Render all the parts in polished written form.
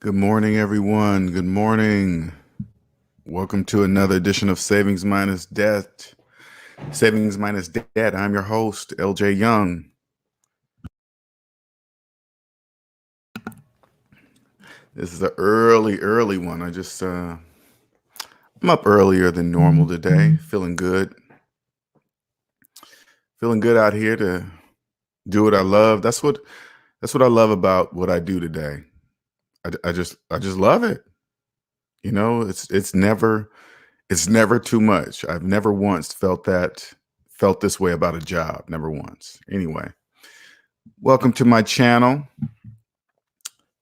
Good morning, everyone. Good morning. Welcome to another edition of Savings Minus Debt. Savings Minus Debt. I'm your host, LJ Young. This is an early one. I'm up earlier than normal today. Feeling good. Feeling good out here to do what I love. That's what I love about what I do today. I just love it. You know, it's never too much. I've never once felt this way about a job. Never once. Anyway, welcome to my channel.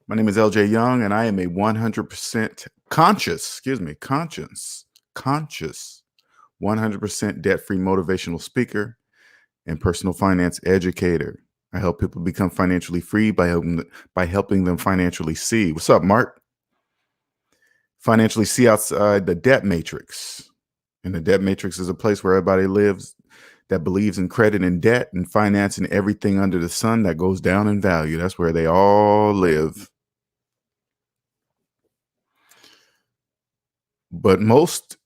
My name is LJ Young, and I am a 100% conscious 100% debt-free motivational speaker and personal finance educator. I help people become financially free by helping them financially see. What's up, Mark? Financially see outside the debt matrix. And the debt matrix is a place where everybody lives that believes in credit and debt and finance and everything under the sun that goes down in value. That's where they all live. But most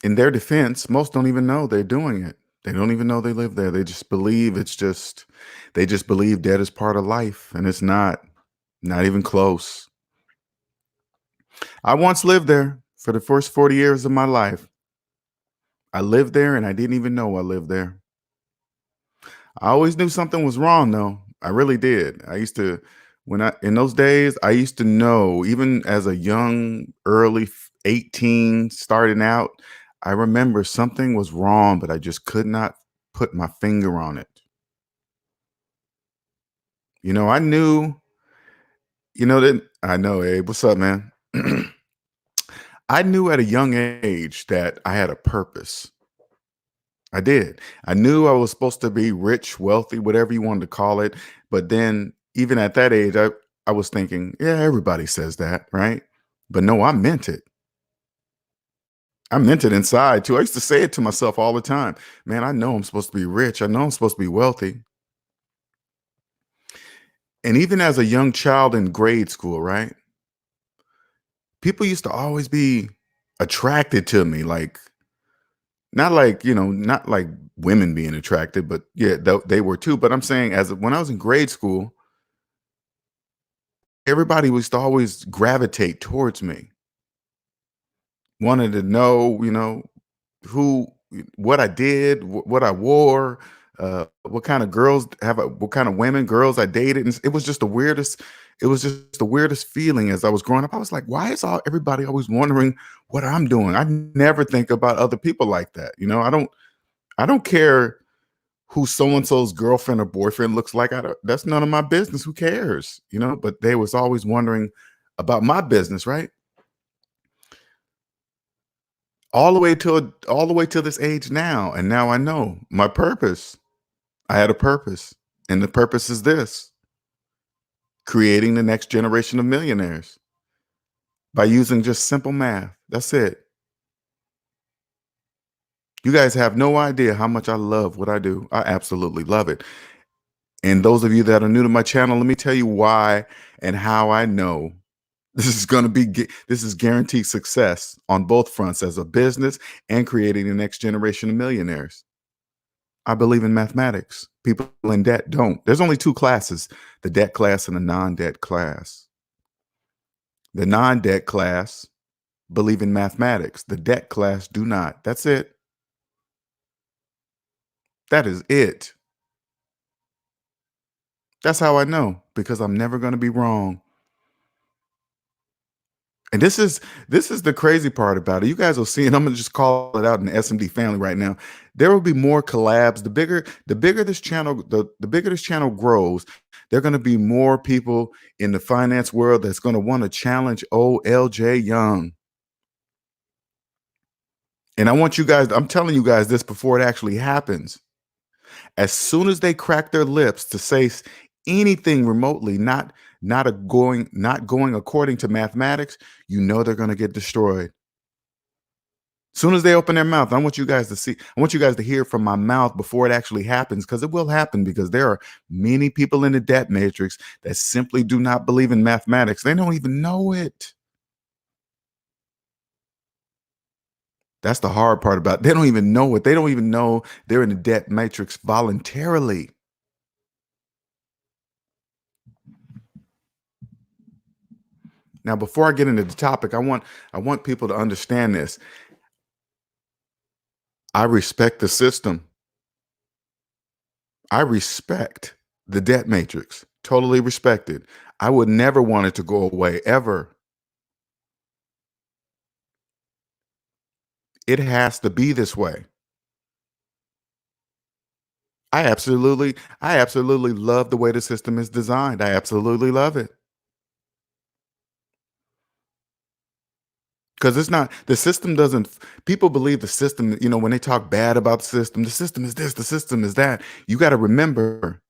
in their defense, most don't even know they're doing it. They don't even know they live there. They just believe they just believe debt is part of life, and it's not even close. I once lived there for the first 40 years of my life. I lived there and I didn't even know I lived there. I always knew something was wrong though. I really did. In those days, I used to know, even as a young, early 18 starting out, I remember something was wrong, but I just could not put my finger on it. You know, I knew, I know, Abe, what's up, man? I knew at a young age that I had a purpose. I did. I knew I was supposed to be rich, wealthy, whatever you wanted to call it. But then even at that age, I was thinking, yeah, everybody says that, right? But no, I meant it. I meant it inside too. I used to say it to myself all the time. Man, I know I'm supposed to be rich. I know I'm supposed to be wealthy. And even as a young child in grade school, right? People used to always be attracted to me, not like women being attracted, but yeah, they were too. But I'm saying, when I was in grade school, everybody used to always gravitate towards me, wanted to know, who, what I did, what I wore, what kind of what kind of women, girls I dated, and it was just the weirdest. It was just the weirdest feeling as I was growing up. I was like, why is everybody always wondering what I'm doing? I never think about other people like that. I don't care who so and so's girlfriend or boyfriend looks like. That's none of my business. Who cares? But they was always wondering about my business, right? All the way to this age now, and now I know my purpose. I had a purpose, and the purpose is this: creating the next generation of millionaires by using just simple math. That's it. You guys have no idea how much I love what I do. I absolutely love it. And those of you that are new to my channel, let me tell you why and how I know this is guaranteed success on both fronts, as a business and creating the next generation of millionaires. I believe in mathematics. People in debt don't. There's only two classes: the debt class and the non-debt class. The non-debt class believe in mathematics. The debt class do not. That's it. That is it. That's how I know, because I'm never going to be wrong. And this is the crazy part about it. You guys will see, and I'm gonna just call it out in the SMD family right now. There will be more collabs. The bigger this channel grows, there are gonna be more people in the finance world that's gonna want to challenge LJ Young. And I'm telling you guys this before it actually happens. As soon as they crack their lips to say anything remotely not going according to mathematics, they're going to get destroyed. Soon as they open their mouth, I want you guys to see, I want you guys to hear from my mouth before it actually happens, because it will happen, because there are many people in the debt matrix that simply do not believe in mathematics. They don't even know it. That's the hard part about it. They don't even know it. They don't even know they're in the debt matrix voluntarily. Now, before I get into the topic, I want people to understand this. I respect the system. I respect the debt matrix. Totally respect it. I would never want it to go away, ever. It has to be this way. I absolutely love the way the system is designed. I absolutely love it. Because it's not, the system doesn't, people believe the system, when they talk bad about the system is this, the system is that. You got to remember,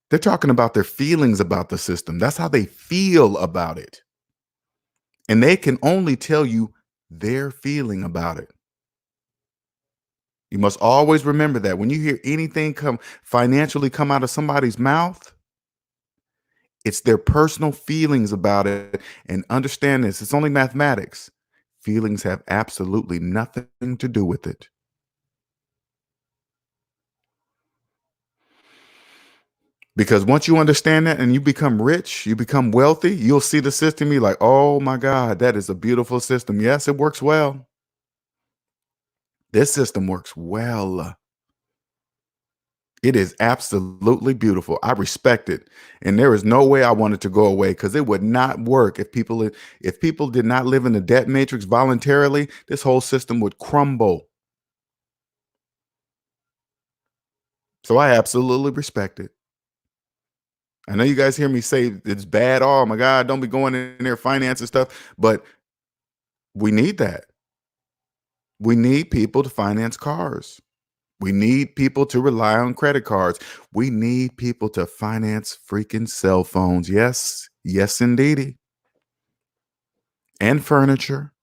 they're talking about their feelings about the system. That's how they feel about it. And they can only tell you their feeling about it. You must always remember that when you hear anything financially come out of somebody's mouth, it's their personal feelings about it. And understand this, it's only mathematics. Feelings have absolutely nothing to do with it. Because once you understand that and you become rich, you become wealthy, you'll see the system, be like, oh my God, that is a beautiful system. Yes, it works well. This system works well. It is absolutely beautiful. I respect it. And there is no way I want it to go away, because it would not work if people did not live in the debt matrix voluntarily. This whole system would crumble. So I absolutely respect it. I know you guys hear me say it's bad. Oh my God, don't be going in there finance and stuff. But we need that. We need people to finance cars. We need people to rely on credit cards. We need people to finance freaking cell phones. Yes, yes, indeedy. And furniture,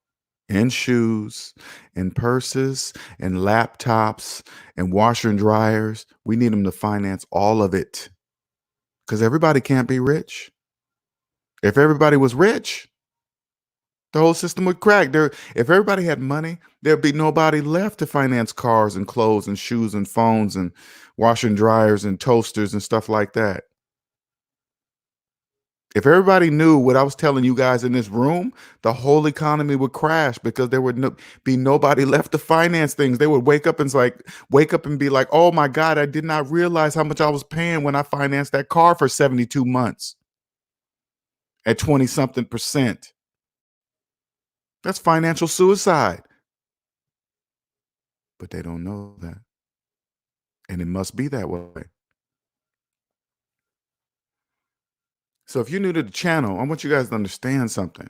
and shoes, and purses, and laptops, and washer and dryers. We need them to finance all of it, because everybody can't be rich. If everybody was rich, the whole system would crack. If everybody had money, there'd be nobody left to finance cars and clothes and shoes and phones and washer and dryers and toasters and stuff like that. If everybody knew what I was telling you guys in this room, the whole economy would crash, because there would be nobody left to finance things. They would wake up and be like, oh my God, I did not realize how much I was paying when I financed that car for 72 months at 20 something percent. That's financial suicide. But they don't know that. And it must be that way. So if you're new to the channel, I want you guys to understand something.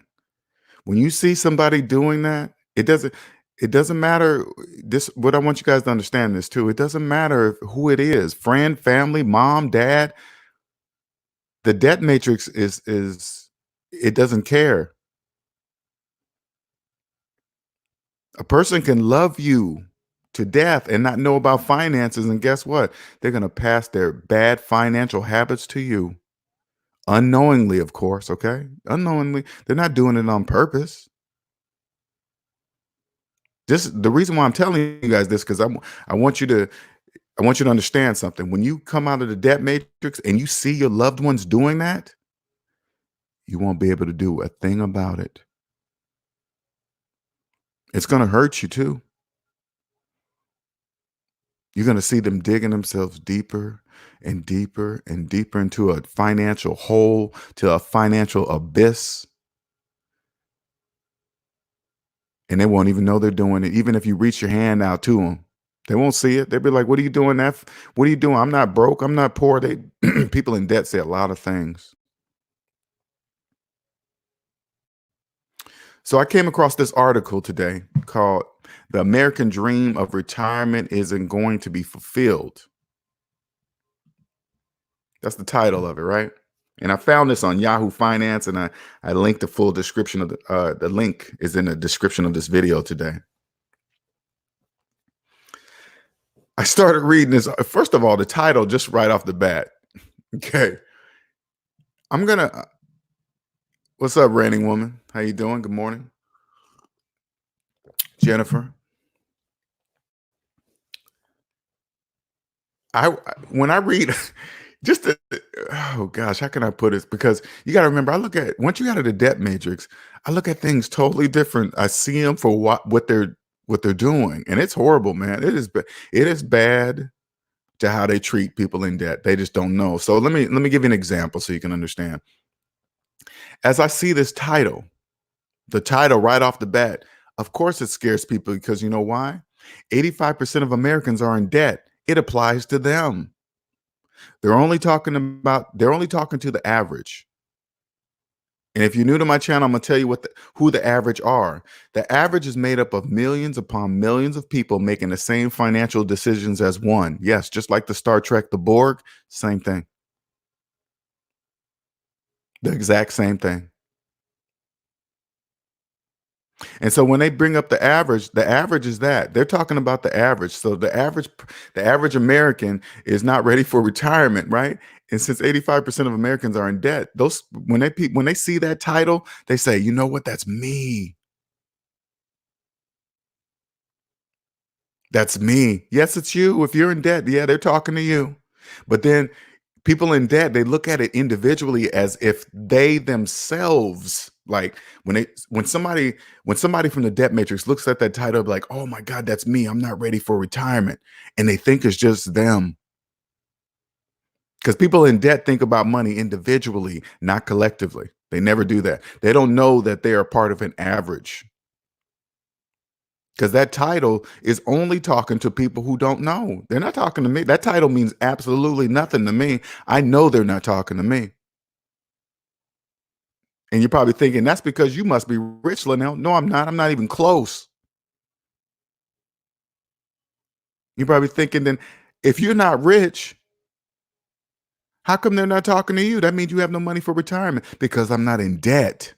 When you see somebody doing that, it doesn't matter. This, what I want you guys to understand this too. It doesn't matter who it is, friend, family, mom, dad. The debt matrix is it doesn't care. A person can love you to death and not know about finances, and guess what? They're going to pass their bad financial habits to you. Unknowingly, of course, okay? Unknowingly. They're not doing it on purpose. The reason why I'm telling you guys this, because I want you to understand something. When you come out of the debt matrix and you see your loved ones doing that, you won't be able to do a thing about it. It's going to hurt you too. You're going to see them digging themselves deeper and deeper and deeper into a financial hole, to a financial abyss. And they won't even know they're doing it. Even if you reach your hand out to them, they won't see it. They'll be like, what are you doing that? What are you doing? I'm not broke. I'm not poor. People in debt say a lot of things. So I came across this article today called "The American Dream of Retirement Isn't Going to Be Fulfilled." That's the title of it, right? And I found this on Yahoo Finance, and I linked the full description of the link is in the description of this video today. I started reading this. First of all, the title just right off the bat. Okay. I'm gonna what's up, raining woman? How you doing? Good morning. Jennifer. When I read just the, oh gosh, how can I put it? Because you got to remember, I look at once you got to the debt matrix, I look at things totally different. I see them for what they're doing, and it's horrible, man. It is bad to how they treat people in debt. They just don't know. So let me give you an example so you can understand. As I see this title, the title right off the bat, of course it scares people because you know why? 85% of Americans are in debt. It applies to them. They're only talking to the average. And if you're new to my channel, I'm gonna tell you who the average are. The average is made up of millions upon millions of people making the same financial decisions as one. Yes, just like the Star Trek, the Borg, same thing. The exact same thing. And so when they bring up the average is that they're talking about the average. So the average American is not ready for retirement, right? And since 85% of Americans are in debt, those when they see that title, they say, "You know what? That's me. That's me." Yes, it's you. If you're in debt, yeah, they're talking to you. But then people in debt, they look at it individually as if they themselves like when somebody from the debt matrix looks at that title like, "Oh my god, that's me. I'm not ready for retirement." And they think it's just them. Cuz people in debt think about money individually, not collectively. They never do that. They don't know that they are part of an average. Cuz that title is only talking to people who don't know. They're not talking to me. That title means absolutely nothing to me. I know they're not talking to me. And you're probably thinking, that's because you must be rich, Linnell. No, I'm not. I'm not even close. You're probably thinking, then if you're not rich, how come they're not talking to you? That means you have no money for retirement because I'm not in debt.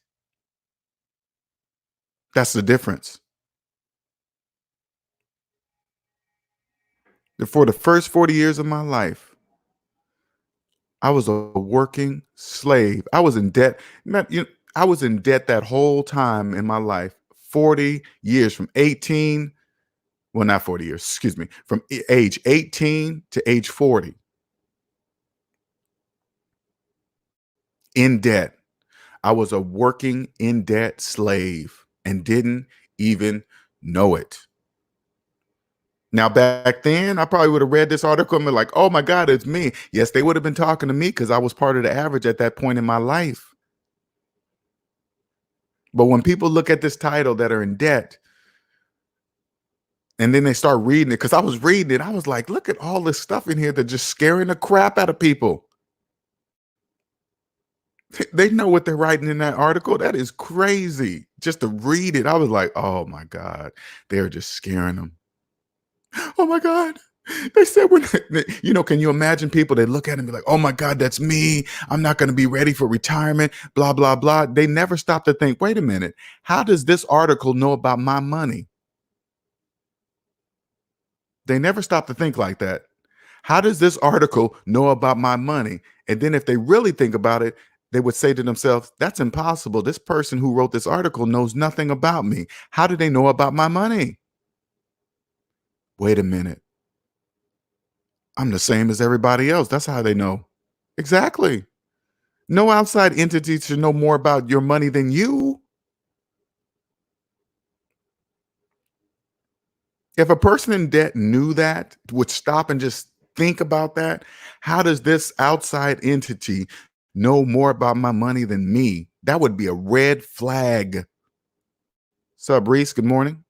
That's the difference. For the first 40 years of my life, I was a working slave. I was in debt. I was in debt that whole time in my life. 40 years from 18, well, not 40 years, excuse me, from age 18 to age 40 in debt. I was a working in debt slave and didn't even know it. Now, back then, I probably would have read this article and been like, oh my God, it's me. Yes, they would have been talking to me because I was part of the average at that point in my life. But when people look at this title that are in debt and then they start reading it, because I was reading it, I was like, look at all this stuff in here that's just scaring the crap out of people. They know what they're writing in that article. That is crazy. Just to read it, I was like, oh my God, they're just scaring them. Oh my God. They said when can you imagine people, they look at it and be like, oh my God, that's me. I'm not going to be ready for retirement, blah, blah, blah. They never stop to think, wait a minute, how does this article know about my money? They never stop to think like that. How does this article know about my money? And then if they really think about it, they would say to themselves, that's impossible. This person who wrote this article knows nothing about me. How do they know about my money? Wait a minute. I'm the same as everybody else. That's how they know. Exactly. No outside entity should know more about your money than you. If a person in debt knew that, would stop and just think about that, how does this outside entity know more about my money than me? That would be a red flag. Sup, Reese? Good morning.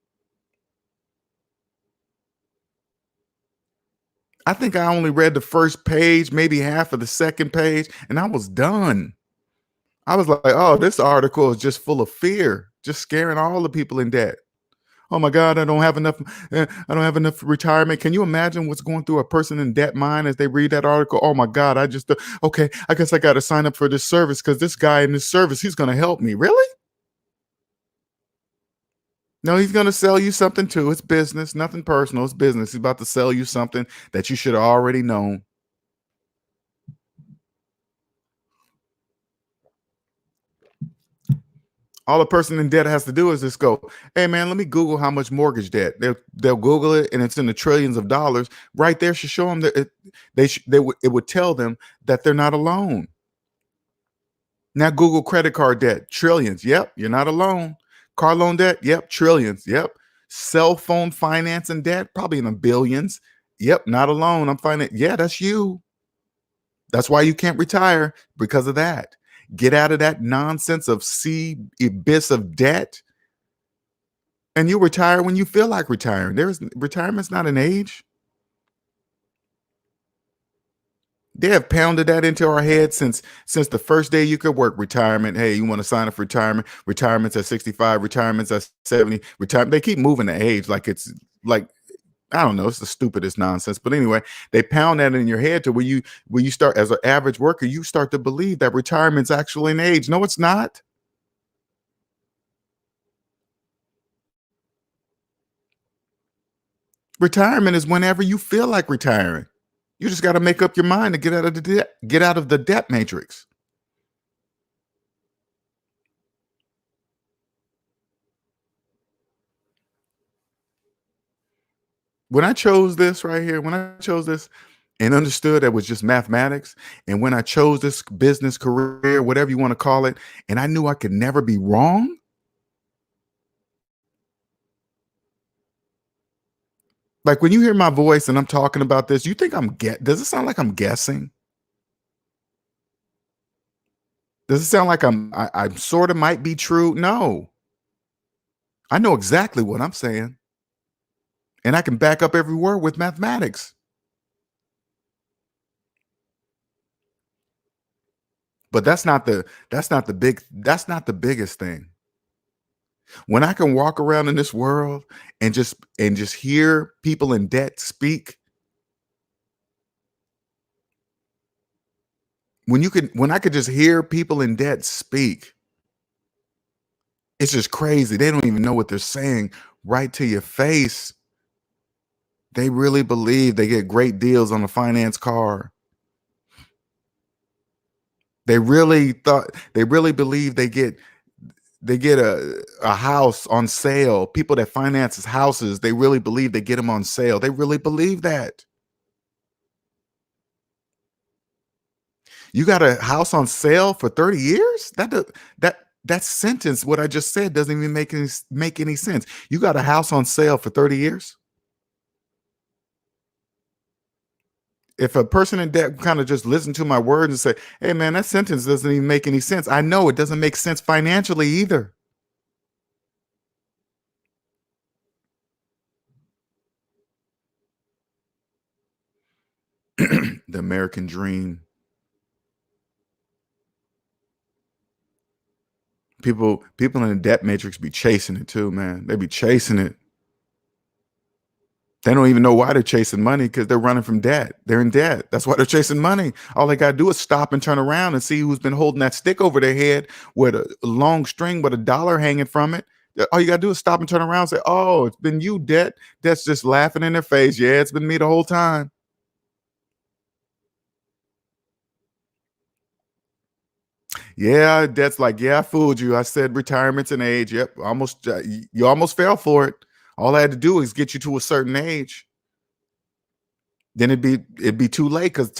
I think I only read the first page, maybe half of the second page, and I was done. I was like, oh, this article is just full of fear, just scaring all the people in debt. Oh my God, I don't have enough. I don't have enough retirement. Can you imagine what's going through a person in debt mind as they read that article? Oh my God, okay, I guess I got to sign up for this service because this guy in this service, he's going to help me. Really? No, he's gonna sell you something too. It's business, nothing personal. It's business. He's about to sell you something that you should have already known. All a person in debt has to do is just go, "Hey man, let me Google how much mortgage debt." They'll Google it, and it's in the trillions of dollars. Right there should show them that it would tell them that they're not alone. Now Google credit card debt, trillions. Yep, you're not alone. Car loan debt, yep, trillions. Yep. Cell phone finance and debt, probably in the billions. Yep, not alone. I'm finding, yeah, that's you. That's why you can't retire because of that. Get out of that nonsense of sea abyss of debt, and you retire when you feel like retiring. There's retirement's not an age. They have pounded that into our head since the first day you could work. Retirement. Hey, you want to sign up for retirement? Retirement's at 65. Retirement's at 70. Retirement. They keep moving the age like it's like I don't know. It's the stupidest nonsense. But anyway, they pound that in your head to where you start as an average worker, you start to believe that retirement's actually an age. No, it's not. Retirement is whenever you feel like retiring. You just got to make up your mind to get out of the debt matrix. When I chose this right here, when I chose this and understood that was just mathematics, and when I chose this business career, whatever you want to call it, and I knew I could never be wrong, like when you hear my voice and I'm talking about this, you think does it sound like I'm guessing? Does it sound like I sort of might be true? No. I know exactly what I'm saying, and I can back up every word with mathematics. But that's not the biggest thing. When I can walk around in this world and just hear people in debt speak, when I could just hear people in debt speak, it's just crazy. They don't even know what they're saying right to your face. They really believe they get great deals on a finance car. They really believe they get a house on sale. People that finances houses, they really believe they get them on sale. They really believe that. You got a house on sale for 30 years? That sentence, what I just said, doesn't even make any sense. You got a house on sale for 30 years? If a person in debt kind of just listen to my words and say, "Hey man, that sentence doesn't even make any sense." I know it doesn't make sense financially either. The American dream. People in the debt matrix be chasing it too, man. They be chasing it. They don't even know why they're chasing money because they're running from debt. They're in debt. That's why they're chasing money. All they got to do is stop and turn around and see who's been holding that stick over their head with a long string with a dollar hanging from it. All you got to do is stop and turn around and say, "Oh, it's been you, debt." That's just laughing in their face. Yeah, it's been me the whole time. Yeah, debt's like, yeah, I fooled you. I said retirement's an age. Yep, almost. You almost fell for it. All I had to do is get you to a certain age. Then it'd be too late because the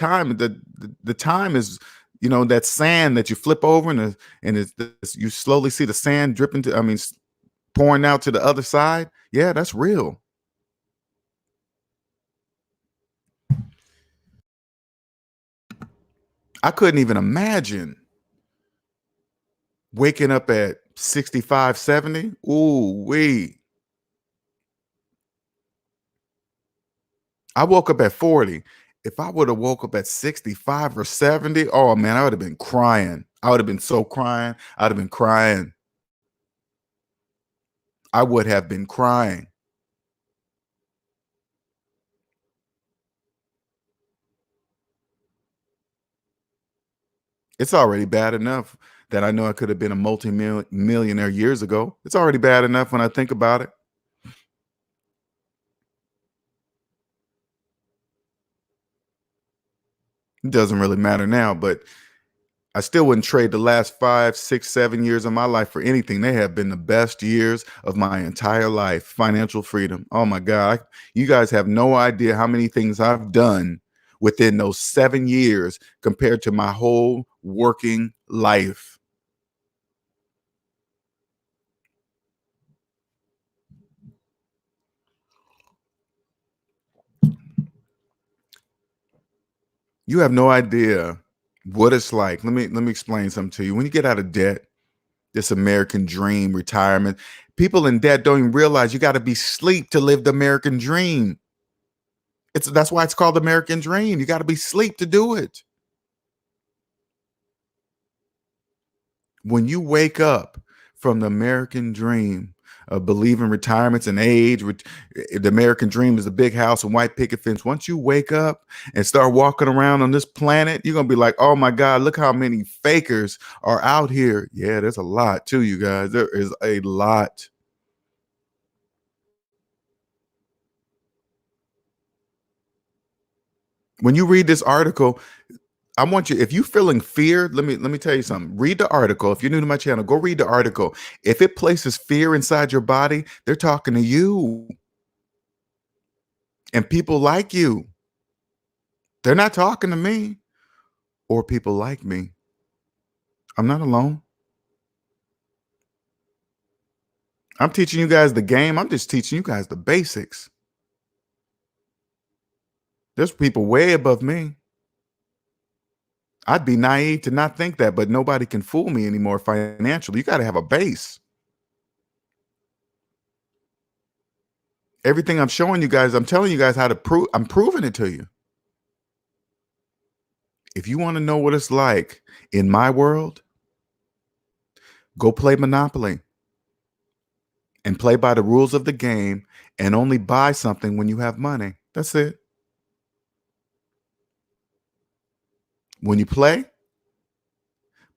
time is, that sand that you flip over and you slowly see the sand dripping to, I mean, pouring out to the other side. Yeah, that's real. I couldn't even imagine waking up at 65, 70. Ooh, wee. I woke up at 40. If I would have woke up at 65 or 70, oh man, I would have been crying. I would have been so crying. I'd have been crying. I would have been crying. It's already bad enough that I know I could have been a multi-millionaire years ago. It's already bad enough when I think about it. It doesn't really matter now, but I still wouldn't trade the last 5, 6, 7 years of my life for anything. They have been the best years of my entire life. Financial freedom. Oh my God. You guys have no idea how many things I've done within those 7 years compared to my whole working life. You have no idea what it's like. Let me explain something to you. When you get out of debt, this American dream, retirement, people in debt don't even realize you got to be sleep to live the American dream. That's why it's called the American dream. You got to be sleep to do it. When you wake up from the American dream of believing retirement's an age, the American dream is a big house and white picket fence. Once you wake up and start walking around on this planet, you're gonna be like, oh my God, look how many fakers are out here. Yeah, there's a lot too, you guys. There is a lot. When you read this article, I want you, if you're feeling fear, let me tell you something. Read the article. If you're new to my channel, go read the article. If it places fear inside your body, they're talking to you and people like you. They're not talking to me or people like me. I'm not alone. I'm teaching you guys the game. I'm just teaching you guys the basics. There's people way above me. I'd be naive to not think that, but nobody can fool me anymore financially. You got to have a base. Everything I'm showing you guys, I'm telling you guys how to prove, I'm proving it to you. If you want to know what it's like in my world, go play Monopoly and play by the rules of the game and only buy something when you have money. That's it. When you play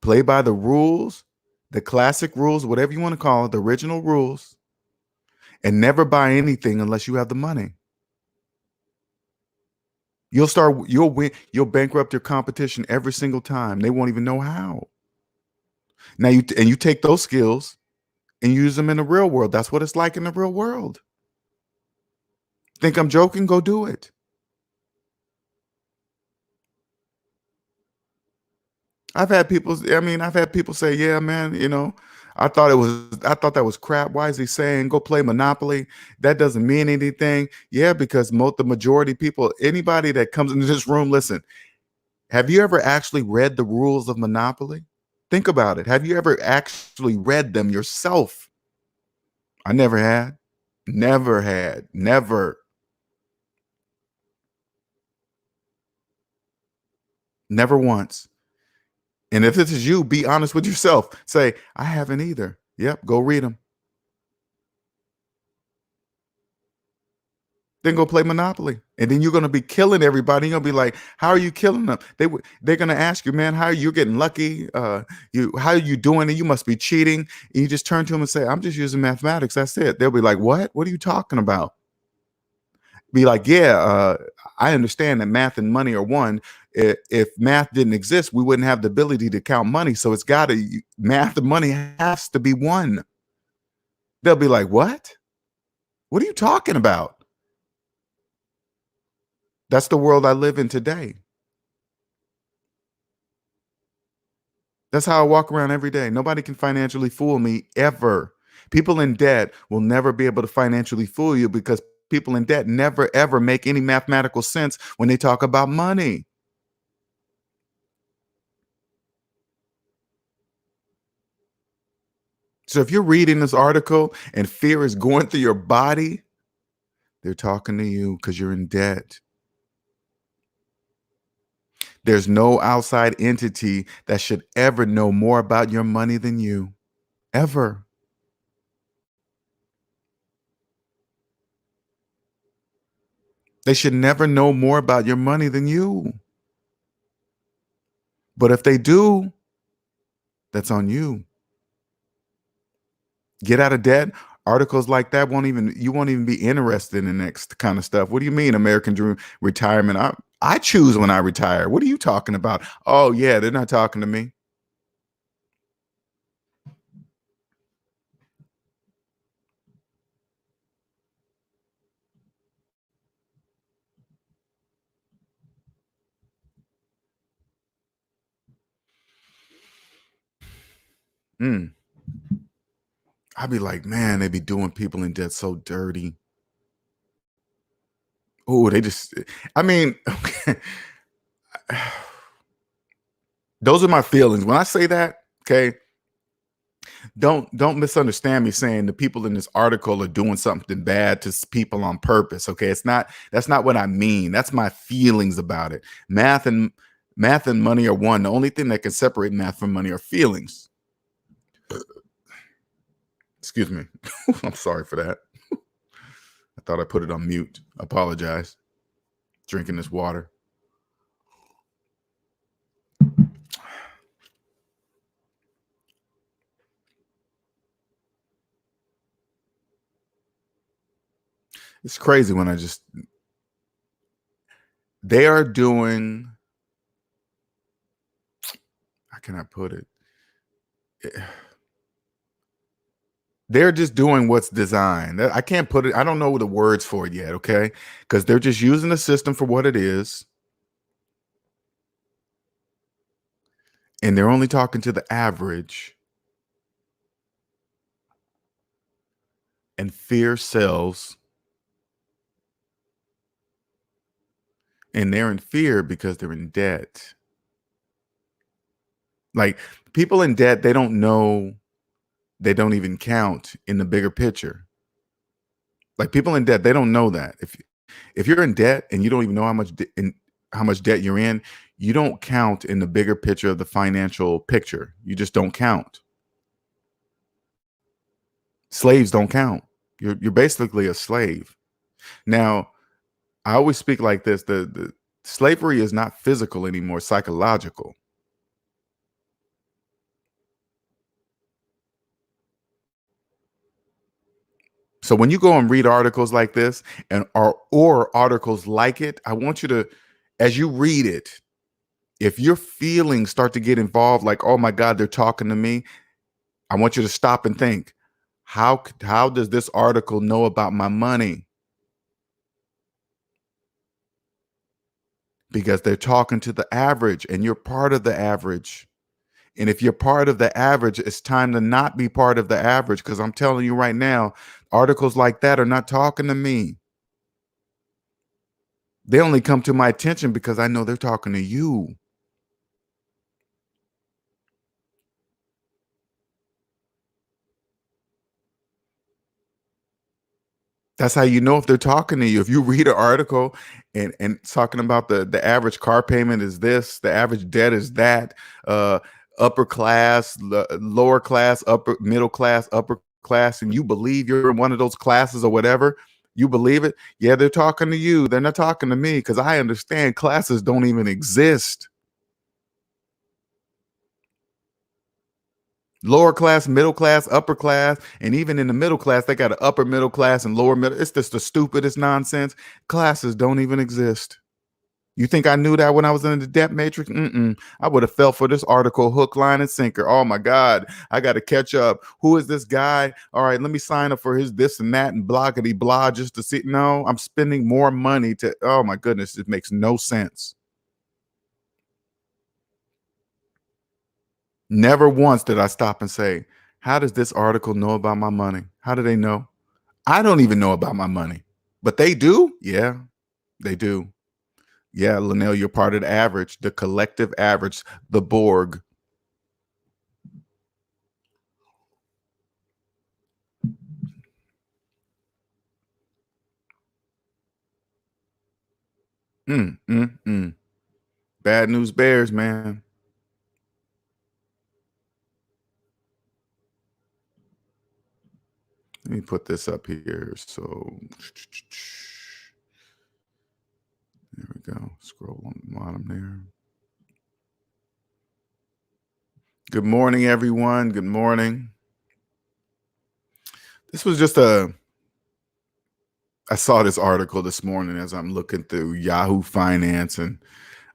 by the rules, the classic rules, whatever you want to call it, the original rules, and never buy anything unless you have the money. You'll win, you'll bankrupt your competition every single time. They won't even know how. Now you take those skills and use them in the real world. That's what it's like in the real world. Think I'm joking? Go do it. I've had people say, yeah, man, I thought that was crap. Why is he saying go play Monopoly? That doesn't mean anything. Yeah, because the majority of people, anybody that comes into this room, listen, have you ever actually read the rules of Monopoly? Think about it. Have you ever actually read them yourself? I never had. Never had. Never. Never once. And if this is you, be honest with yourself. Say, I haven't either. Yep, go read them. Then go play Monopoly. And then you're going to be killing everybody. You're going to be like, how are you killing them? They're going to ask you, man, how are you getting lucky? How are you doing it? You must be cheating. And you just turn to them and say, I'm just using mathematics. That's it. They'll be like, what are you talking about? Be like, yeah, I understand that math and money are one. If math didn't exist, we wouldn't have the ability to count money. So it's got to, math and money has to be one. They'll be like, what? What are you talking about? That's the world I live in today. That's how I walk around every day. Nobody can financially fool me ever. People in debt will never be able to financially fool you because people in debt never ever make any mathematical sense when they talk about money. So if you're reading this article and fear is going through your body, they're talking to you because you're in debt. There's no outside entity that should ever know more about your money than you. Ever. They should never know more about your money than you. But if they do, That's on you. Get out of debt. Articles like that you won't even be interested in the next kind of stuff. What do you mean American dream retirement? I choose when I retire. What are you talking about? Oh yeah, they're not talking to me. Mm. I'd be like, man, they be doing people in debt so dirty. Oh, they just I mean, okay. Those are my feelings. When I say that, okay, don't misunderstand me saying the people in this article are doing something bad to people on purpose. Okay, that's not what I mean. That's my feelings about it. Math and money are one. The only thing that can separate math from money are feelings. Excuse me. I'm sorry for that. I thought I put it on mute. Apologize. Drinking this water. It's crazy when they are doing, how can I put it? They're just doing what's designed. I can't put it, I don't know the words for it yet, okay? Because they're just using the system for what it is. And they're only talking to the average, and fear sells, and they're in fear because they're in debt. Like people in debt, they don't know, they don't even count in the bigger picture. Like people in debt, they don't know that. If you're in debt and you don't even know how much debt you're in, you don't count in the bigger picture of the financial picture. You just don't count. Slaves don't count. You're basically a slave. Now, I always speak like this: the slavery is not physical anymore, psychological. So when you go and read articles like this and or articles like it, I want you to, as you read it, if your feelings start to get involved, like, oh my God, they're talking to me, I want you to stop and think, how does this article know about my money? Because they're talking to the average and you're part of the average. And if you're part of the average, it's time to not be part of the average. Because I'm telling you right now, articles like that are not talking to me. They only come to my attention because I know they're talking to you. That's how you know if they're talking to you. If you read an article and it's talking about the average car payment is this, the average debt is that, uh, upper class, lower class, upper middle class, upper class, and you believe you're in one of those classes or whatever, you believe it. Yeah, they're talking to you. They're not talking to me because I understand classes don't even exist. Lower class, middle class, upper class, and even in the middle class, they got an upper middle class and lower middle. It's just the stupidest nonsense. Classes don't even exist. You think I knew that when I was in the debt matrix? Mm-mm. I would have fell for this article hook, line, and sinker. Oh my God, I got to catch up. Who is this guy? All right, let me sign up for his this and that and bloggity blah just to see. No, I'm spending more money to. Oh my goodness, it makes no sense. Never once did I stop and say, how does this article know about my money? How do they know? I don't even know about my money, but they do. Yeah, they do. Yeah, Linnell, you're part of the average, the collective average, the Borg. Mm, mm, mm. Bad news bears, man. Let me put this up here. So there we go. Scroll on the bottom there. Good morning, everyone. Good morning. This was just a I saw this article this morning as I'm looking through Yahoo Finance, and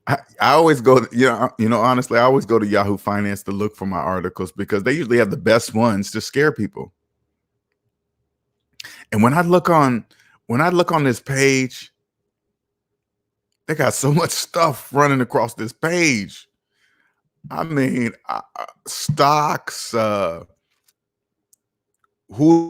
I always go to, honestly, I always go to Yahoo Finance to look for my articles because they usually have the best ones to scare people. And when I look on this page, they got so much stuff running across this page. I mean, stocks, who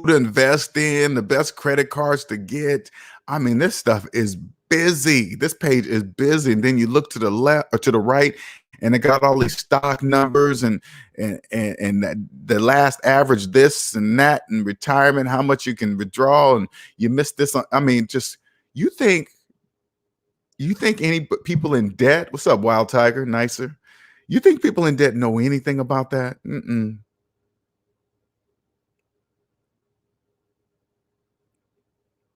to invest in, the best credit cards to get. I mean, this stuff is busy. This page is busy. And then you look to the left or to the right, and it got all these stock numbers and that the last average this and that and retirement, how much you can withdraw, and you missed this. I mean, just you think people in debt? What's up, Wild Tiger? Nicer. You think people in debt know anything about that? Mm-mm.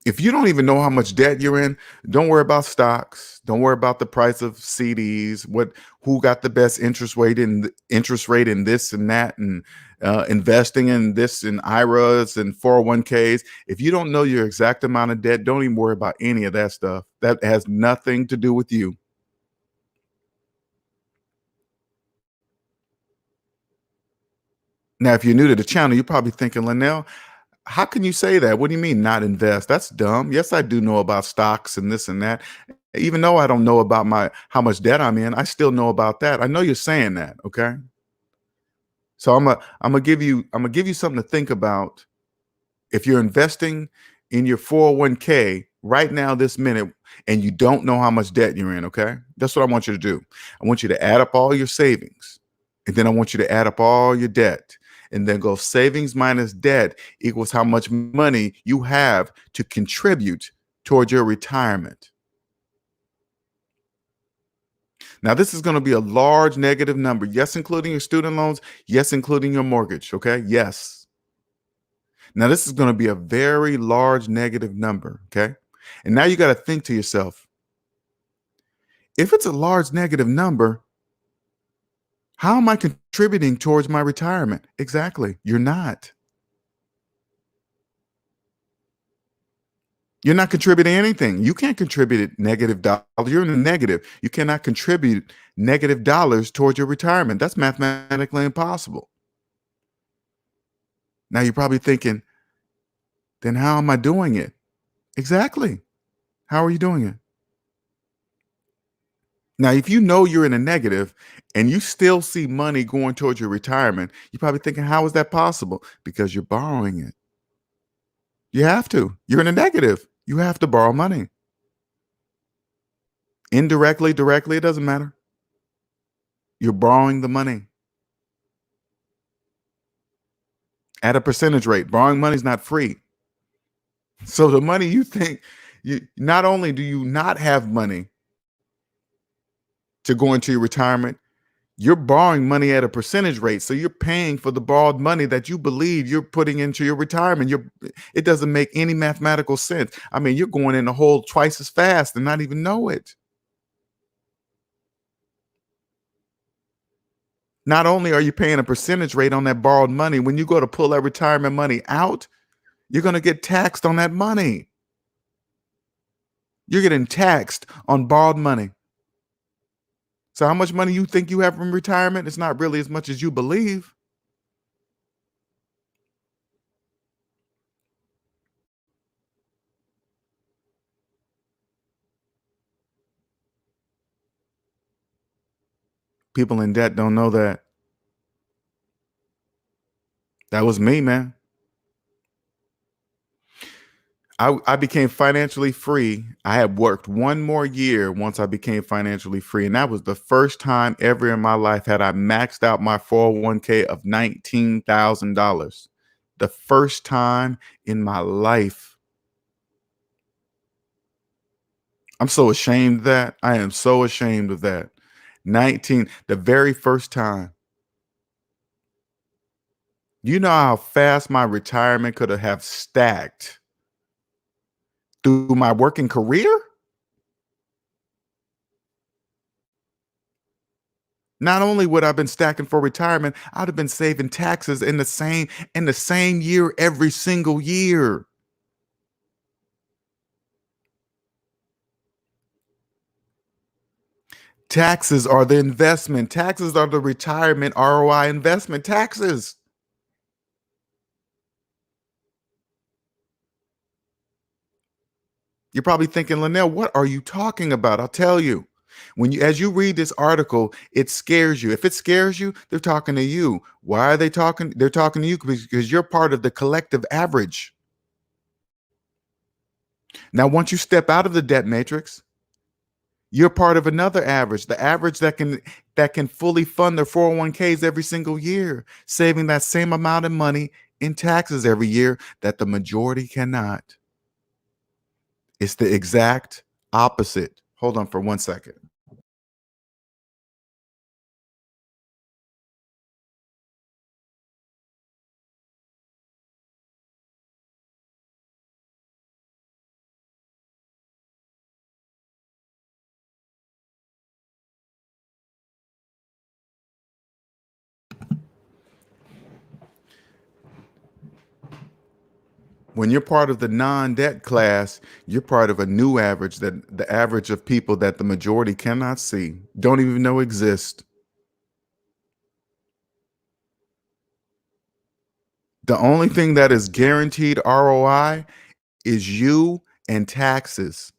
If you don't even know how much debt you're in, don't worry about stocks. Don't worry about the price of CDs. Who got the best interest rate in this and that, and investing in this and IRAs and 401ks. If you don't know your exact amount of debt, don't even worry about any of that stuff. That has nothing to do with you. Now, if you're new to the channel, you're probably thinking, Linnell, how can you say that? What do you mean not invest? That's dumb. Yes, I do know about stocks and this and that. Even though I don't know about my how much debt I'm in, I still know about that. I know you're saying that, okay? So I'm gonna give you something to think about. If you're investing in your 401k right now, this minute, and you don't know how much debt you're in, okay? That's what I want you to do. I want you to add up all your savings, and then I want you to add up all your debt, and then go savings minus debt equals how much money you have to contribute towards your retirement. Now, this is going to be a large negative number. Yes, including your student loans. Yes, including your mortgage. Okay. Yes. Now, this is going to be a very large negative number. Okay. And now you got to think to yourself, if it's a large negative number, how am I contributing towards my retirement? Exactly. You're not. You're not contributing anything. You can't contribute negative dollars. You're in the negative. You cannot contribute negative dollars towards your retirement. That's mathematically impossible. Now you're probably thinking, then how am I doing it? Exactly. How are you doing it? Now, if you know you're in a negative and you still see money going towards your retirement, you're probably thinking, how is that possible? Because you're borrowing it. You have to. You're in a negative. You have to borrow money. Indirectly, directly, it doesn't matter. You're borrowing the money at a percentage rate. Borrowing money is not free. So the money you think you not only do you not have money to go into your retirement, you're borrowing money at a percentage rate. So you're paying for the borrowed money that you believe you're putting into your retirement. It doesn't make any mathematical sense. I mean, you're going in the hole twice as fast and not even know it. Not only are you paying a percentage rate on that borrowed money, when you go to pull that retirement money out, you're going to get taxed on that money. You're getting taxed on borrowed money. So how much money you think you have from retirement? It's not really as much as you believe. People in debt don't know that. That was me, man. I became financially free. I had worked one more year once I became financially free. And that was the first time ever in my life had I maxed out my 401k of $19,000. The first time in my life. I'm so ashamed of that. I am so ashamed of that. 19, the very first time. You know how fast my retirement could have stacked through my working career? Not only would I've been stacking for retirement, I'd have been saving taxes in the same year every single year. Taxes are the investment. Taxes are the retirement ROI investment taxes. You're probably thinking, Linnell, what are you talking about? I'll tell you. As you read this article, it scares you. If it scares you, they're talking to you. Why are they talking? They're talking to you because you're part of the collective average. Now, once you step out of the debt matrix, you're part of another average, the average that can fully fund their 401ks every single year, saving that same amount of money in taxes every year that the majority cannot. It's the exact opposite. Hold on for 1 second. When you're part of the non-debt class, you're part of a new average, that the average of people that the majority cannot see, don't even know exist. The only thing that is guaranteed ROI is you and taxes.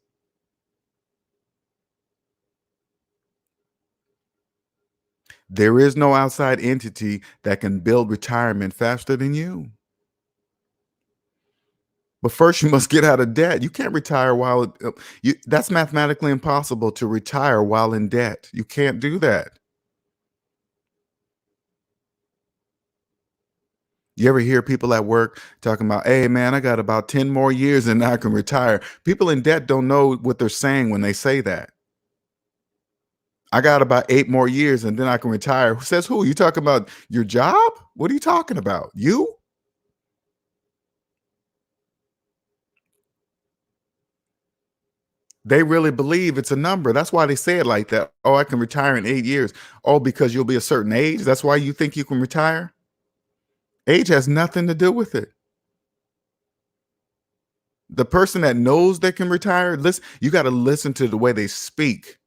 There is no outside entity that can build retirement faster than you. But first, you must get out of debt. You can't retire that's mathematically impossible to retire while in debt. You can't do that. You ever hear people at work talking about, hey, man, I got about 10 more years and I can retire? People in debt don't know what they're saying when they say that. I got about 8 more years and then I can retire. Who says who? You talking about your job? What are you talking about? You? They really believe it's a number. That's why they say it like that. Oh, I can retire in 8 years. Oh, because you'll be a certain age. That's why you think you can retire. Age has nothing to do with it. The person that knows they can retire, listen, you got to listen to the way they speak.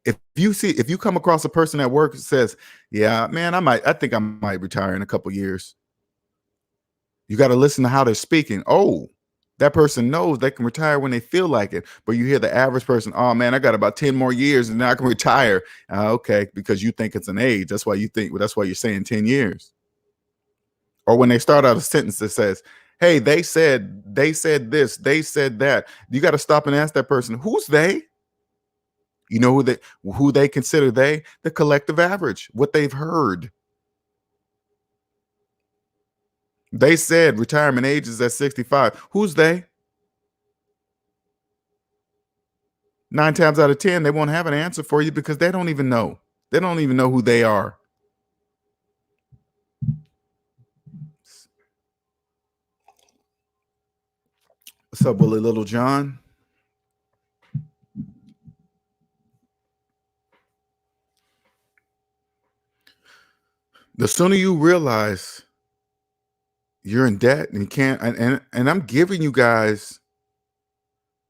If you come across a person at work that says, "Yeah, man, I think I might retire in a couple years," you got to listen to how they're speaking. Oh, that person knows they can retire when they feel like it. But you hear the average person, "Oh man, I got about 10 more years and then I can retire." Okay, because you think it's an age. That's why you think. Well, that's why you're saying 10 years. Or when they start out a sentence that says, "Hey, they said this, they said that," you got to stop and ask that person, "Who's they?" You know who they consider they? The collective average, what they've heard. They said retirement age is at 65. Who's they? 9 times out of 10, they won't have an answer for you because they don't even know. They don't even know who they are. What's up, Willie Little John? The sooner you realize you're in debt and you can't, and I'm giving you guys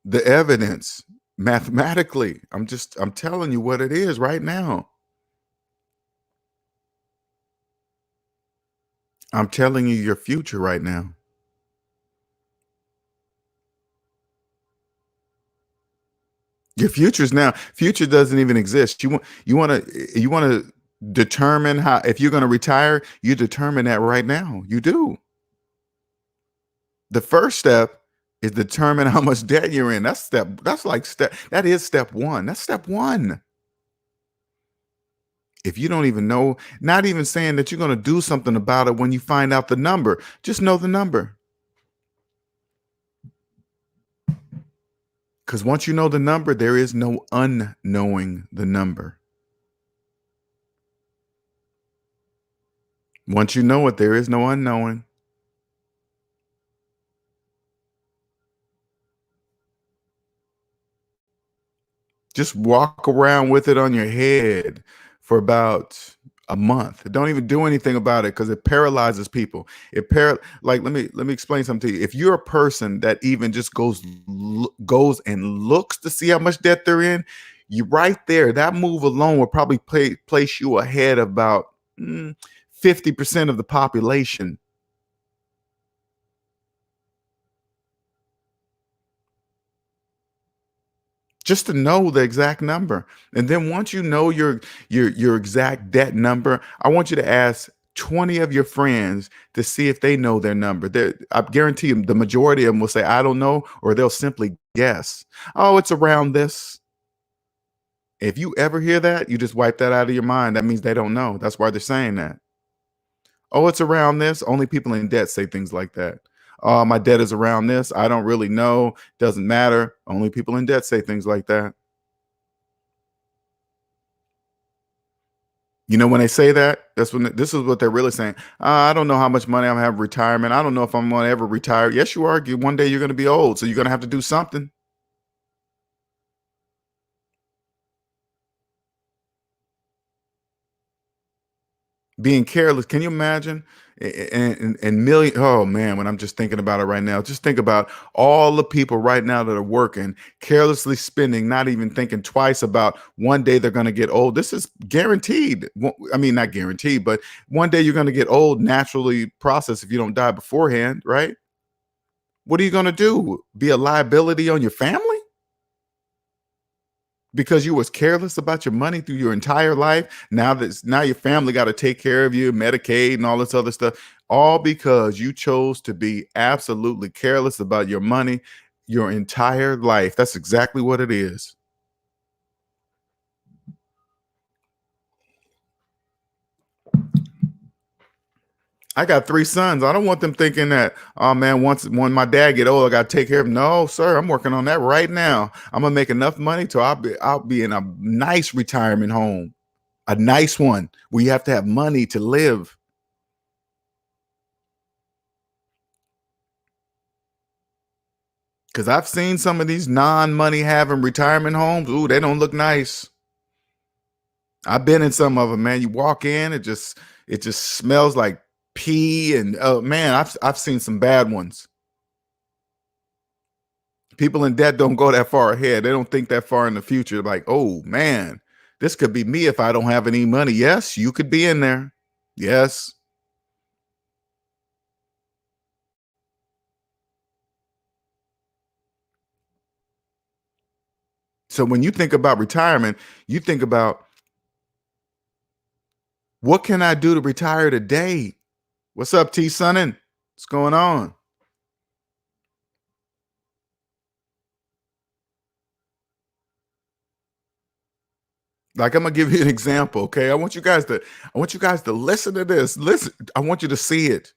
the evidence mathematically. I'm telling you what it is right now. I'm telling you your future right now. Your future's now. Future doesn't even exist. You want to determine how, if you're going to retire, you determine that right now. You do. The first step is determine how much debt you're in. That is step one. That's step one. If you don't even know, not even saying that you're going to do something about it when you find out the number, just know the number. Because once you know the number, there is no unknowing the number. Once you know it, there is no unknowing. Just walk around with it on your head for about a month. Don't even do anything about it because it paralyzes people. Like let me explain something to you. If you're a person that even just goes and looks to see how much debt they're in, you right there. That move alone will probably place you ahead of about 50% of the population. Just to know the exact number. And then once you know your exact debt number, I want you to ask 20 of your friends to see if they know their number. I guarantee you the majority of them will say, I don't know, or they'll simply guess. Oh, it's around this. If you ever hear that, you just wipe that out of your mind. That means they don't know. That's why they're saying that. Oh, it's around this. Only people in debt say things like that. Oh, my debt is around this. I don't really know. Doesn't matter. Only people in debt say things like that. You know, when they say that, that's when this is what they're really saying. I don't know how much money I'm having retirement. I don't know if I'm going to ever retire. Yes, you are. One day you're going to be old, so you're going to have to do something. Being careless. Can you imagine? And million. Oh man, when I'm just thinking about it right now, just think about all the people right now that are working, carelessly spending, not even thinking twice about one day they're going to get old. This is guaranteed. I mean, not guaranteed, but one day you're going to get old naturally processed if you don't die beforehand, right? What are you going to do? Be a liability on your family? Because you was careless about your money through your entire life. Now your family got to take care of you, Medicaid and all this other stuff, all because you chose to be absolutely careless about your money your entire life. That's exactly what it is. I got 3 sons. I don't want them thinking that, oh man, when my dad get old, I got to take care of him. No, sir, I'm working on that right now. I'm gonna make enough money to I'll be in a nice retirement home, a nice one where you have to have money to live. Because I've seen some of these non-money having retirement homes. Ooh, they don't look nice. I've been in some of them, man. You walk in, it just smells like pee, and oh man, I've seen some bad ones. People in debt don't go that far ahead. They don't think that far in the future. Like, oh man, this could be me if I don't have any money. Yes, you could be in there. Yes. So when you think about retirement, you think about what can I do to retire today? What's up, T Sonnen? What's going on? Like I'm gonna give you an example, okay? I want you guys to listen to this. Listen, I want you to see it.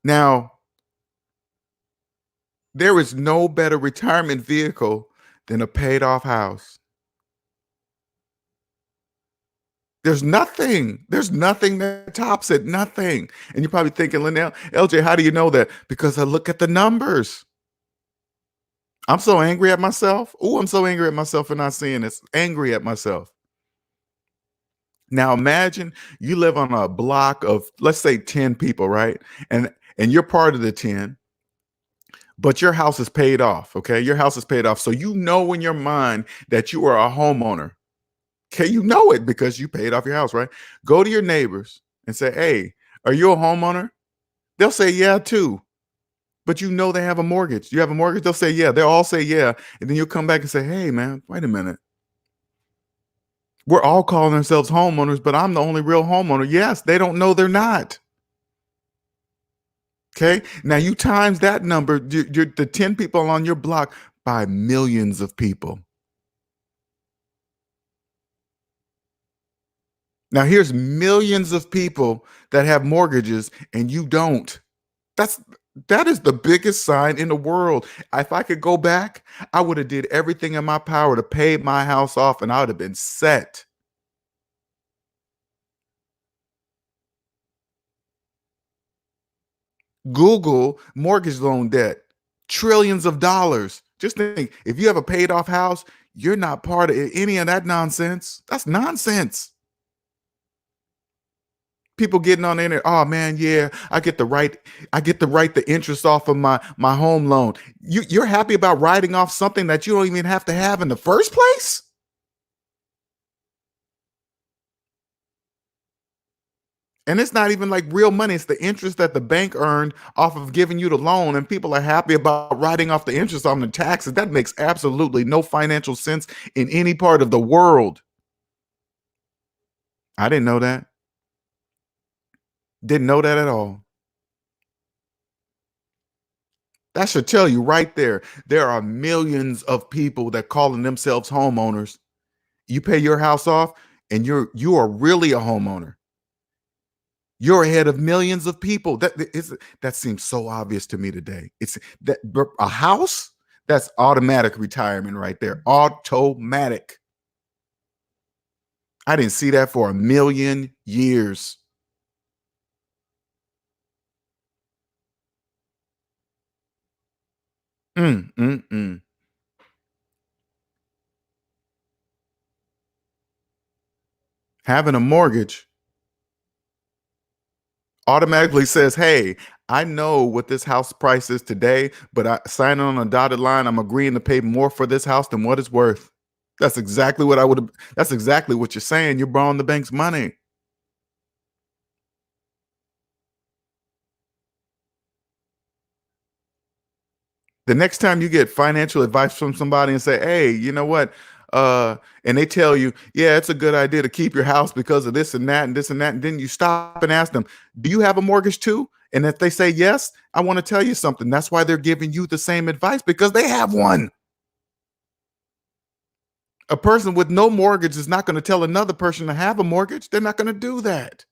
Now, there is no better retirement vehicle than a paid off house. There's nothing that tops it. Nothing. And you're probably thinking, Linnell, LJ, how do you know that? Because I look at the numbers. I'm so angry at myself. Oh, I'm so angry at myself for not seeing this. Angry at myself. Now imagine you live on a block of, let's say, 10 people, right? And you're part of the 10, but your house is paid off. Okay. Your house is paid off. So you know in your mind that you are a homeowner. Okay. You know it because you paid off your house, right? Go to your neighbors and say, hey, are you a homeowner? They'll say, yeah, too. But you know they have a mortgage. You have a mortgage? They'll say, yeah. They'll all say, yeah. And then you'll come back and say, hey, man, wait a minute. We're all calling ourselves homeowners, but I'm the only real homeowner. Yes, they don't know they're not. Okay. Now you times that number, you're the 10 people on your block by millions of people. Now here's millions of people that have mortgages and you don't. That's that is the biggest sign in the world. If I could go back, I would have did everything in my power to pay my house off and I would have been set. Google mortgage loan debt, trillions of dollars. Just think, if you have a paid off house, You're not part of any of that nonsense. That's nonsense. People getting on the internet, oh man, yeah, I get to write the interest off of my home loan. You're happy about writing off something that you don't even have to have in the first place? And it's not even like real money. It's the interest that the bank earned off of giving you the loan, and people are happy about writing off the interest on the taxes. That makes absolutely no financial sense in any part of the world. I didn't know that. Didn't know that at all. That should tell you right there. There are millions of people that calling themselves homeowners. You pay your house off, and you are really a homeowner. You're ahead of millions of people. That seems so obvious to me today. It's that a house, that's automatic retirement right there. Automatic. I didn't see that for a million years. Mm, mm, mm. Having a mortgage automatically says, hey, I know what this house price is today, but I signing on a dotted line, I'm agreeing to pay more for this house than what it's worth. That's exactly what I would have. That's exactly what you're saying. You're borrowing the bank's money. The next time you get financial advice from somebody and say, hey, you know what? And they tell you, yeah, it's a good idea to keep your house because of this and that and this and that. And then you stop and ask them, do you have a mortgage too? And if they say yes, I want to tell you something. That's why they're giving you the same advice, because they have one. A person with no mortgage is not going to tell another person to have a mortgage. They're not going to do that.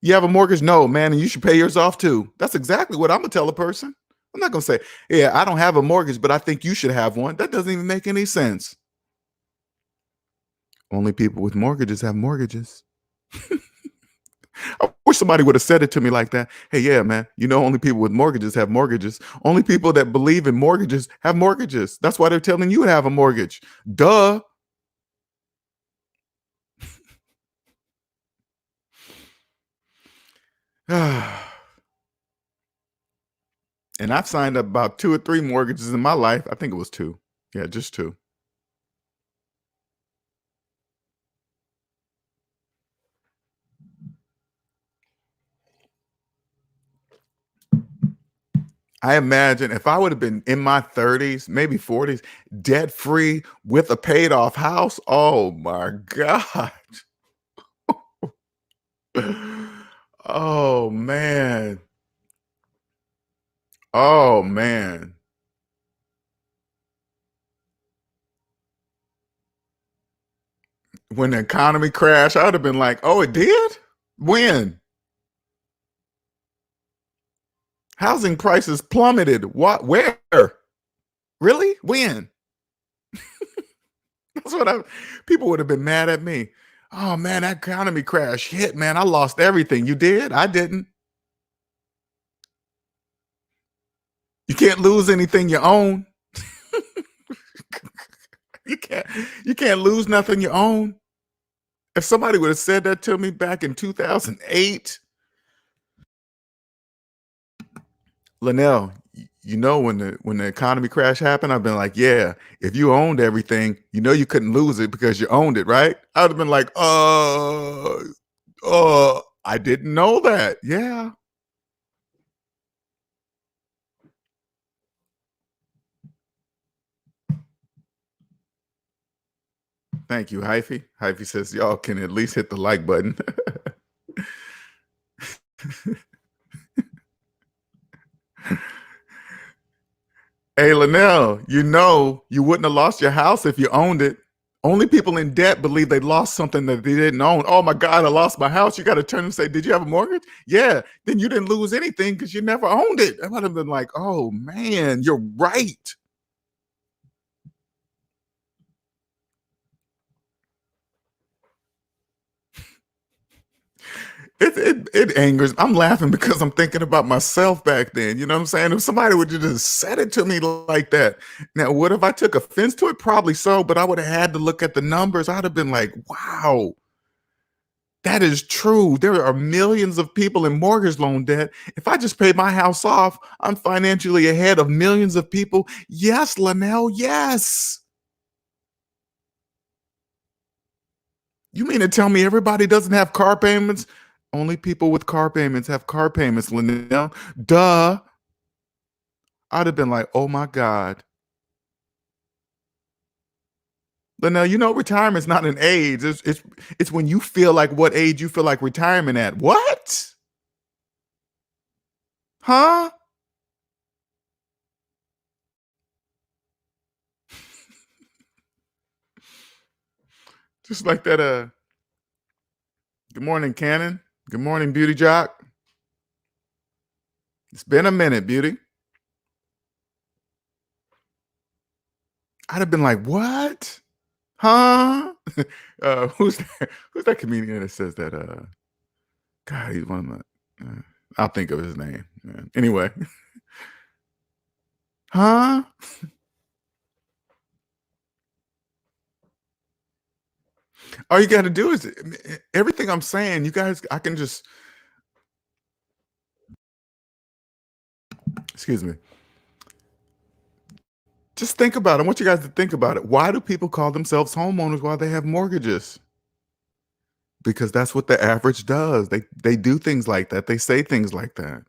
You have a mortgage? No, man, and you should pay yours off too. That's exactly what I'm gonna tell a person. I'm not gonna say, yeah, I don't have a mortgage, but I think you should have one. That doesn't even make any sense. Only people with mortgages have mortgages. I wish somebody would have said it to me like that. Hey, yeah, man, you know, only people with mortgages have mortgages. Only people that believe in mortgages have mortgages. That's why they're telling you to have a mortgage. Duh. And I've signed up about 2 or 3 mortgages in my life. I think it was 2. Yeah, just 2. I imagine if I would have been in my 30s, maybe 40s, debt free with a paid off house. Oh my God. Oh man. Oh man. When the economy crashed, I would have been like, oh, it did? When? Housing prices plummeted. What? Where? Really? When? That's what I people would have been mad at me. Oh man, that economy crash hit, man. I lost everything. You did? I didn't. You can't lose anything you own. You can't you can't lose nothing you own. If somebody would have said that to me back in 2008, Linnell, you know, when the economy crash happened, I've been like, yeah, if you owned everything, you know you couldn't lose it because you owned it, right? I would have been like, I didn't know that. Yeah. Thank you, Hyphy. Hyphy says y'all can at least hit the like button. Hey, Linnell, you know you wouldn't have lost your house if you owned it. Only people in debt believe they lost something that they didn't own. Oh my God, I lost my house. You got to turn and say, did you have a mortgage? Yeah. Then you didn't lose anything because you never owned it. I would have been like, oh man, you're right. It angers. I'm laughing because I'm thinking about myself back then. You know what I'm saying? If somebody would have just said it to me like that. Now, what if I took offense to it? Probably so, but I would have had to look at the numbers. I'd have been like, wow, that is true. There are millions of people in mortgage loan debt. If I just paid my house off, I'm financially ahead of millions of people. Yes, Linnell, yes. You mean to tell me everybody doesn't have car payments? Only people with car payments have car payments, Linnell. Duh. I'd have been like, oh my God. Linnell, you know retirement's not an age. It's when you feel like what age you feel like retirement at. What? Huh? Just like that, good morning, Cannon. Good morning, Beauty Jock. It's been a minute, Beauty. I'd have been like, what? Huh? Who's that comedian that says that? God, he's one of my. I'll think of his name. Anyway, huh? All you got to do is everything I'm saying. You guys, I can just excuse me. Just think about it. I want you guys to think about it. Why do people call themselves homeowners while they have mortgages? Because that's what the average does. They do things like that. They say things like that.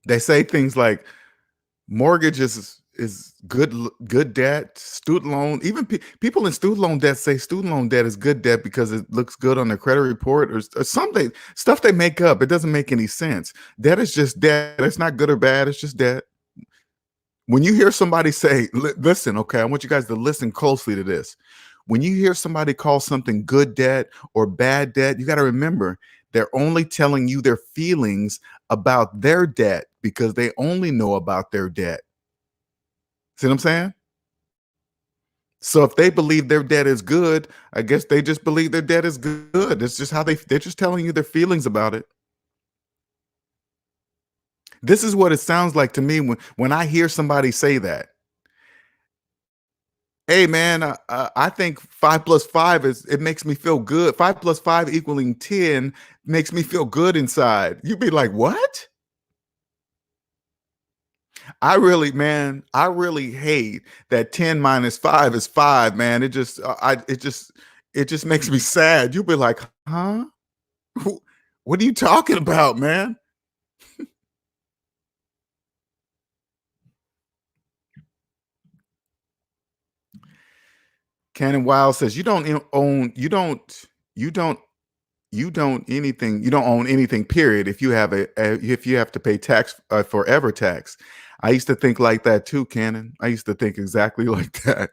They say things like mortgage is good debt, student loan. Even people in student loan debt say student loan debt is good debt because it looks good on their credit report or something stuff they make up. It doesn't make any sense. Debt is just debt. It's not good or bad. It's just debt. When you hear somebody say, listen, okay, I want you guys to listen closely to this. When you hear somebody call something good debt or bad debt, you got to remember they're only telling you their feelings about their debt because they only know about their debt. See what I'm saying? So if they believe their debt is good, I guess they just believe their debt is good. It's just how they're just telling you their feelings about it. This is what it sounds like to me when I hear somebody say that. Hey man, I think 5 plus 5 it makes me feel good. 5 plus 5 equaling 10 makes me feel good inside. You'd be like, what? I really hate that 10 minus 5 is 5, man. It just makes me sad. You'll be like, huh? What are you talking about, man? Cannon Wild says you don't you don't own anything, period, if you have to pay tax, forever tax. I used to think like that too, Cannon. I used to think exactly like that.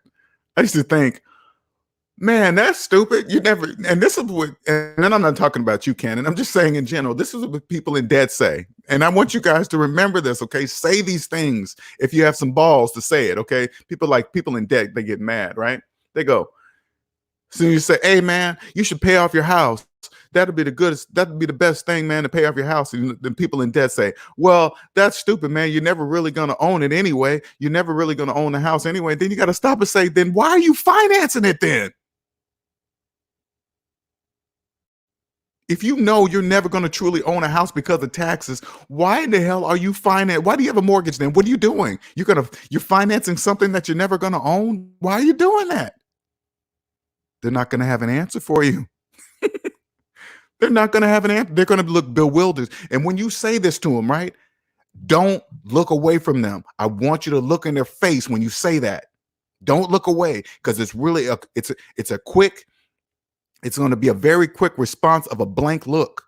I used to think, man, that's stupid. You never, and this is what, and then I'm not talking about you, Cannon. I'm just saying in general, this is what people in debt say. And I want you guys to remember this, okay? Say these things if you have some balls to say it, okay? People in debt, they get mad, right? They go, so you say, hey man, you should pay off your house. That'd be the best thing, man, to pay off your house. And then people in debt say, well, that's stupid, man. You're never really gonna own it anyway. You're never really gonna own the house anyway. Then you got to stop and say, then why are you financing it then? If you know you're never going to truly own a house because of taxes, why in the hell are you financing? Why do you have a mortgage then? What are you doing? You're financing something that you're never going to own. Why are you doing that? They're not going to have an answer for you. They're not going to have an answer. They're going to look bewildered. And when you say this to them, right? Don't look away from them. I want you to look in their face when you say that. Don't look away because it's really it's going to be a very quick response of a blank look.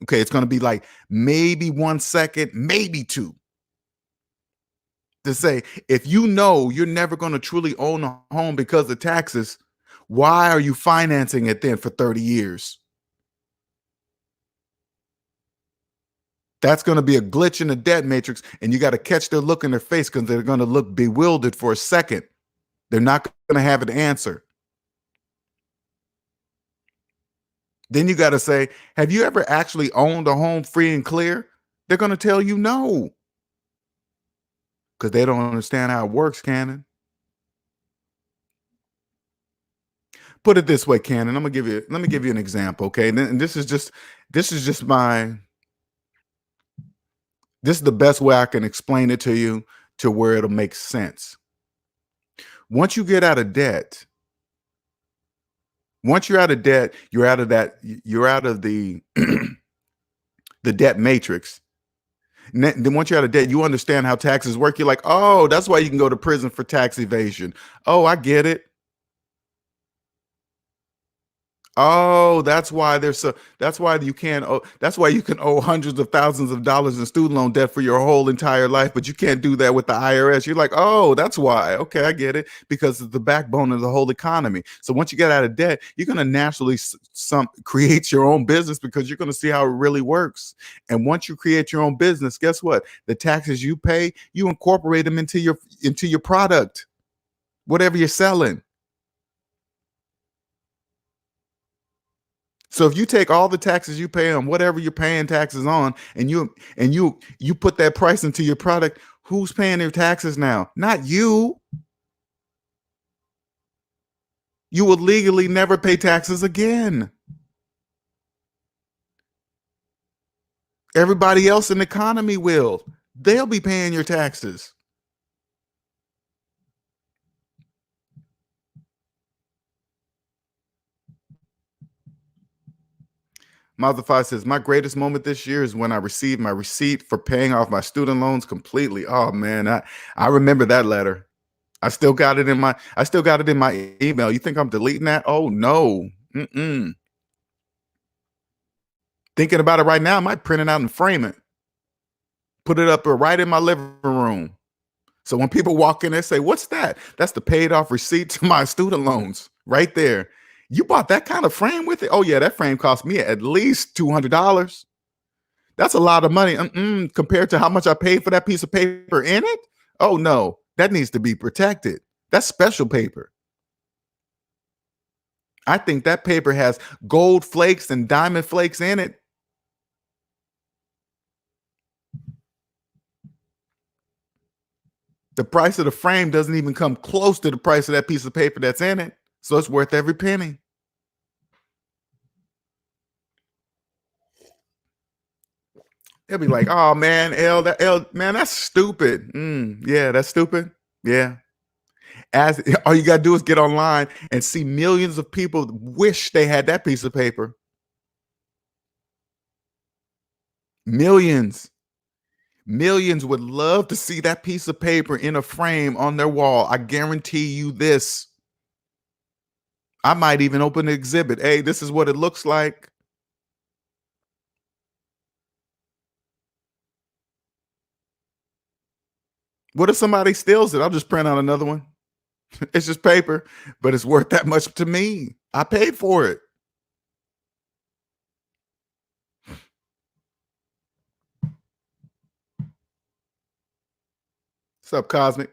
Okay, it's going to be like maybe 1 second, maybe 2. To say, if you know you're never going to truly own a home because of taxes, why are you financing it then for 30 years? That's going to be a glitch in the debt matrix, and you got to catch their look in their face because they're going to look bewildered for a second. They're not going to have an answer. Then you got to say, have you ever actually owned a home free and clear? They're going to tell you no, because they don't understand how it works, Cannon. Put it this way, Cannon. Let me give you an example, okay? And this is just my, this is the best way I can explain it to you to where it'll make sense. Once you get out of debt, once you're out of debt, you're out of that, you're out of the the debt matrix. Then once you're out of debt, you understand how taxes work. You're like, oh, that's why you can go to prison for tax evasion. Oh, I get it. Oh, that's why there's so that's why you can't owe that's why you can owe hundreds of thousands of dollars in student loan debt for your whole entire life, but you can't do that with the IRS. You're like, oh, that's why. Okay, I get it. Because it's the backbone of the whole economy. So once you get out of debt, you're gonna naturally some create your own business because you're gonna see how it really works. And once you create your own business, guess what? The taxes you pay, you incorporate them into your product, whatever you're selling. So if you take all the taxes you pay on whatever you're paying taxes on, and you put that price into your product, who's paying their taxes now? Not you. You will legally never pay taxes again. Everybody else in the economy will. They'll be paying your taxes. Mazafai says, my greatest moment this year is when I received my receipt for paying off my student loans completely. Oh man, I remember that letter. I still got it in my email. You think I'm deleting that? Oh no. Mm-mm. Thinking about it right now, I might print it out and frame it. Put it up right in my living room. So when people walk in, they say, what's that? That's the paid off receipt to my student loans right there. You bought that kind of frame with it? Oh yeah, that frame cost me at least $200. That's a lot of money compared to how much I paid for that piece of paper in it. Oh no, that needs to be protected. That's special paper. I think that paper has gold flakes and diamond flakes in it. The price of the frame doesn't even come close to the price of that piece of paper that's in it. So it's worth every penny. They'll be like, oh man, man, that's stupid. Yeah, that's stupid. Yeah. As all you gotta do is get online and see millions of people wish they had that piece of paper. Millions. Millions would love to see that piece of paper in a frame on their wall. I guarantee you this. I might even open an exhibit. Hey, this is what it looks like. What if somebody steals it? I'll just print out another one. It's just paper, but it's worth that much to me. I paid for it. What's up, Cosmic?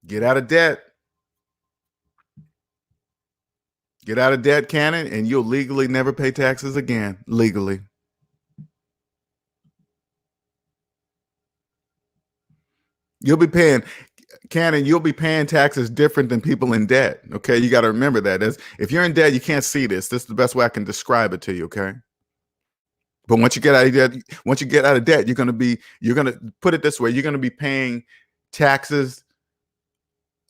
Get out of debt. Get out of debt, Cannon, and you'll legally never pay taxes again. Legally. You'll be paying, Cannon, you'll be paying taxes different than people in debt. Okay. You got to remember that. If you're in debt, you can't see this. This is the best way I can describe it to you. Okay. But once you get out of debt, you're gonna put it this way, you're gonna be paying taxes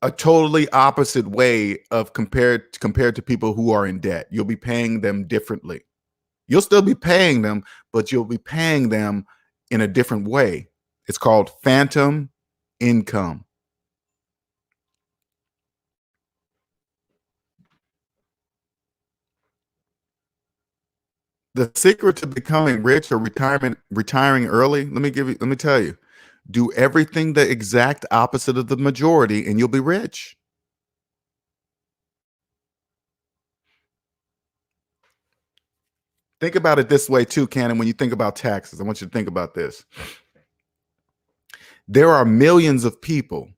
a totally opposite way of compared to people who are in debt. You'll be paying them differently. You'll still be paying them, but you'll be paying them in a different way. It's called phantom income. The secret to becoming rich or retiring early, let me tell you, do everything the exact opposite of the majority and you'll be rich. Think about it this way too, Cannon. When you think about taxes, I want you to think about this. There are millions of people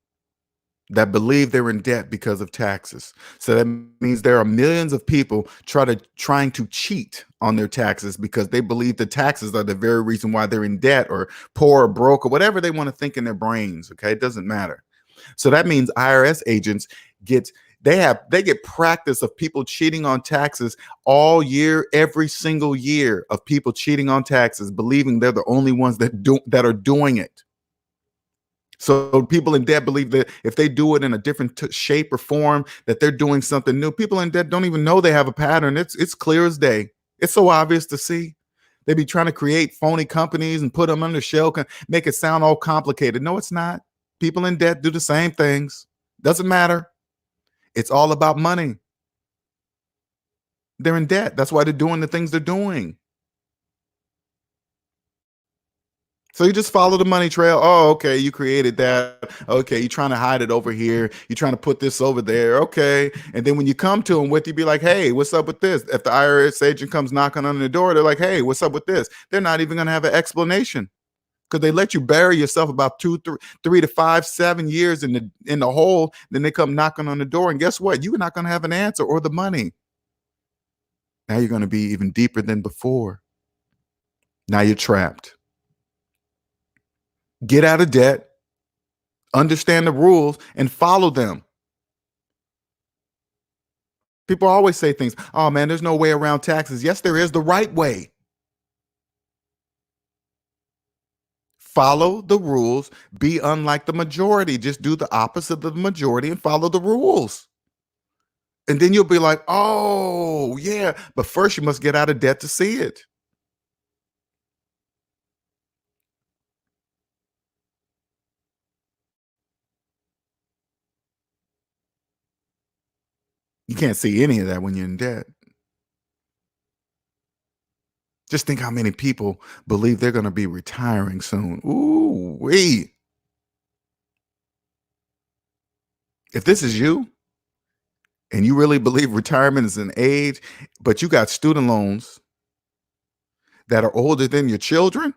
that believe they're in debt because of taxes. So that means there are millions of people trying to cheat on their taxes because they believe the taxes are the very reason why they're in debt or poor or broke or whatever they want to think in their brains. Okay, it doesn't matter. So that means IRS agents get they get practice of people cheating on taxes all year, every single year of people cheating on taxes, believing they're the only ones that are doing it. So people in debt believe that if they do it in a different shape or form, that they're doing something new. People in debt don't even know they have a pattern. It's clear as day. It's so obvious to see. They be trying to create phony companies and put them under shell, make it sound all complicated. No, it's not. People in debt do the same things. Doesn't matter. It's all about money. They're in debt. That's why they're doing the things they're doing. So you just follow the money trail. Oh, okay, you created that. Okay, you're trying to hide it over here. You're trying to put this over there. Okay. And then when you come to them with, you be like, hey, what's up with this? If the IRS agent comes knocking on the door, they're like, hey, what's up with this? They're not even going to have an explanation because they let you bury yourself about 3 to 5, 7 years in the hole. Then they come knocking on the door. And guess what? You're not going to have an answer or the money. Now you're going to be even deeper than before. Now you're trapped. Get out of debt, understand the rules, and follow them. People always say things, oh man, there's no way around taxes. Yes, there is the right way. Follow the rules, be unlike the majority. Just do the opposite of the majority and follow the rules. And then you'll be like, oh, yeah. But first, you must get out of debt to see it. You can't see any of that when you're in debt. Just think how many people believe they're going to be retiring soon. Ooh, wee. If this is you and you really believe retirement is an age, but you got student loans that are older than your children,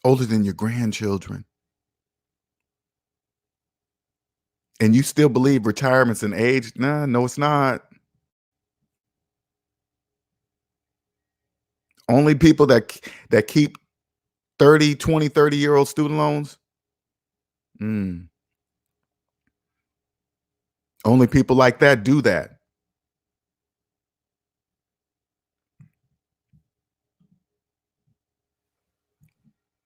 older than your grandchildren, and you still believe retirement's an age, nah, no, it's not. Only people that keep 30 year old student loans, mm, only people like that do that.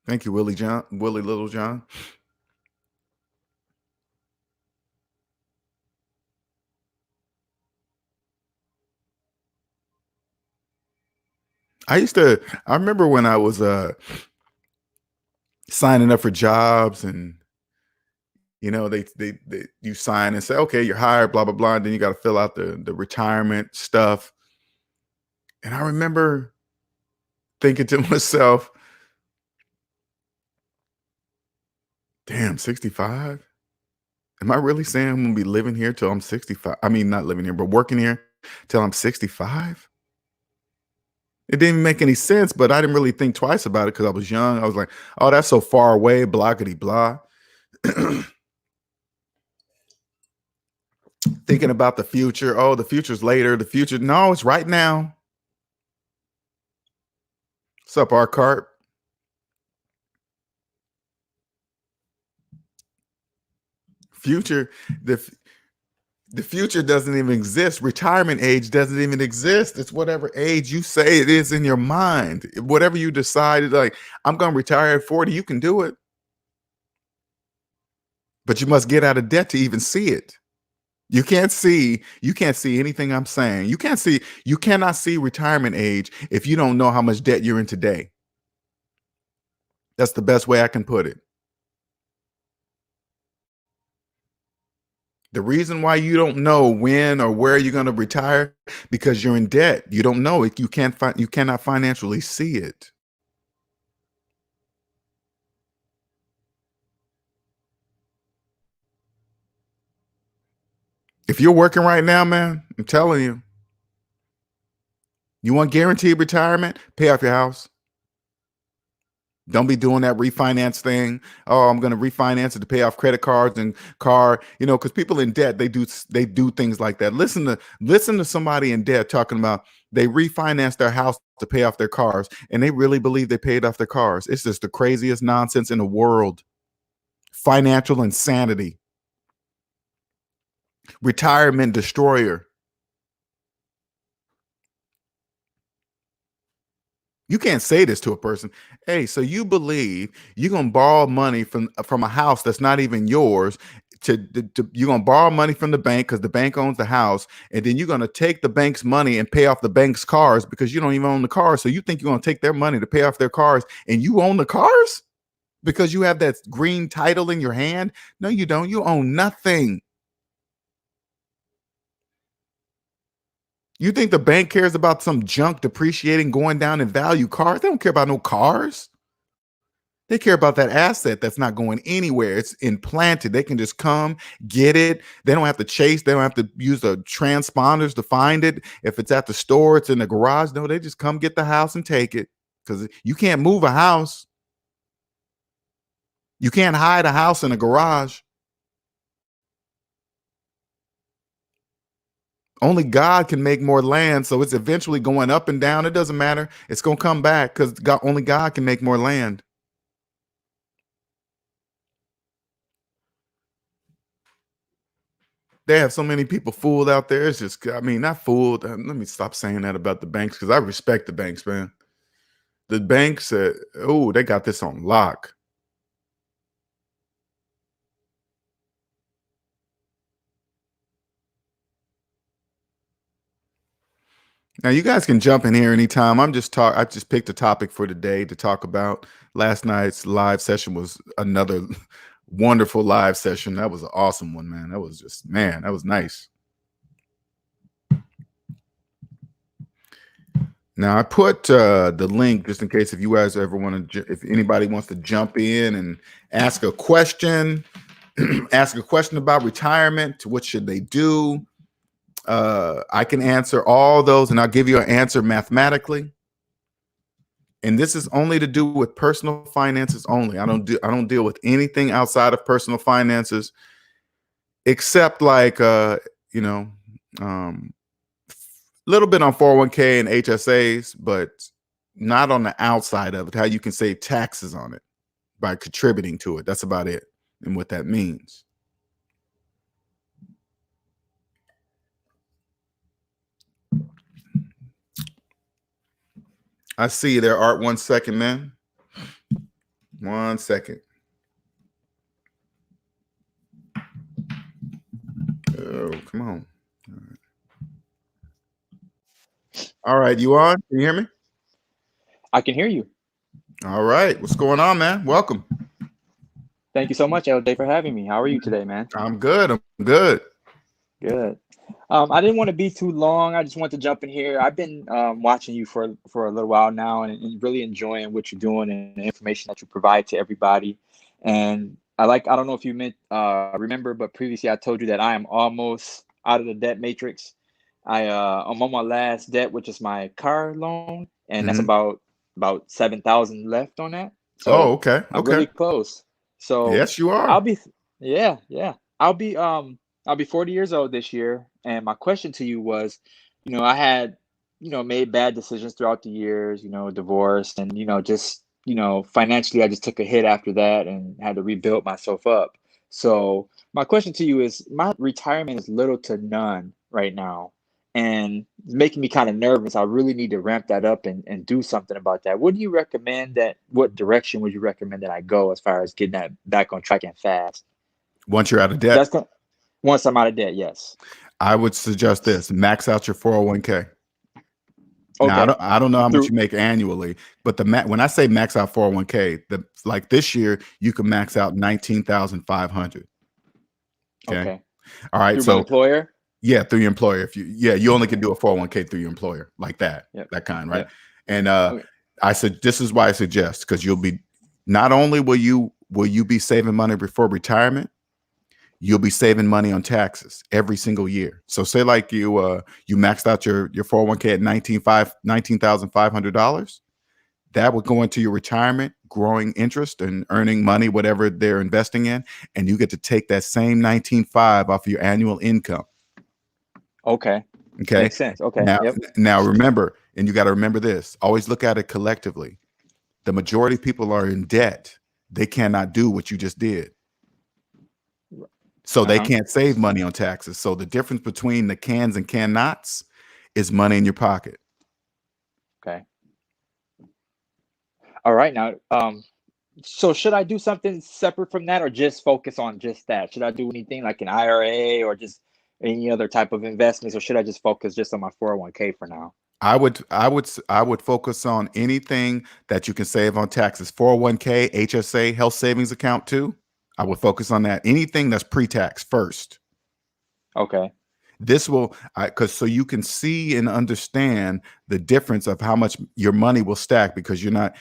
Thank you, Willie Little John. I remember when I was signing up for jobs and they you sign and say, okay, you're hired, blah, blah, blah. And then you got to fill out the retirement stuff. And I remember thinking to myself, damn, 65? Am I really saying I'm gonna be living here till I'm 65? I mean, not living here, but working here till I'm 65? It didn't even make any sense, but I didn't really think twice about it because I was young. I was like, oh, that's so far away, blockety blah. Thinking about the future. Oh, the future's later. The future. No, it's right now. What's up, our cart? Future, the future doesn't even exist. Retirement age doesn't even exist. It's whatever age you say it is in your mind. Whatever you decide, like, I'm going to retire at 40, you can do it. But you must get out of debt to even see it. You can't see anything I'm saying. You cannot see retirement age if you don't know how much debt you're in today. That's the best way I can put it. The reason why you don't know when or where you're going to retire because you're in debt. You don't know it. You cannot financially see it. If you're working right now, man, I'm telling you, you want guaranteed retirement, pay off your house. Don't be doing that refinance thing. Oh, I'm going to refinance it to pay off credit cards and car, because people in debt, they do things like that. Listen to somebody in debt talking about they refinance their house to pay off their cars, and they really believe they paid off their cars. It's just the craziest nonsense in the world. Financial insanity. Retirement destroyer. You can't say this to a person. Hey, so you believe you're gonna borrow money from a house that's not even yours you're gonna borrow money from the bank because the bank owns the house, and then you're gonna take the bank's money and pay off the bank's cars because you don't even own the cars. So you think you're gonna take their money to pay off their cars, and you own the cars because you have that green title in your hand? No, you don't. You own nothing. You think the bank cares about some junk depreciating, going down in value cars? They don't care about no cars. They care about that asset that's not going anywhere. It's implanted. They can just come get it. They don't have to chase. They don't have to use the transponders to find it. If it's at the store, it's in the garage. No, they just come get the house and take it, because you can't move a house. You can't hide a house in a garage. Only God can make more land, so it's eventually going up and down. It doesn't matter. It's going to come back because only God can make more land. They have so many people fooled out there. It's just, not fooled. Let me stop saying that about the banks, because I respect the banks, man. The banks, they got this on lock. Now you guys can jump in here anytime. I just picked a topic for today to talk about. Last night's live session was another wonderful live session. That was an awesome one, man. That was nice. Now I put the link just in case if you guys ever want to, if anybody wants to jump in and ask a question, ask a question about retirement. What should they do? I can answer all those, and I'll give you an answer mathematically. And this is only to do with personal finances only. I don't deal with anything outside of personal finances, except like little bit on 401k and HSAs, but not on the outside of it, how you can save taxes on it by contributing to it. That's about it, and what that means. I see you there, Art. 1 second, man. 1 second. Oh, come on. All right, you on? Can you hear me? I can hear you. All right. What's going on, man? Welcome. Thank you so much, LJ, for having me. How are you today, man? I'm good. I'm good. Good. I didn't want to be too long. I just want to jump in here. I've been watching you for a little while now, and really enjoying what you're doing and the information that you provide to everybody. And I don't know if you remember, but previously I told you that I am almost out of the debt matrix. I'm on my last debt, which is my car loan, and that's about 7,000 left on that. Oh, So okay. I'm really close. So Yes, you are. I'll be, yeah, yeah. I'll be 40 years old this year. And my question to you was, I had, made bad decisions throughout the years, divorced and, just, financially, I just took a hit after that and had to rebuild myself up. So my question to you is, my retirement is little to none right now, and it's making me kind of nervous. I really need to ramp that up and do something about that. What direction would you recommend that I go as far as getting that back on track and fast? Once you're out of debt, Once I'm out of debt, yes. I would suggest this: max out your 401k. Okay. Now, I don't know how much you make annually, but when I say max out 401k, like this year, you can max out 19,500. Okay. All right. Through my employer? Yeah, through your employer. You only can do a 401k through your employer, like that, that kind, right? Yep. And I said, this is why I suggest, because not only will you be saving money before retirement, you'll be saving money on taxes every single year. So say like you maxed out your 401k at $19,500, that would go into your retirement, growing interest and earning money, whatever they're investing in, and you get to take that same 19.5 off of your annual income. Okay. Okay. Makes sense. Okay. Yep. Now remember, and you got to remember this, always look at it collectively. The majority of people are in debt. They cannot do what you just did. So they can't save money on taxes. So the difference between the cans and cannots is money in your pocket. Okay. All right. Now, so should I do something separate from that, or just focus on just that? Should I do anything like an IRA or just any other type of investments, or should I just focus just on my 401k for now? I would focus on anything that you can save on taxes. 401k, HSA, health savings account too. I would focus on that. Anything that's pre-tax first. Okay. This will, because so you can see and understand the difference of how much your money will stack, because you're not,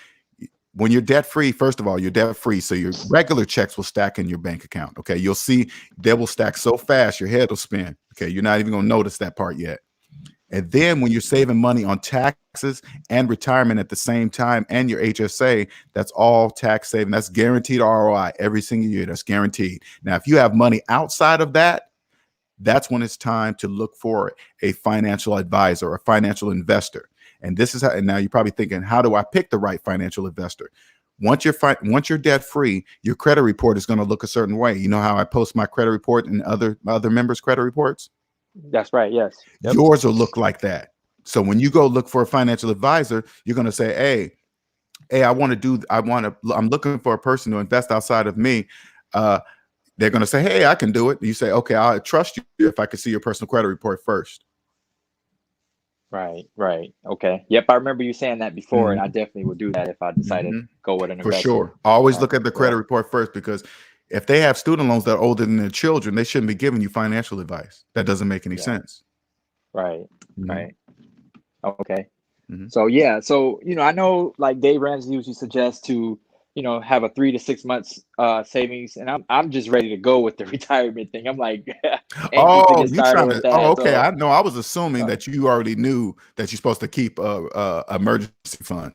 when you're debt free, first of all, you're debt free. So your regular checks will stack in your bank account. Okay. You'll see they will stack so fast, your head will spin. Okay. You're not even going to notice that part yet. And then when you're saving money on taxes and retirement at the same time and your HSA, that's all tax saving. That's guaranteed ROI every single year. That's guaranteed. Now, if you have money outside of that, that's when it's time to look for a financial advisor or a financial investor. And this is how, and now you're probably thinking, how do I pick the right financial investor? Once you're debt free, your credit report is going to look a certain way. You know how I post my credit report and other members' credit reports? That's right. Yes. Yep. Yours will look like that. So when you go look for a financial advisor, you're going to say, hey, I'm looking for a person to invest outside of me. They're going to say, hey, I can do it. You say, okay, I'll trust you if I can see your personal credit report first. Right. Right. Okay. Yep. I remember you saying that before, and I definitely would do that if I decided to go with an For investor. sure. Always look at the credit report first, because if they have student loans that are older than their children, they shouldn't be giving you financial advice. That doesn't make any sense. Right. Right. Okay. Mm-hmm. So yeah, so I know like Dave Ramsey usually suggests to have a 3 to 6 months savings, and I'm just ready to go with the retirement thing. I'm like anxious to get you started trying with to? that. Oh, okay. So I know. I was assuming that you already knew that you're supposed to keep a emergency fund.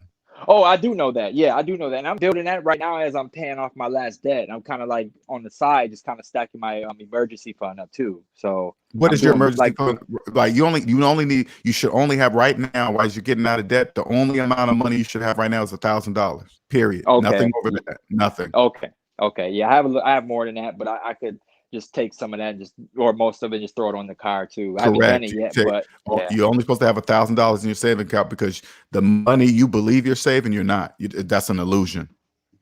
oh, I do know that. Yeah, I do know that, and I'm building that right now as I'm paying off my last debt. I'm kind of like on the side, just kind of stacking my emergency fund up too. So What I'm is your doing emergency like fund? Like you should only have right now, as you're getting out of debt, the only amount of money you should have right now is $1,000. Period. okay, Nothing over that. Nothing. okay, yeah, I have more than that, but I could just take some of that, and just or most of it, just throw it on the car too. I haven't done Correct. it yet, but yeah. You're only supposed to have $1,000 in your saving account, because the money you believe you're saving, you're not. That's an illusion.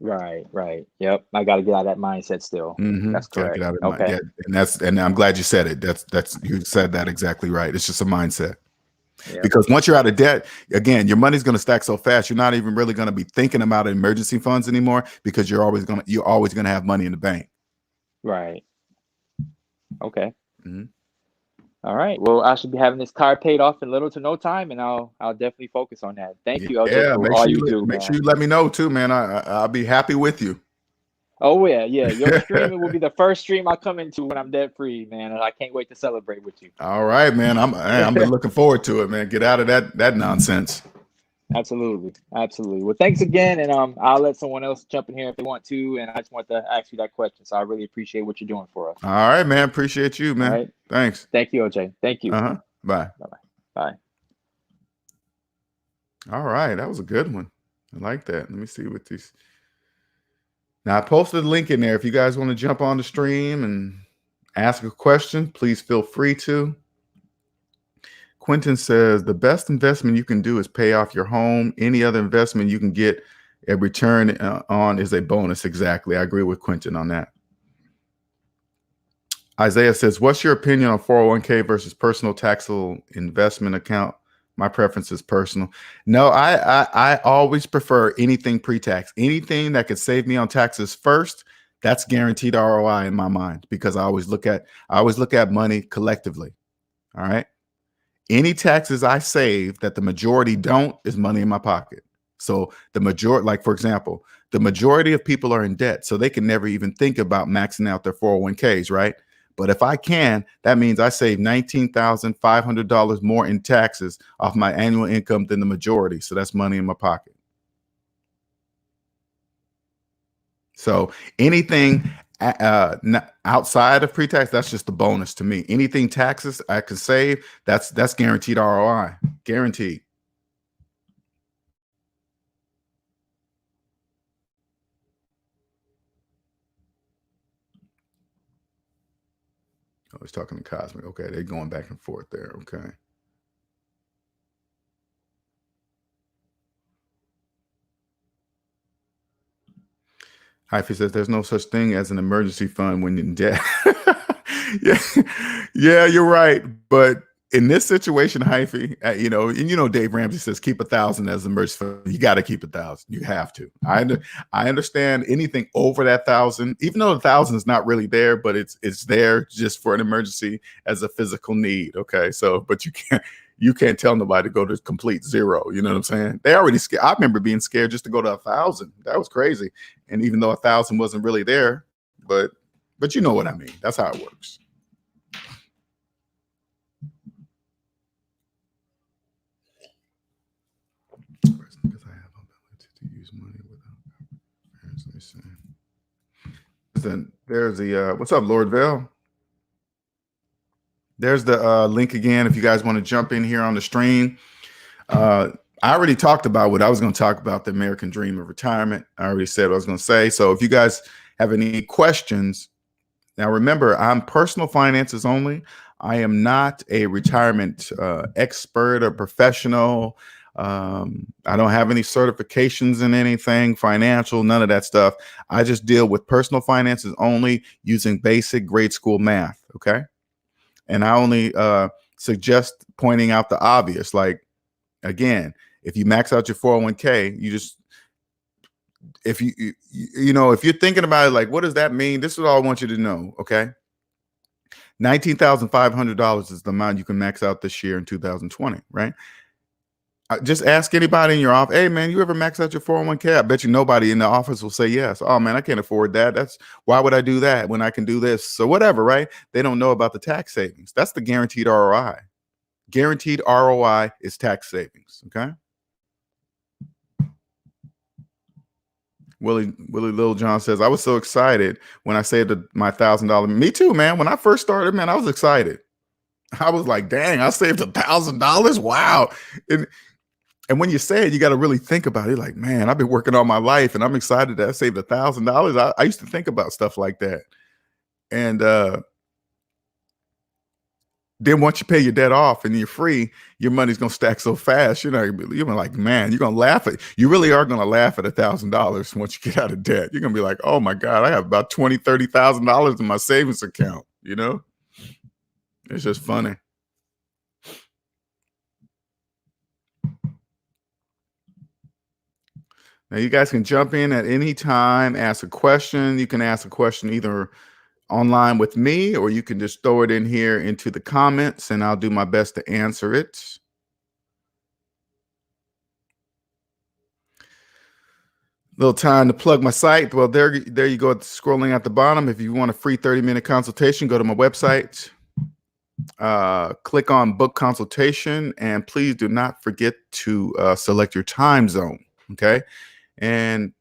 Right, right. Yep. I got to get out of that mindset still. That's Gotta correct. get out of mind. Okay. Yeah, and I'm glad you said it. That's you said that exactly right. It's just a mindset. Yep. Because once you're out of debt, again, your money's going to stack so fast, you're not even really going to be thinking about emergency funds anymore, because you're always going to have money in the bank. Right. Okay. All right. Well, I should be having this car paid off in little to no time, and I'll definitely focus on that. Thank you, LJ, Yeah, for all you do, make man. sure you let me know too, man. I'll be happy with you. Oh yeah, yeah. Your stream will be the first stream I come into when I'm debt free, man, and I can't wait to celebrate with you. All right, man. I'm been looking forward to it, man. Get out of that nonsense. Absolutely, absolutely. Well, thanks again, and I'll let someone else jump in here if they want to. And I just want to ask you that question, so I really appreciate what you're doing for us. All right, man. Appreciate you, man. All right. Thanks. Thank you, OJ. Thank you. Bye. Bye. Bye. All right, that was a good one. I like that. Let me see what these. Now, I posted a link in there. If you guys want to jump on the stream and ask a question, please feel free to. Quentin says, the best investment you can do is pay off your home. Any other investment you can get a return on is a bonus. Exactly. I agree with Quentin on that. Isaiah says, what's your opinion on 401k versus personal taxable investment account? My preference is personal. No, I always prefer anything pre-tax. Anything that could save me on taxes first, that's guaranteed ROI in my mind, because I always look at money collectively. All right. Any taxes I save that the majority don't is money in my pocket. So the majority, like for example, the majority of people are in debt, so they can never even think about maxing out their 401ks, right? But if I can, that means I save $19,500 more in taxes off my annual income than the majority. So that's money in my pocket. So anything outside of pre-tax, that's just a bonus to me. Anything taxes I can save, that's guaranteed ROI, guaranteed. I was talking to Cosmic. Okay, they're going back and forth there. Okay. Hyphy says there's no such thing as an emergency fund when you're in debt. Yeah, yeah, you're right. But in this situation, Hyphy, and Dave Ramsey says keep 1,000 as an emergency fund. You got to keep 1,000. You have to. I understand anything over that 1,000, even though the 1,000 is not really there, but it's there just for an emergency as a physical need. Okay, so but you can't tell nobody to go to complete zero. You know what I'm saying? They already scared. I remember being scared just to go to 1,000. That was crazy. And even though 1,000 wasn't really there, but you know what I mean. That's how it works. Because I have ability to use money without. Let me see. There's the what's up, Lord Vale? There's the link again if you guys want to jump in here on the stream. I already talked about what I was going to talk about, the American dream of retirement. I already said what I was going to say. So if you guys have any questions, now remember, I'm personal finances only. I am not a retirement expert or professional. I don't have any certifications in anything financial, none of that stuff. I just deal with personal finances only using basic grade school math. Okay. And I only suggest pointing out the obvious. Like, again, if you max out your 401k, you just, if if you're thinking about it, like, what does that mean? This is all I want you to know. Okay. $19,500 is the amount you can max out this year in 2020, right? Just ask anybody in your office, hey man, you ever max out your 401k? I bet you nobody in the office will say yes. Oh man, I can't afford that. Why would I do that when I can do this? So whatever, right? They don't know about the tax savings. That's the guaranteed ROI. Guaranteed ROI is tax savings. Okay. Willie Lil John says, I was so excited when I saved my $1,000. Me too, man. When I first started, man, I was excited. I was like, dang, I saved $1,000. Wow. And when you say it, you got to really think about it. Like, man, I've been working all my life and I'm excited that I saved $1,000. I used to think about stuff like that. And then once you pay your debt off and you're free, your money's going to stack so fast. You're like, man, you're going to laugh at, you really are going to laugh at $1,000 once you get out of debt. You're going to be like, oh my God, I have about $20,000, $30,000 in my savings account. It's just funny. Now you guys can jump in at any time, ask a question. You can ask a question either online with me, or you can just throw it in here into the comments and I'll do my best to answer it. Little time to plug my site. Well, there you go, scrolling at the bottom. If you want a free 30-minute consultation, go to my website, click on book consultation, and please do not forget to select your time zone. Okay. And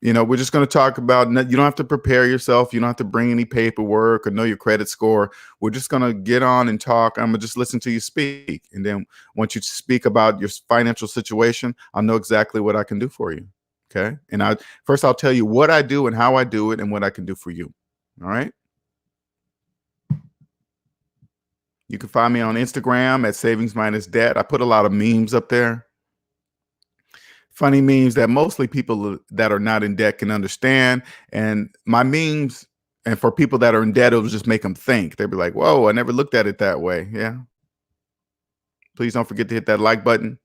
we're just going to talk about, you don't have to prepare yourself. You don't have to bring any paperwork or know your credit score. We're just going to get on and talk. I'm going to just listen to you speak. And then once you speak about your financial situation, I'll know exactly what I can do for you. Okay. And I'll tell you what I do and how I do it and what I can do for you. All right. You can find me on Instagram at SavingsMinusDebt. I put a lot of memes up there. Funny memes that mostly people that are not in debt can understand. And my memes, and for people that are in debt, it'll just make them think. They'll be like, whoa, I never looked at it that way. Yeah. Please don't forget to hit that like button.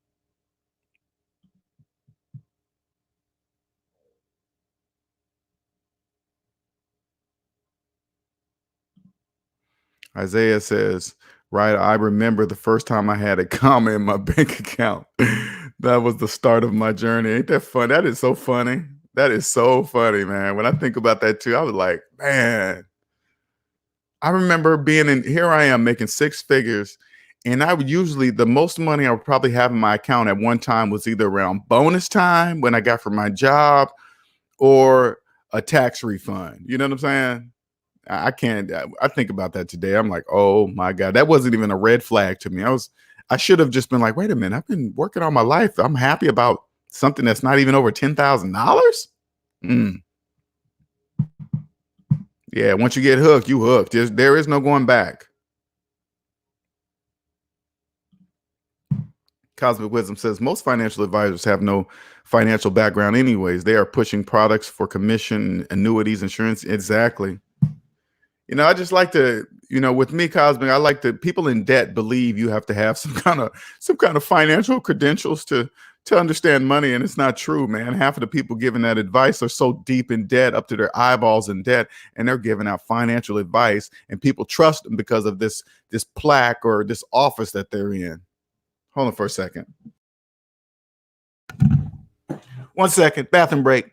Isaiah says, right, I remember the first time I had a comma in my bank account. That was the start of my journey. Ain't that fun? That is so funny. That is so funny, man. When I think about that too, I was like, man, I remember here I am making six figures. And I would usually, the most money I would probably have in my account at one time was either around bonus time when I got from my job, or a tax refund. You know what I'm saying? I can't. I think about that today. I'm like, oh my God, that wasn't even a red flag to me. I should have just been like, wait a minute, I've been working all my life. I'm happy about something that's not even over $10,000. Yeah, once you get hooked, you hooked. There is no going back. Cosmic Wisdom says most financial advisors have no financial background anyways. They are pushing products for commission, annuities, insurance. Exactly. I just like to, with me, Cosmic, I like to, people in debt believe you have to have some kind of financial credentials to understand money. And it's not true, man. Half of the people giving that advice are so deep in debt, up to their eyeballs in debt, and they're giving out financial advice, and people trust them because of this plaque or this office that they're in. Hold on for a second. 1 second, bathroom break.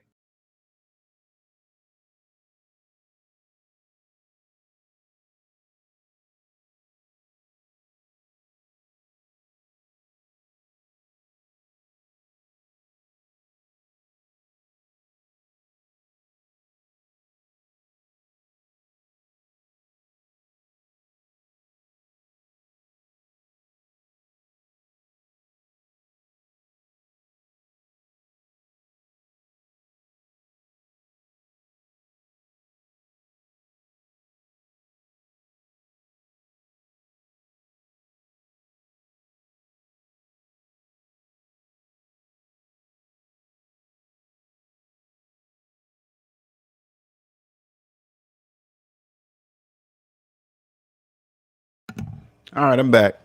All right, I'm back.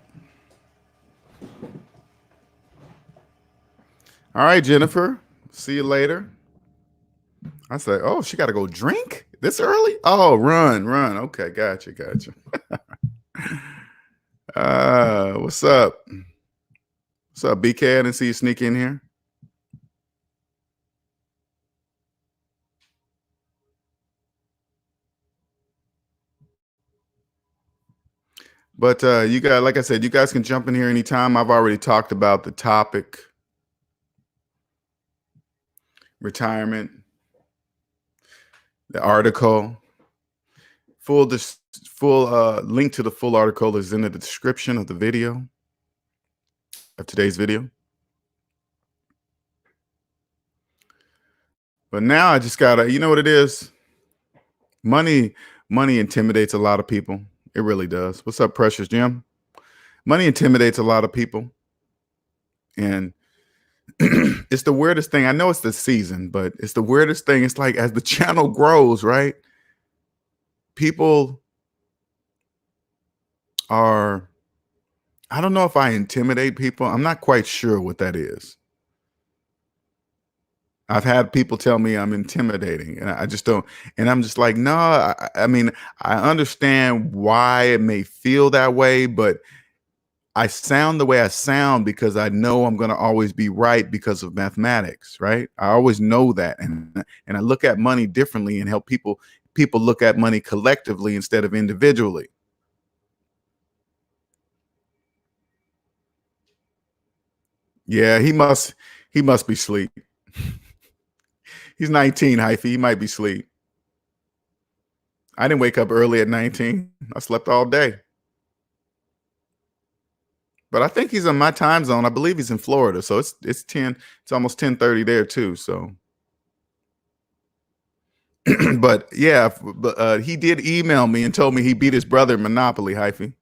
All right, Jennifer. See you later. I said, oh, she got to go drink this early? Oh, run. Okay, gotcha. What's up? What's up, BK? I didn't see you sneak in here. But you guys, like I said, you guys can jump in here anytime. I've already talked about the topic, retirement, the article. Full link to the full article is in the description of the video, of today's video. But now I just gotta, you know what it is? Money intimidates a lot of people. It really does. What's up, Precious Jim? Money intimidates a lot of people. And it's the weirdest thing. I know it's the season, but it's the weirdest thing. It's like as the channel grows, right? People are, I don't know if I intimidate people. I'm not quite sure what that is. I've had people tell me I'm intimidating, and I just don't. And I'm just like, no, I mean, I understand why it may feel that way, but I sound the way I sound because I know I'm going to always be right because of mathematics, right? I always know that. And I look at money differently and help people look at money collectively instead of individually. Yeah, he must be asleep. He's 19, Hyphy. He might be asleep. I didn't wake up early at 19. I slept all day. But I think he's in my time zone. I believe he's in Florida. So it's almost 10:30 there too. So but yeah, he did email me and told me he beat his brother in Monopoly, Hyphy.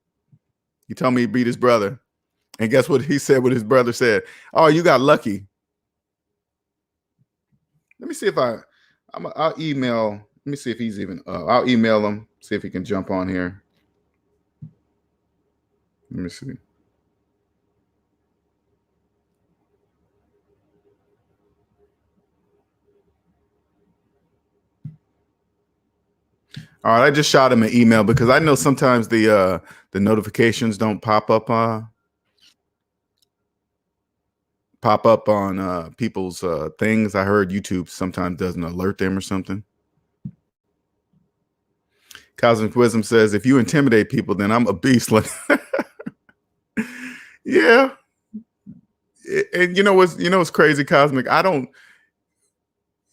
He told me he beat his brother. And guess what he said, what his brother said? Oh, you got lucky. Let me see if I'll email. Let me see if he's even I'll email him, see if he can jump on here. Let me see. All right, I just shot him an email because I know sometimes the notifications don't pop up on people's things. I heard YouTube sometimes doesn't alert them or something. Cosmic Wisdom says, if you intimidate people, then I'm a beast. Yeah. And you know what's crazy, Cosmic? I don't,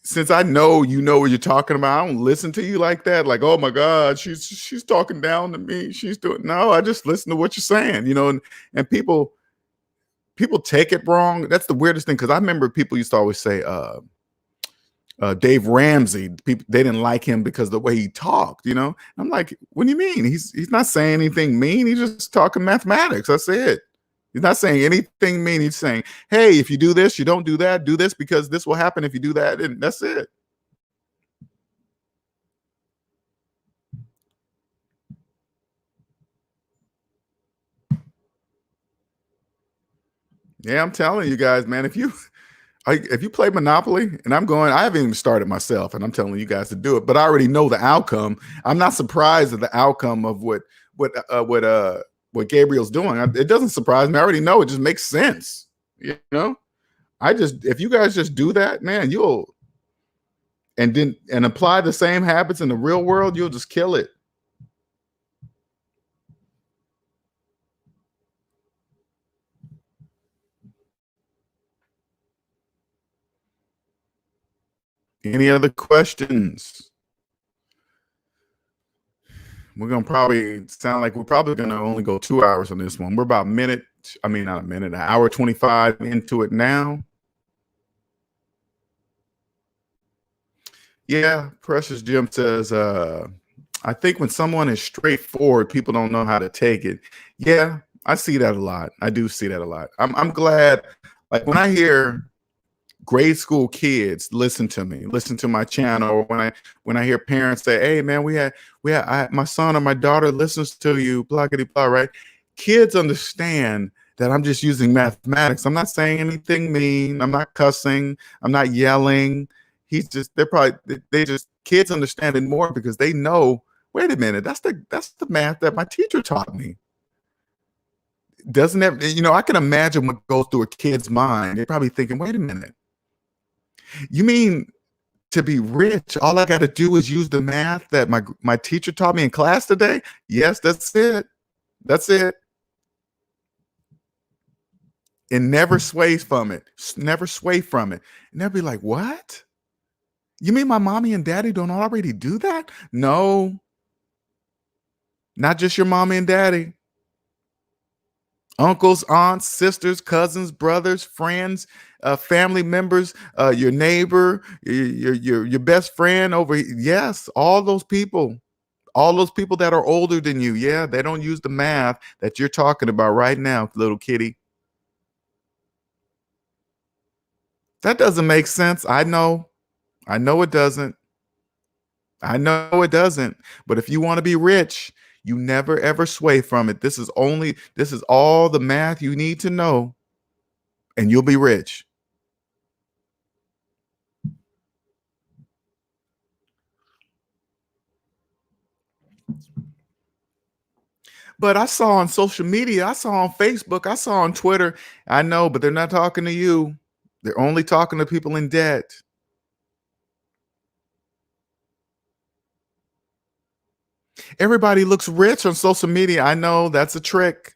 since I know you know what you're talking about, I don't listen to you like that. Like, oh my God, she's talking down to me. She's doing no, I just listen to what you're saying, and people take it wrong. That's the weirdest thing. Cause I remember people used to always say, Dave Ramsey, people they didn't like him because of the way he talked, I'm like, what do you mean? He's not saying anything mean, he's just talking mathematics. That's it. He's not saying anything mean. He's saying, hey, if you do this, you don't do that, do this because this will happen if you do that, and that's it. Yeah, I'm telling you guys, man, if you play Monopoly, and I haven't even started myself, and I'm telling you guys to do it, but I already know the outcome. I'm not surprised at the outcome of what Gabriel's doing. It doesn't surprise me. I already know. It just makes sense. If you guys just do that, man, and apply the same habits in the real world, you'll just kill it. Any other questions? We're gonna probably sound like we're probably gonna only go 2 hours on this one. We're about an hour 25 into it now. Yeah, Precious Jim says, I think when someone is straightforward, people don't know how to take it. Yeah, I see that a lot. I do see that a lot. I'm glad, like when I hear grade school kids listen to my channel, or when I hear parents say, hey man, my son or my daughter listens to you, blah blah blah, right? Kids understand that I'm just using mathematics. I'm not saying anything mean. I'm not cussing. I'm not yelling. Kids understand it more because they know, wait a minute, that's the math that my teacher taught me. Doesn't that, I can imagine what goes through a kid's mind. They're probably thinking, wait a minute, you mean to be rich, all I got to do is use the math that my teacher taught me in class today? Yes, that's it. That's it. And never sway from it. Never sway from it. And they'll be like, what? You mean my mommy and daddy don't already do that? No. Not just your mommy and daddy. Uncles, aunts, sisters, cousins, brothers, friends, family members, your neighbor, your best friend over. Yes, all those people that are older than you. Yeah, they don't use the math that you're talking about right now, little kitty. That doesn't make sense. I know it doesn't. I know it doesn't. But if you want to be rich, you never ever sway from it. This is all the math you need to know, and you'll be rich. But I saw on social media, I saw on Facebook, I saw on Twitter. I know, but they're not talking to you. They're only talking to people in debt. Everybody looks rich on social media. I know, that's a trick.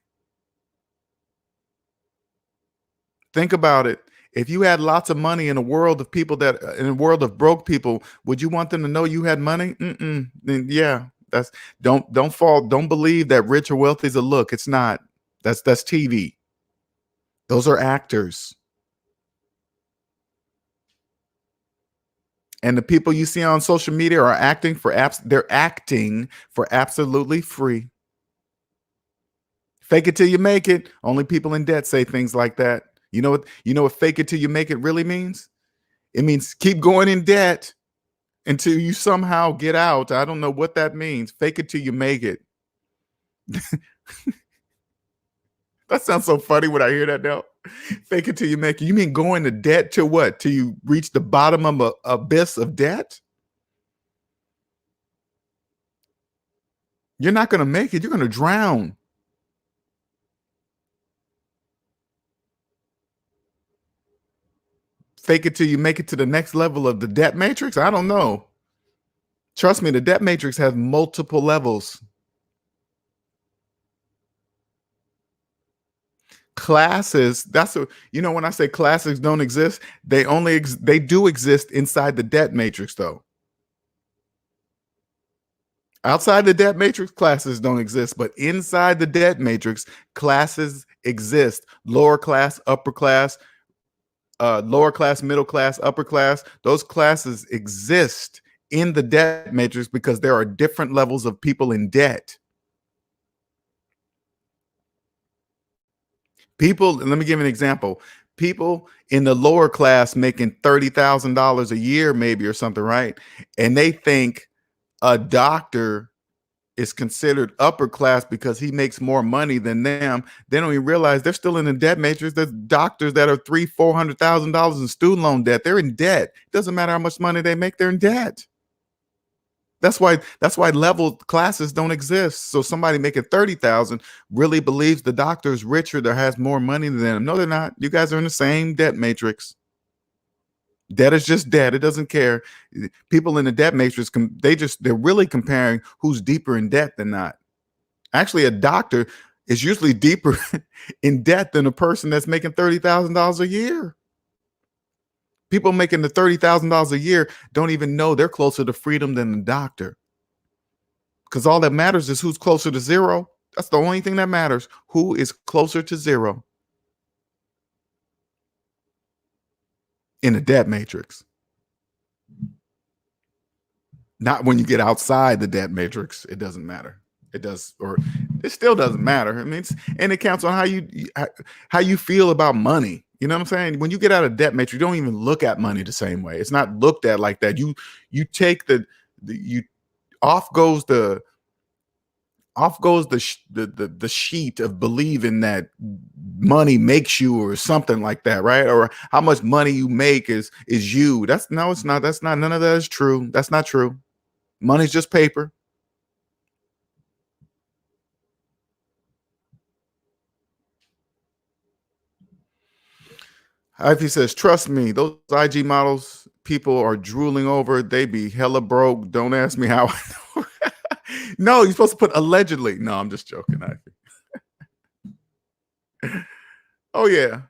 Think about it. If you had lots of money in a world of broke people, would you want them to know you had money? Then yeah, don't believe that rich or wealthy is a look. It's not. That's TV. Those are actors. And the people you see on social media are acting for absolutely free. Fake it till you make it. Only people in debt say things like that. You know what fake it till you make it really means? It means keep going in debt until you somehow get out. I don't know what that means. Fake it till you make it. That sounds so funny when I hear that now. Fake it till you make it. You mean go into debt to what? Till you reach the bottom of an abyss of debt? You're not going to make it. You're going to drown. Fake it till you make it to the next level of the debt matrix? I don't know. Trust me, the debt matrix has multiple levels. Classes, that's a when I say classes don't exist, they do exist inside the debt matrix though. Outside the debt matrix, classes don't exist, but inside the debt matrix, classes exist. Lower class, upper class, lower class, middle class, upper class, those classes exist in the debt matrix because there are different levels of people in debt. People, let me give you an example. People in the lower class making $30,000 a year, maybe, or something, right? And they think a doctor is considered upper class because he makes more money than them. They don't even realize they're still in the debt matrix. There's doctors that are $300,000-$400,000 in student loan debt. They're in debt. It doesn't matter how much money they make, they're in debt. That's why level classes don't exist. So somebody making 30,000 really believes the doctor is richer, that has more money than them. No, they're not. You guys are in the same debt matrix. Debt is just debt. It doesn't care. People in the debt matrix, they're really comparing who's deeper in debt than not. Actually, a doctor is usually deeper in debt than a person that's making $30,000 a year. People making the $30,000 a year don't even know they're closer to freedom than the doctor. Because all that matters is who's closer to zero. That's the only thing that matters. Who is closer to zero in the debt matrix? Not when you get outside the debt matrix, it doesn't matter. It does, or it still doesn't matter. I mean, and it counts on how you feel about money. You know what I'm saying? When you get out of debt matrix, you don't even look at money the same way. It's not looked at like that. You take you off goes the the sheet of believing that money makes you or something like that, right? Or how much money you make is you. That's no, it's not. That's not. None of that is true. That's not true. Money's just paper. Ivy says, trust me, those IG models people are drooling over. They be hella broke. Don't ask me how I know. No, you're supposed to put allegedly. No, I'm just joking, Ivy. Oh yeah.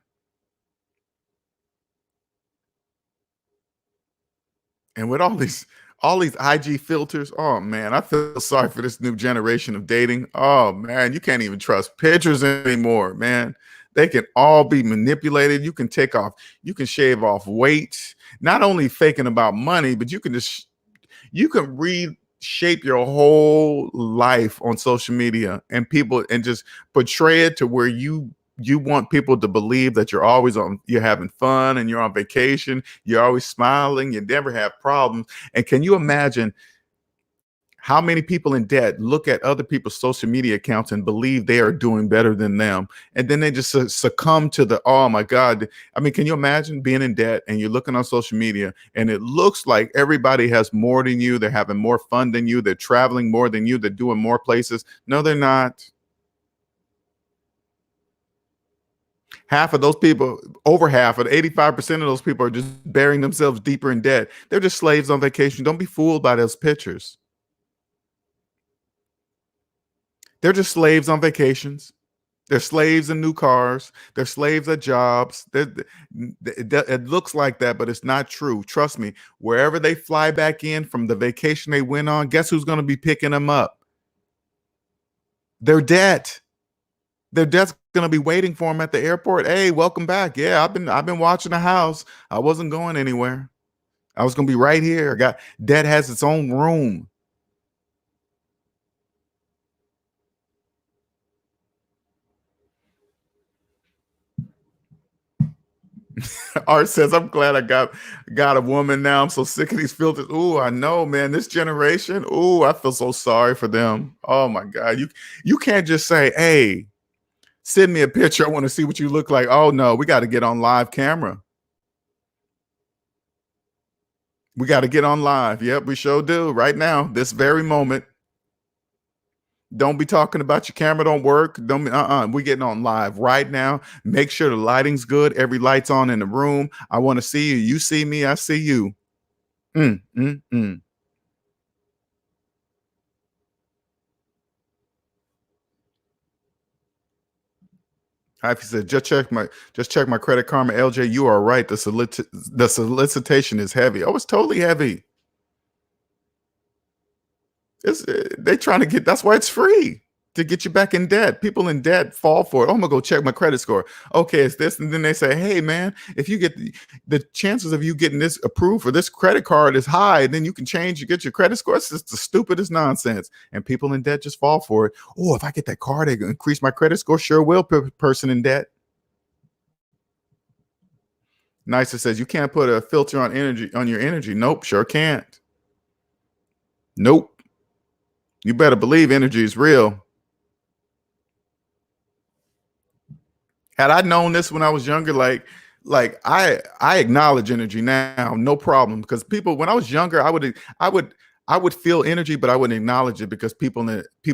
And with all these IG filters, oh man, I feel sorry for this new generation of dating. Oh man, you can't even trust pictures anymore, man. They can all be manipulated. You can shave off weight, not only faking about money, but you can reshape your whole life on social media and just portray it to where you want people to believe that you're having fun and you're on vacation, you're always smiling, you never have problems. And can you imagine how many people in debt look at other people's social media accounts and believe they are doing better than them, and then they just succumb to the, oh my god. I mean, can you imagine being in debt and you're looking on social media and it looks like everybody has more than you, they're having more fun than you, they're traveling more than you, they're doing more places. No, they're not. Half of those people, over half of 85% of those people are just burying themselves deeper in debt. They're just slaves on vacation. Don't be fooled by those pictures. They're just slaves on vacations. They're slaves in new cars. They're slaves at jobs. It looks like that, but it's not true. Trust me. Wherever they fly back in from the vacation they went on, guess who's going to be picking them up? Their debt. Their debt's going to be waiting for them at the airport. Hey, welcome back. Yeah, I've been watching the house. I wasn't going anywhere. I was going to be right here. Debt has its own room. Art says, I'm glad I got a woman now. I'm so sick of these filters. Ooh, I know, man. This generation. Ooh, I feel so sorry for them. Oh my God. You can't just say, hey, send me a picture. I want to see what you look like. Oh no, we got to get on live camera. We got to get on live. Yep, we sure do right now, this very moment. Don't be talking about your camera don't work. Don't be, we're getting on live right now. Make sure the lighting's good. Every light's on in the room. I want to see you. You see me, I see you. Mm, mm, mm. Hyphy said, just check my Credit Karma. LJ, you are right. The solicitation is heavy. Oh, it's totally heavy. They trying to get, that's why it's free, to get you back in debt. People in debt fall for it. Oh, I'm gonna go check my credit score. Okay, it's this. And then they say, hey man, if you get the chances of you getting this approved for this credit card is high, then you can change, you get your credit score. It's just the stupidest nonsense. And people in debt just fall for it. Oh, if I get that card, it increase my credit score. Sure will, person in debt. Nicer says, you can't put a filter on your energy. Nope, sure can't. Nope. You better believe energy is real. Had I known this when I was younger, like I acknowledge energy now, no problem. Because people, when I was younger, I would feel energy, but I wouldn't acknowledge it because people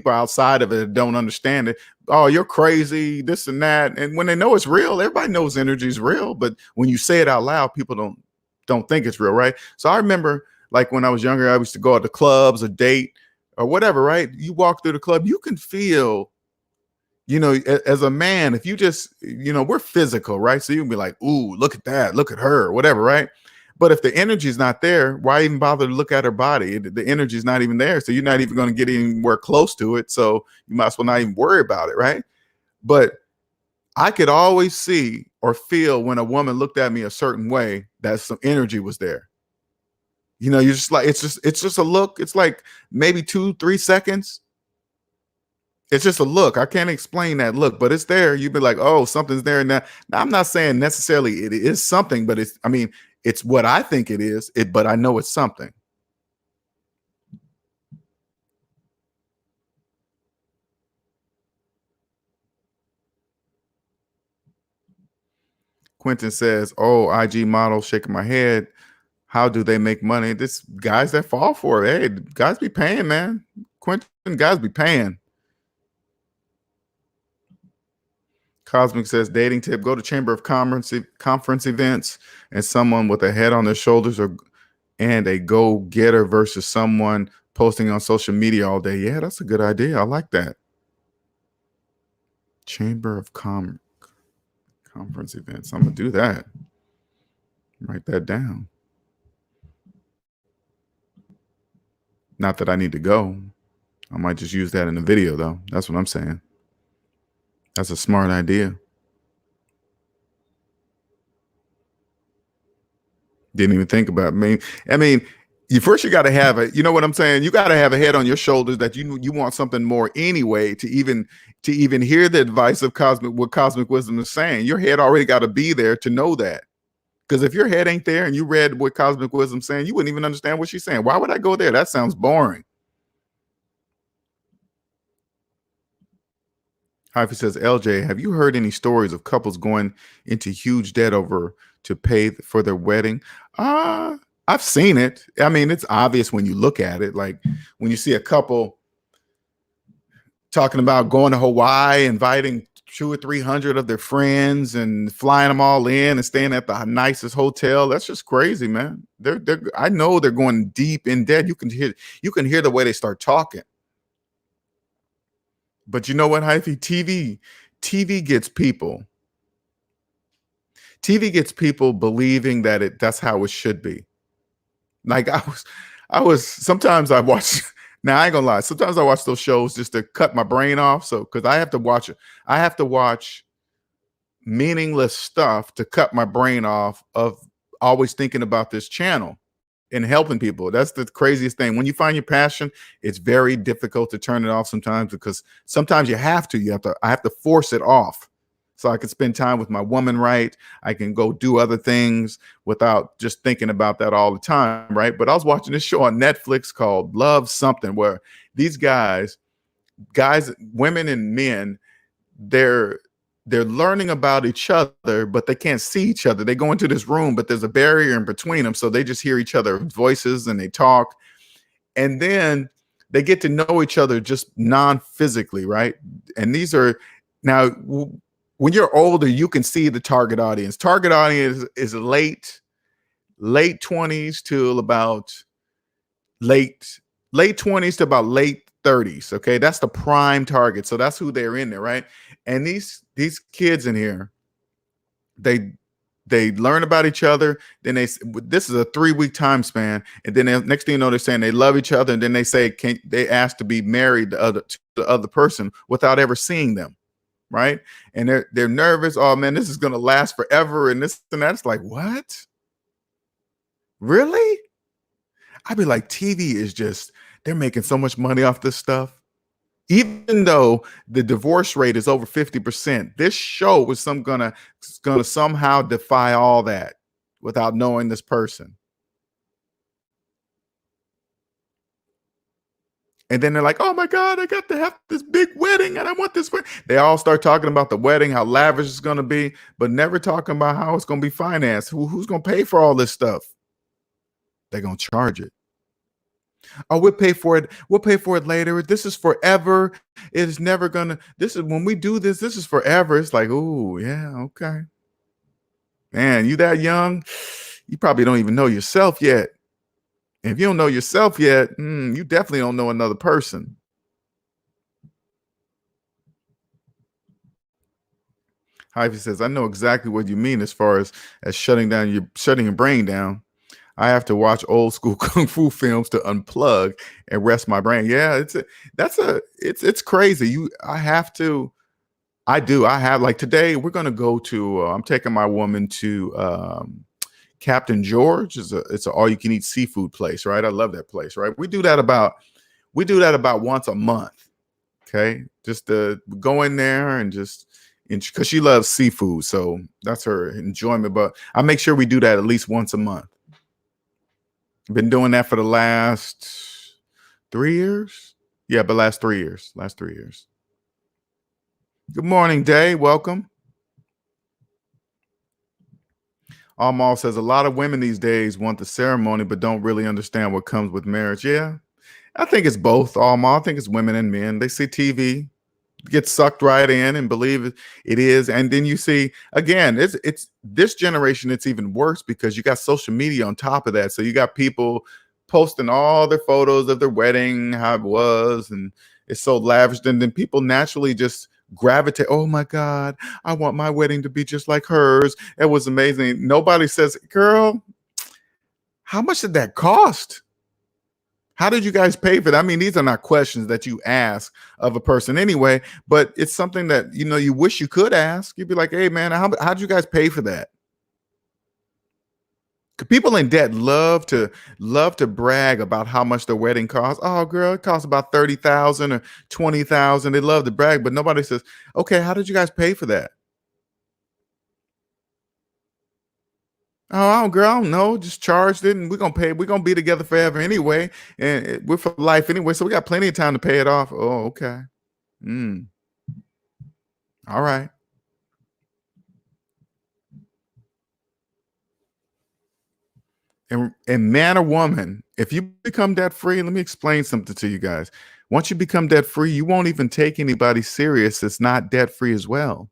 outside of it don't understand it. Oh, you're crazy, this and that. And when they know it's real, everybody knows energy is real. But when you say it out loud, people don't think it's real, right? So I remember, like when I was younger, I used to go out to clubs or date or whatever, right? You walk through the club, you can feel, you know, as a man, if you just, you know, we're physical, right? So you can be like, ooh, look at that, look at her, whatever, right? But if the energy is not there, why even bother to look at her body? The energy is not even there. So you're not even going to get anywhere close to it. So you might as well not even worry about it, right? But I could always see or feel when a woman looked at me a certain way that some energy was there. You know, you're just like, it's just a look. It's like maybe 2-3 seconds. It's just a look. I can't explain that look, but it's there. You'd be like, oh, something's there. Now I'm not saying necessarily it is something, but I mean, it's what I think it is, but I know it's something. Quentin says, oh, IG model, shaking my head. How do they make money? This guys that fall for it. Hey, guys be paying, man. Quentin, guys be paying. Cosmic says, dating tip, go to Chamber of conference events and someone with a head on their shoulders and a go-getter versus someone posting on social media all day. Yeah, that's a good idea. I like that. Chamber of conference events. I'm going to do that. Write that down. Not that I need to go. I might just use that in the video, though. That's what I'm saying. That's a smart idea. Didn't even think about it. I mean, you got to have it. You know what I'm saying? You got to have a head on your shoulders that you want something more anyway to even hear the advice of what cosmic wisdom is saying. Your head already got to be there to know that. Because if your head ain't there and you read what cosmic wisdom is saying, you wouldn't even understand what she's saying. Why would I go there? That sounds boring. Hyphy says, LJ, have you heard any stories of couples going into huge debt over to pay for their wedding? I've seen it. I mean, it's obvious when you look at it. Like when you see a couple talking about going to Hawaii, inviting 200 or 300 of their friends and flying them all in and staying at the nicest hotel. That's just crazy, man. I know they're going deep in debt. You can hear the way they start talking. But you know what, Hyphy? TV gets people. TV gets people believing that that's how it should be. Like I was sometimes I watch. Now I ain't gonna lie. Sometimes I watch those shows just to cut my brain off. So because I have to watch meaningless stuff to cut my brain off of always thinking about this channel and helping people. That's the craziest thing. When you find your passion, it's very difficult to turn it off sometimes because sometimes I have to force it off so I can spend time with my woman, right? I can go do other things without just thinking about that all the time, right? But I was watching this show on Netflix called Love Something, where these guys, women and men, they're learning about each other, but they can't see each other. They go into this room, but there's a barrier in between them. So they just hear each other's voices and they talk. And then they get to know each other just non-physically, right? And these are now, when you're older, you can see the target audience. Target audience is late 20s to about late 20s to about late 30s. Okay. That's the prime target. So that's who they're in there, right? And these These kids in here, they learn about each other. Then this is a 3-week time span, and then next thing you know, they're saying they love each other, and then they say they ask to be married to the other person without ever seeing them, right? And they're nervous. Oh man, this is gonna last forever, and this and that. It's like, what? Really? I'd be like, TV is just, they're making so much money off this stuff. Even though the divorce rate is over 50%, this show is gonna somehow defy all that without knowing this person. And then they're like, oh my God, I got to have this big wedding and I want this. They all start talking about the wedding, how lavish it's going to be, but never talking about how it's going to be financed. Who's going to pay for all this stuff? They're going to charge it. Oh, we'll pay for it. We'll pay for it later. This is forever. It is never gonna. This is when we do this. This is forever. It's like, oh yeah, okay. Man, you that young? You probably don't even know yourself yet. If you don't know yourself yet, you definitely don't know another person. Hyphy says, I know exactly what you mean as far as shutting your brain down. I have to watch old school kung fu films to unplug and rest my brain. Yeah, it's crazy. I have like today we're going to go to, I'm taking my woman to Captain George. It's an all you can eat seafood place, right? I love that place, right? We do that about once a month. Okay. Just to go in there and just, because she loves seafood. So that's her enjoyment. But I make sure we do that at least once a month. Been doing that for the last 3 years. Yeah, but last 3 years. Good morning, Day. Welcome. Almal says a lot of women these days want the ceremony, but don't really understand what comes with marriage. Yeah, I think it's both, Almal. I think it's women and men. They see TV, get sucked right in and believe it is. And then you see, again, it's this generation, it's even worse because you got social media on top of that. So you got people posting all their photos of their wedding, how it was, and it's so lavish. And then people naturally just gravitate. Oh my God, I want my wedding to be just like hers. It was amazing. Nobody says, girl, how much did that cost? How did you guys pay for that? I mean, these are not questions that you ask of a person anyway, but it's something that, you wish you could ask. You'd be like, hey man, how'd you guys pay for that? People in debt love to brag about how much their wedding costs. Oh girl, it costs about 30,000 or 20,000. They love to brag, but nobody says, okay, how did you guys pay for that? Oh, girl, I don't know. Just charged it, and we're gonna be together forever anyway, and we're for life anyway. So we got plenty of time to pay it off. Oh, okay. All right. And man or woman, if you become debt free, let me explain something to you guys. Once you become debt free, you won't even take anybody serious that's not debt free as well.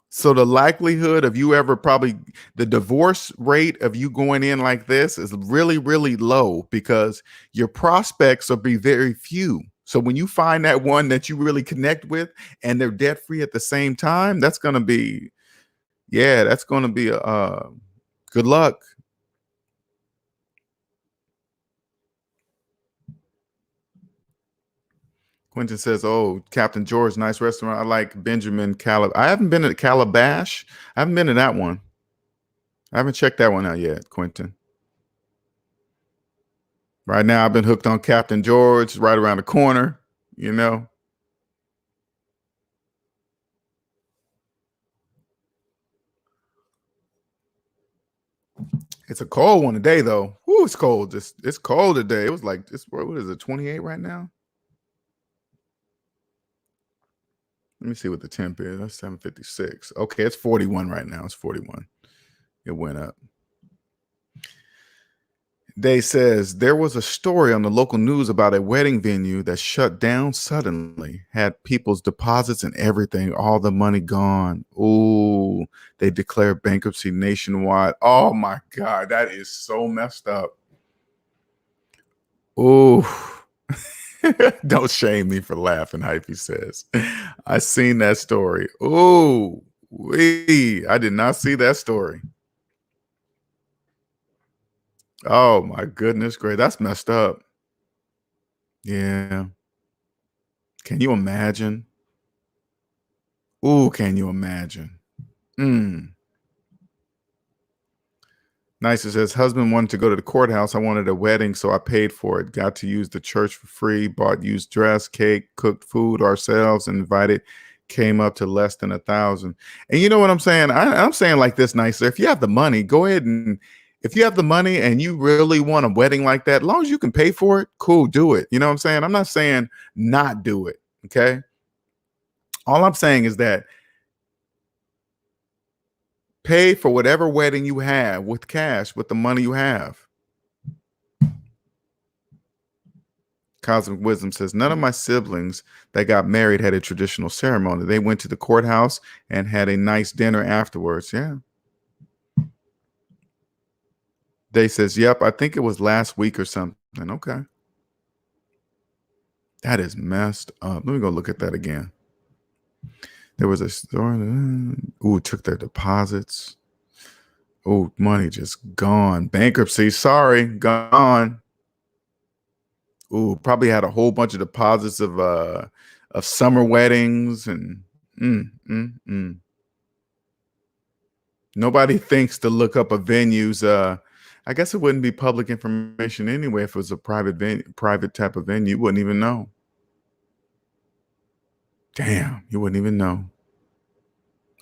So the likelihood of the divorce rate of you going in like this is really, really low because your prospects will be very few. So when you find that one that you really connect with and they're debt free at the same time, that's going to be good luck. Quentin says, oh, Captain George, nice restaurant. I like Benjamin I haven't been to Calabash. I haven't been to that one. I haven't checked that one out yet, Quentin. Right now, I've been hooked on Captain George, right around the corner, It's a cold one today, though. Ooh, it's cold. It's cold today. It was like, what is it, 28 right now? Let me see what the temp is. That's 756. Okay, it's 41 right now. It's 41. It went up. Day says there was a story on the local news about a wedding venue that shut down suddenly, had people's deposits and everything, all the money gone. Ooh, they declared bankruptcy nationwide. Oh my God, that is so messed up. Ooh. Don't shame me for laughing, Hyphy says. I seen that story. Ooh, I did not see that story. Oh my goodness, great. That's messed up. Yeah. Can you imagine? Ooh, can you imagine? Mm. Nice. It says, husband wanted to go to the courthouse. I wanted a wedding, so I paid for it. Got to use the church for free. Bought used dress, cake, cooked food ourselves, and invited. Came up to less than 1,000. And you know what I'm saying? I'm saying like this, Nicer. If you have the money, go ahead and if you have the money and you really want a wedding like that, as long as you can pay for it, cool, do it. You know what I'm saying? I'm not saying not do it. Okay. All I'm saying is that pay for whatever wedding you have with cash, with the money you have. Cosmic Wisdom says, none of my siblings that got married had a traditional ceremony. They went to the courthouse and had a nice dinner afterwards. Yeah. They says, yep, I think it was last week or something. Okay. That is messed up. Let me go look at that again. There was a store. Ooh, took their deposits. Oh, money just gone. Bankruptcy. Sorry, gone. Ooh, probably had a whole bunch of deposits of summer weddings and mm, mm, mm. Nobody thinks to look up a venue's. I guess it wouldn't be public information anyway if it was a private type of venue. You wouldn't even know. Damn, you wouldn't even know.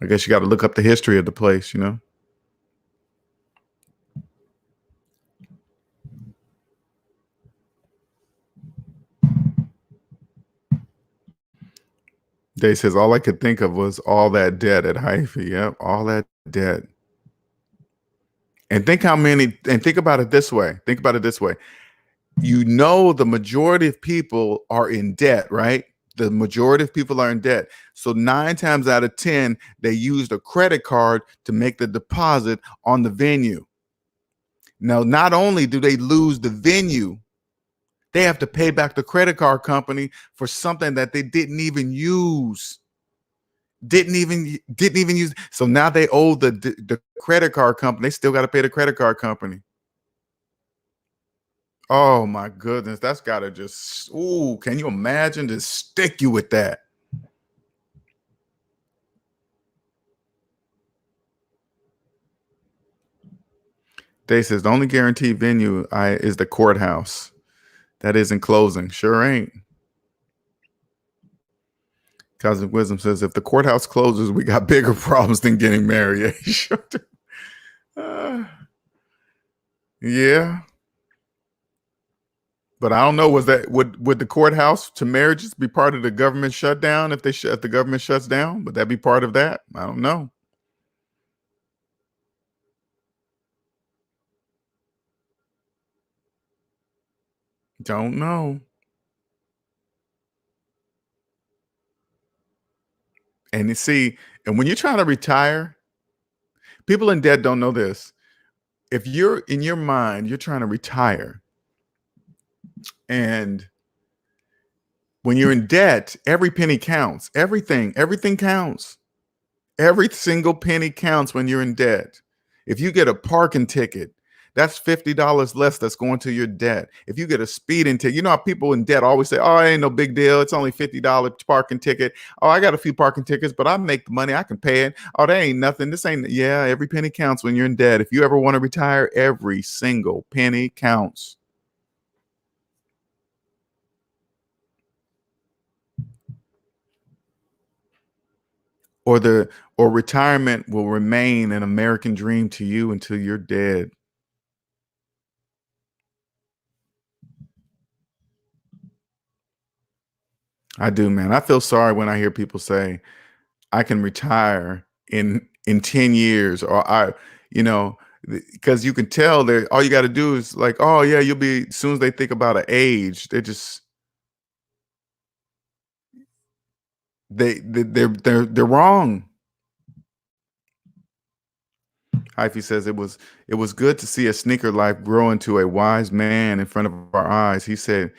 I guess you got to look up the history of the place, you know. Day says all I could think of was all that debt at Hyphy. Yep, all that debt. And think how many. And think about it this way. Think about it this way. You know, the majority of people are in debt, right? The majority of people are in debt. So 9 times out of 10, they used a credit card to make the deposit on the venue. Now, not only do they lose the venue, they have to pay back the credit card company for something that they didn't even use. Didn't even use. So now they owe the credit card company. They still got to pay the credit card company. Oh my goodness, that's gotta just, ooh, can you imagine to stick you with that? They says the only guaranteed venue is the courthouse. That isn't closing. Sure ain't. Cosmic Wisdom says if the courthouse closes, we got bigger problems than getting married. uh, yeah. But I don't know. Would the courthouse to marriages be part of the government shutdown if if the government shuts down? Would that be part of that? I don't know. Don't know. And you see, and when you're trying to retire, people in debt don't know this. If you're in your mind, you're trying to retire, and when you're in debt, every penny counts. Everything counts. Every single penny counts when you're in debt. If you get a parking ticket, that's $50 less that's going to your debt. If you get a speeding ticket, you know how people in debt always say, oh, it ain't no big deal. It's only $50 parking ticket. Oh, I got a few parking tickets, but I make the money. I can pay it. Oh, that ain't nothing. This ain't, yeah, every penny counts when you're in debt. If you ever want to retire, every single penny counts. Or retirement will remain an American dream to you until you're dead. I do, man. I feel sorry when I hear people say I can retire in 10 years or because you can tell that all you got to do is like, oh yeah, you'll be, as soon as they think about an age, they're wrong. Hyphy says it was good to see a sneaker life grow into a wise man in front of our eyes. He said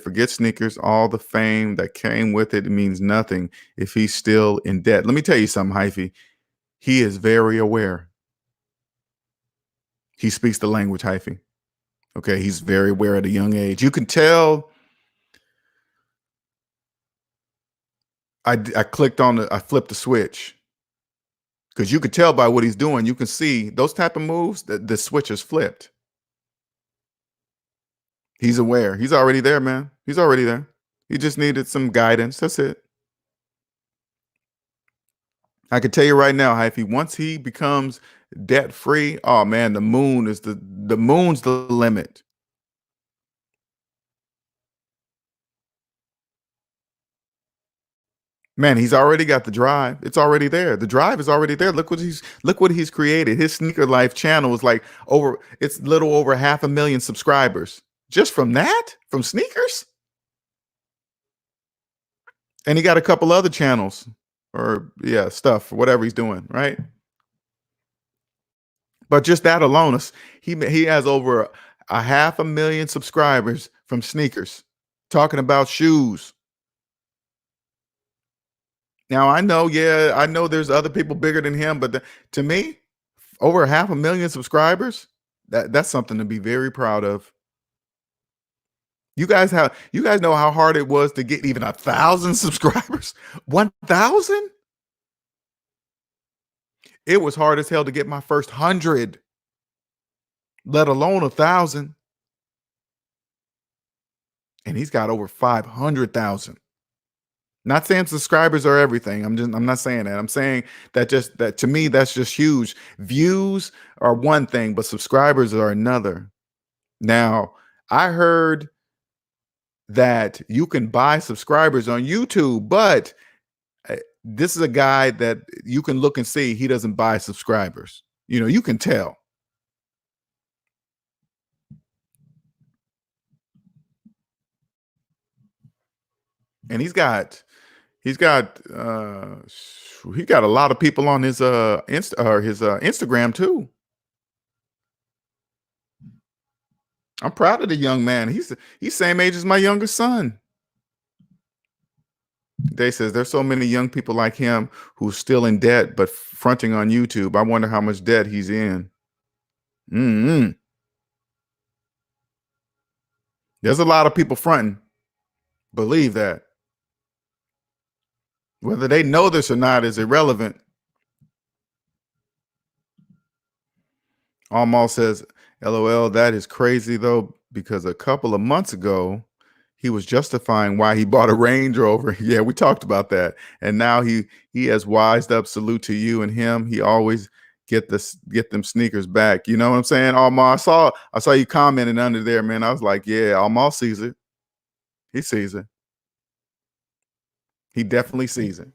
forget sneakers, all the fame that came with it means nothing if he's still in debt. Let me tell you something, Hyphy. He is very aware. He speaks the language, Hyphy. Okay, he's very aware at a young age. You can tell. I flipped the switch because you could tell by what he's doing. You can see those type of moves that the switch is flipped. He's aware. He's already there, man. He's already there. He just needed some guidance. That's it. I can tell you right now, Hyphy, once he becomes debt free, oh man, the moon's the limit. Man, he's already got the drive. It's already there. The drive is already there. Look what he's created. His Sneaker Life channel is like it's little over 500,000 subscribers. Just from that? From sneakers? And he got a couple other channels or yeah, stuff, whatever he's doing, right? But just that alone, he has over 500,000 subscribers from sneakers, talking about shoes. Now I know, yeah, I know there's other people bigger than him, but to me, over 500,000 subscribers, that's something to be very proud of. You guys know how hard it was to get even 1,000 subscribers? 1,000? It was hard as hell to get my first 100, let alone 1,000. And he's got over 500,000. Not saying subscribers are everything. I'm not saying that. I'm saying that to me, that's just huge. Views are one thing, but subscribers are another. Now, I heard that you can buy subscribers on YouTube, but this is a guy that you can look and see he doesn't buy subscribers. You know, you can tell. And he's got a lot of people on his Instagram too. I'm proud of the young man. He's same age as my youngest son. Day says there's so many young people like him who's still in debt but fronting on YouTube. I wonder how much debt he's in. There's a lot of people fronting. Believe that. Whether they know this or not is irrelevant. Almal says, LOL, that is crazy though, because a couple of months ago, he was justifying why he bought a Range Rover. Yeah, we talked about that. And now he has wised up. Salute to you and him. He always get them sneakers back. You know what I'm saying? Almal, I saw you commenting under there, man. I was like, yeah, Almal sees it. He sees it. He definitely sees it.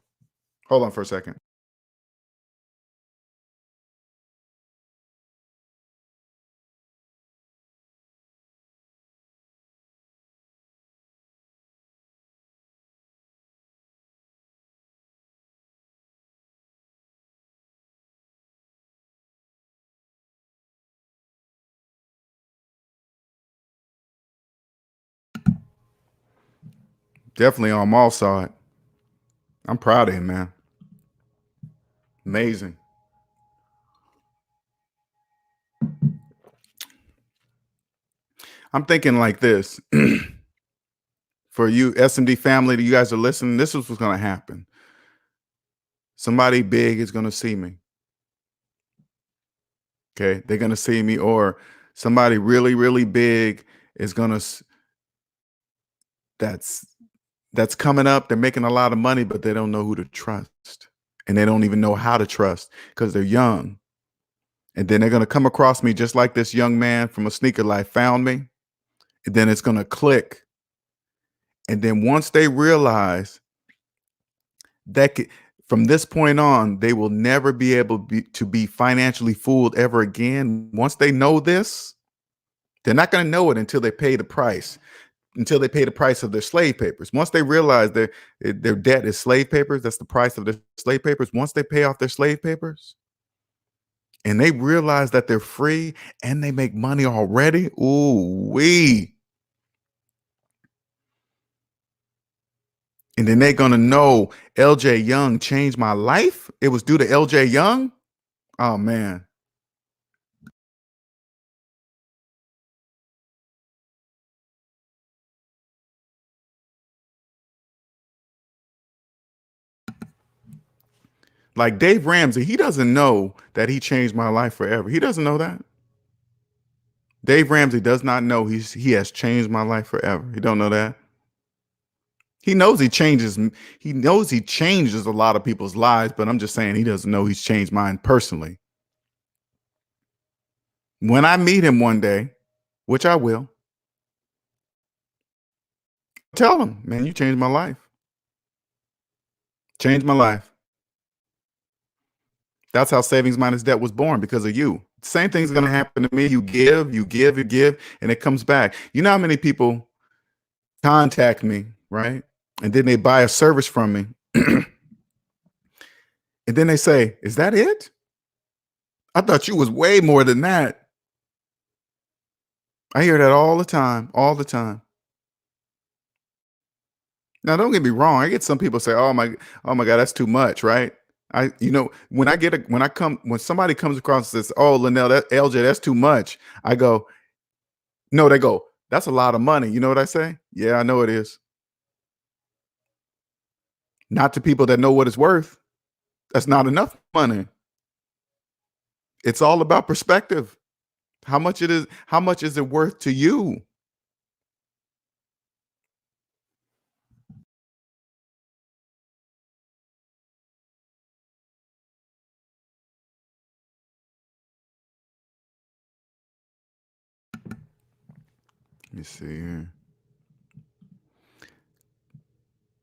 Hold on for a second. Definitely Almal saw it. I'm proud of him, man. Amazing. I'm thinking like this. For you SMD family that you guys are listening, this is what's going to happen. Somebody big is going to see me. Okay, they're going to see me, or somebody really, really big is going to that's coming up. They're making a lot of money, but they don't know who to trust, and they don't even know how to trust because they're young. And then they're going to come across me just like this young man from a sneaker life found me. And then it's going to click. And then once they realize that from this point on, they will never be able to be financially fooled ever again. Once they know this, they're not going to know it until they pay the price, until they pay the price of their slave papers. Once they realize their debt is slave papers, that's the price of their slave papers. Once they pay off their slave papers, and they realize that they're free and they make money already. Ooh wee. And then they're gonna know LJ Young changed my life. It was due to LJ Young. Oh man. Like Dave Ramsey, he doesn't know that he changed my life forever. He doesn't know that. Dave Ramsey does not know he has changed my life forever. He don't know that. He knows he knows he changes a lot of people's lives, but I'm just saying he doesn't know he's changed mine personally. When I meet him one day, which I will, tell him, man, you changed my life. Changed my life. That's how Savings Minus Debt was born, because of you. Same thing's gonna happen to me. You give, you give, you give, and it comes back. You know how many people contact me, right? And then they buy a service from me. And then they say, is that it? I thought you was way more than that. I hear that all the time, all the time. Now, don't get me wrong. I get some people say, oh my God, that's too much, right? When somebody comes across and says, oh, Linnell, that LJ, that's too much. I go, no, they go, that's a lot of money. You know what I say? Yeah, I know it is. Not to people that know what it's worth. That's not enough money. It's all about perspective. How much is it worth to you? Let me see here.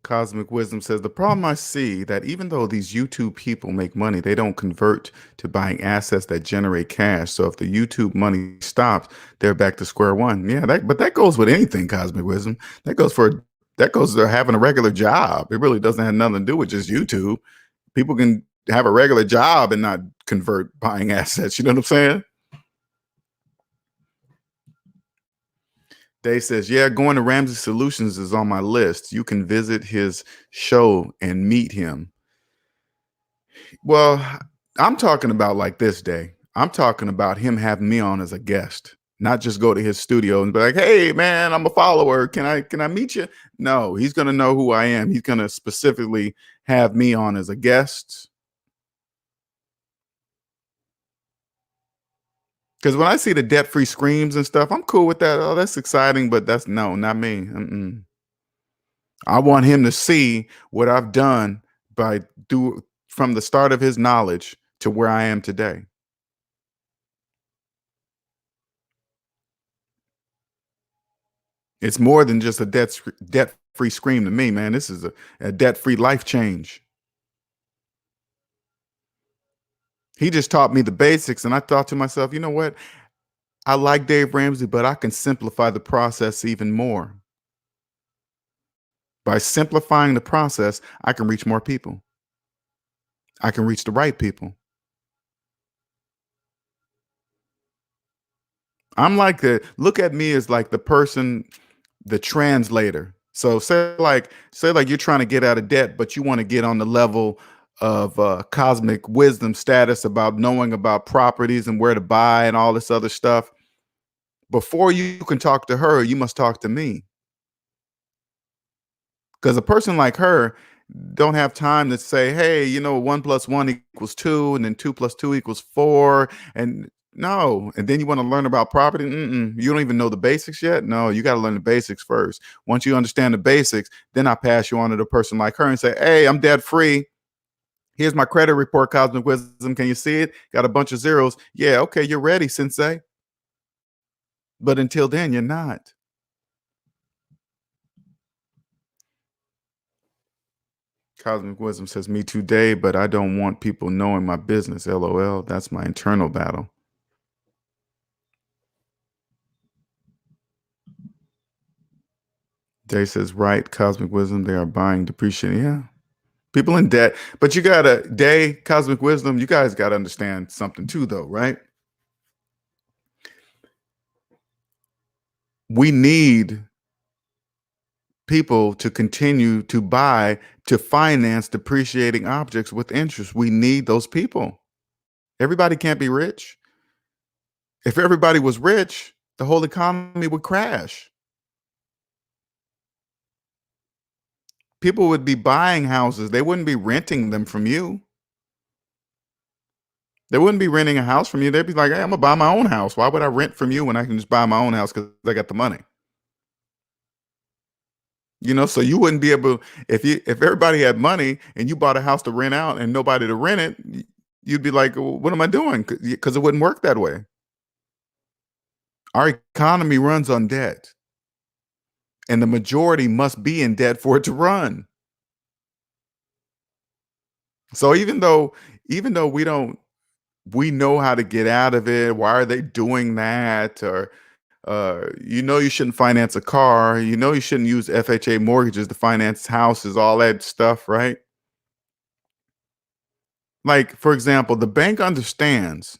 Cosmic Wisdom says the problem I see that even though these YouTube people make money, they don't convert to buying assets that generate cash. So if the YouTube money stops, they're back to square one. Yeah, but that goes with anything, Cosmic Wisdom. That goes to having a regular job. It really doesn't have nothing to do with just YouTube. People can have a regular job and not convert buying assets. You know what I'm saying? Dave says, yeah, going to Ramsey Solutions is on my list. You can visit his show and meet him. Well, I'm talking about like this day. I'm talking about him having me on as a guest, not just go to his studio and be like, hey man, I'm a follower. Can I meet you? No, he's gonna know who I am. He's gonna specifically have me on as a guest. Because when I see the debt-free screams and stuff, I'm cool with that. Oh, that's exciting, but that's no, not me. Mm-mm. I want him to see what I've done from the start of his knowledge to where I am today. It's more than just a debt-free scream to me, man. This is a debt-free life change. He just taught me the basics, and I thought to myself, you know what? I like Dave Ramsey, but I can simplify the process even more. By simplifying the process, I can reach more people. I can reach the right people. I'm like look at me as like the person, the translator. So say like you're trying to get out of debt, but you want to get on the level of cosmic wisdom status about knowing about properties and where to buy and all this other stuff. Before you can talk to her, you must talk to me. Because a person like her don't have time to say, hey, you know, 1+1 = 2, and then 2+2 = 4. And no, and then you want to learn about property. You don't even know the basics yet. No, you got to learn the basics first. Once you understand the basics, then I pass you on to the person like her and say, hey, I'm debt free. Here's my credit report, Cosmic Wisdom. Can you see it? Got a bunch of zeros. Yeah, okay, you're ready, Sensei. But until then, you're not. Cosmic Wisdom says, me too, Dave, but I don't want people knowing my business. LOL. That's my internal battle. Dave says, right, Cosmic Wisdom, they are buying depreciating. Yeah. People in debt. But you gotta, Day, Cosmic Wisdom, you guys gotta understand something too, though, right? We need people to continue to buy, to finance depreciating objects with interest. We need those people. Everybody can't be rich. If everybody was rich, the whole economy would crash. People would be buying houses. They wouldn't be renting them from you. They wouldn't be renting a house from you. They'd be like, hey, I'm gonna buy my own house. Why would I rent from you when I can just buy my own house because I got the money? So you wouldn't be able, if everybody had money and you bought a house to rent out and nobody to rent it, you'd be like, well, what am I doing? Because it wouldn't work that way. Our economy runs on debt, and the majority must be in debt for it to run. So even though we know how to get out of it. Why are they doing that? Or you shouldn't finance a car. You shouldn't use FHA mortgages to finance houses, all that stuff, right? Like, for example, the bank understands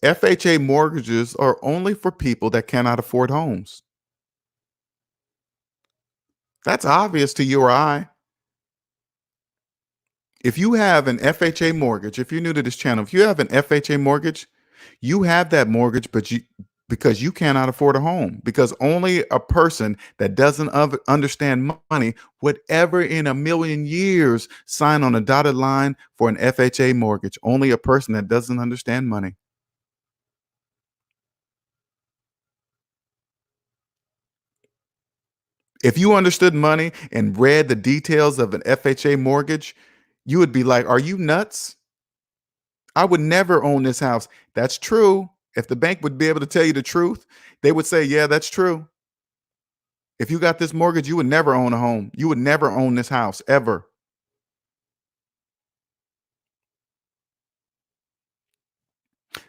FHA mortgages are only for people that cannot afford homes. That's obvious to you or I. If you have an FHA mortgage, if you're new to this channel, if you have an FHA mortgage, you have that mortgage, but because you cannot afford a home, because only a person that doesn't understand money would ever in a million years sign on a dotted line for an FHA mortgage. Only a person that doesn't understand money. If you understood money and read the details of an FHA mortgage, you would be like, are you nuts? I would never own this house. That's true. If the bank would be able to tell you the truth, they would say, yeah, that's true. If you got this mortgage, you would never own a home. You would never own this house ever.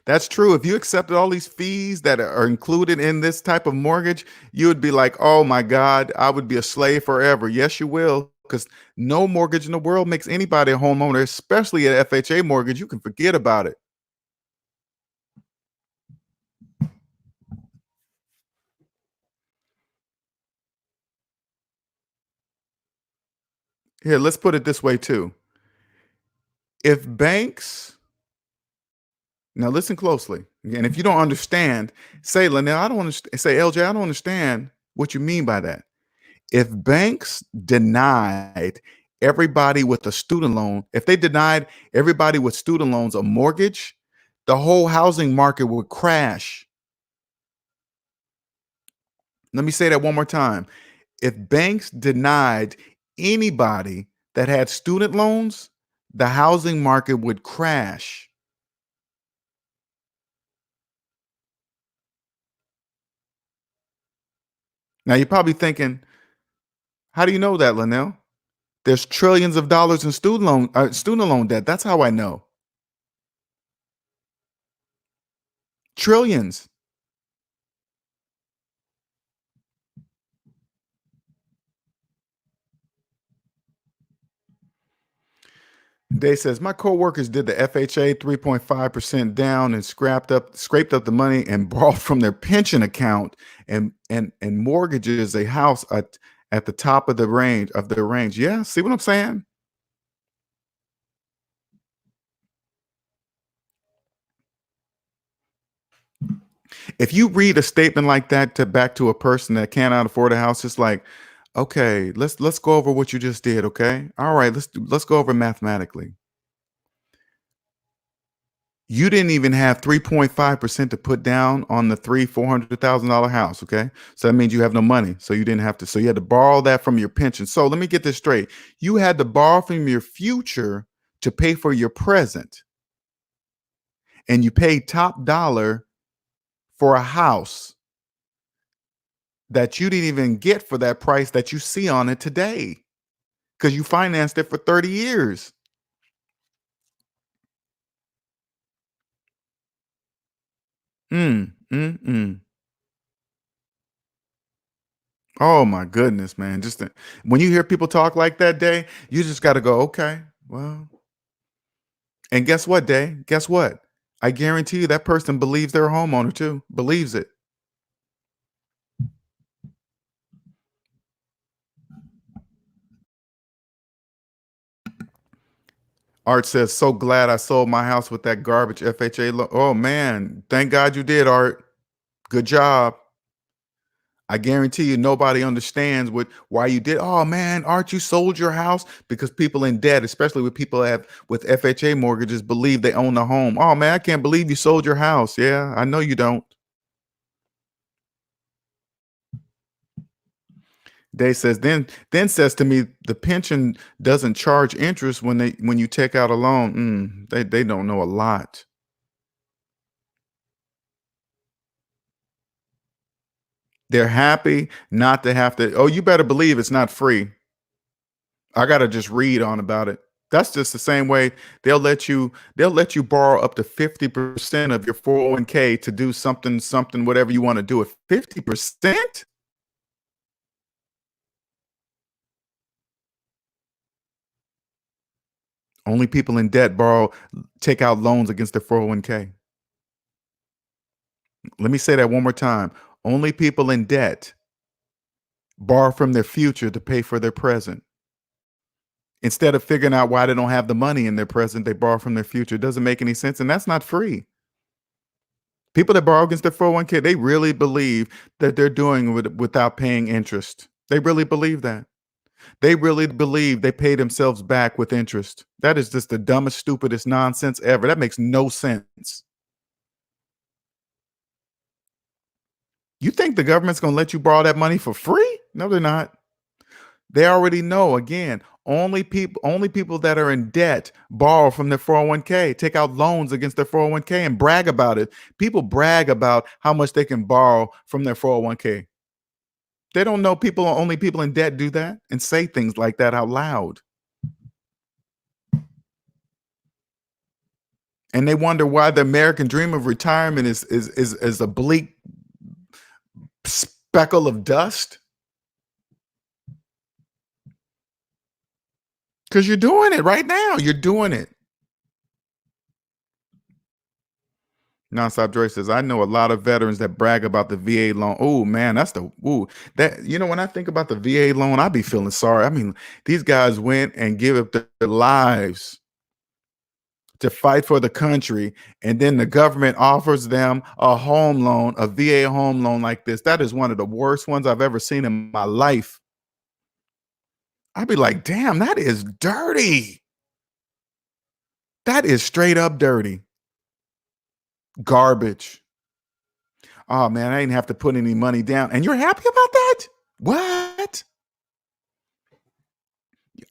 That's true. If you accepted all these fees that are included in this type of mortgage, you would be like, oh my God, I would be a slave forever. Yes, you will. Because no mortgage in the world makes anybody a homeowner, especially an FHA mortgage. You can forget about it. Here, let's put it this way too. If banks, now listen closely, and if you don't understand, say, Linnell, I don't understand. Say, LJ, I don't understand what you mean by that. If banks denied everybody with a student loan, if they denied everybody with student loans a mortgage, the whole housing market would crash. Let me say that one more time. If banks denied anybody that had student loans, the housing market would crash. Now you're probably thinking, how do you know that, Linnell? There's trillions of dollars in student loan debt. That's how I know. Trillions. Day says my coworkers did the FHA 3.5% down and scraped up the money and borrowed from their pension account and mortgages a house at the top of their range. Yeah, see what I'm saying? If you read a statement like that back to a person that cannot afford a house, it's like, okay, let's go over what you just did. Okay, all right, let's go over mathematically. You didn't even have 3.5% to put down on the $400,000 house. Okay. So that means you have no money. So you didn't have to, so you had to borrow that from your pension. So let me get this straight. You had to borrow from your future to pay for your present. And you paid top dollar for a house that you didn't even get for that price that you see on it today because you financed it for 30 years. Mm, mm, mm. Oh my goodness, man. When you hear people talk like that, Day, you just got to go, okay, well, and guess what, Day? Guess what? I guarantee you that person believes they're a homeowner too, believes it. Art says, so glad I sold my house with that garbage FHA loan. Oh man, thank God you did, Art. Good job. I guarantee you nobody understands why you did. Oh man, Art, you sold your house because people in debt, especially with people that have with FHA mortgages, believe they own the home. Oh man, I can't believe you sold your house. Yeah, I know you don't. Day says, then says to me, the pension doesn't charge interest when you take out a loan. They don't know a lot. They're happy not to have to. Oh, you better believe it's not free. I gotta just read on about it. That's just the same way they'll let you borrow up to 50% of your 401k to do something, whatever you want to do. At 50%? Only people in debt take out loans against their 401k. Let me say that one more time. Only people in debt borrow from their future to pay for their present. Instead of figuring out why they don't have the money in their present, they borrow from their future. It doesn't make any sense, and that's not free. People that borrow against their 401k, they really believe that they're doing it without paying interest. They really believe that. They really believe they pay themselves back with interest. That is just the dumbest, stupidest nonsense ever. That makes no sense. You think the government's going to let you borrow that money for free? No, they're not. They already know. Again, only people that are in debt borrow from their 401k, take out loans against their 401k and brag about it. People brag about how much they can borrow from their 401k. They don't know only people in debt do that and say things like that out loud. And they wonder why the American dream of retirement is a bleak speckle of dust. Because you're doing it right now. You're doing it. Nonstop Joy says, I know a lot of veterans that brag about the VA loan. Oh man, when I think about the VA loan, I be feeling sorry. I mean, these guys went and give up their lives to fight for the country, and then the government offers them a home loan, a VA home loan like this. That is one of the worst ones I've ever seen in my life. I'd be like, damn, that is dirty. That is straight up dirty. Garbage. Oh man, I didn't have to put any money down. And you're happy about that? What?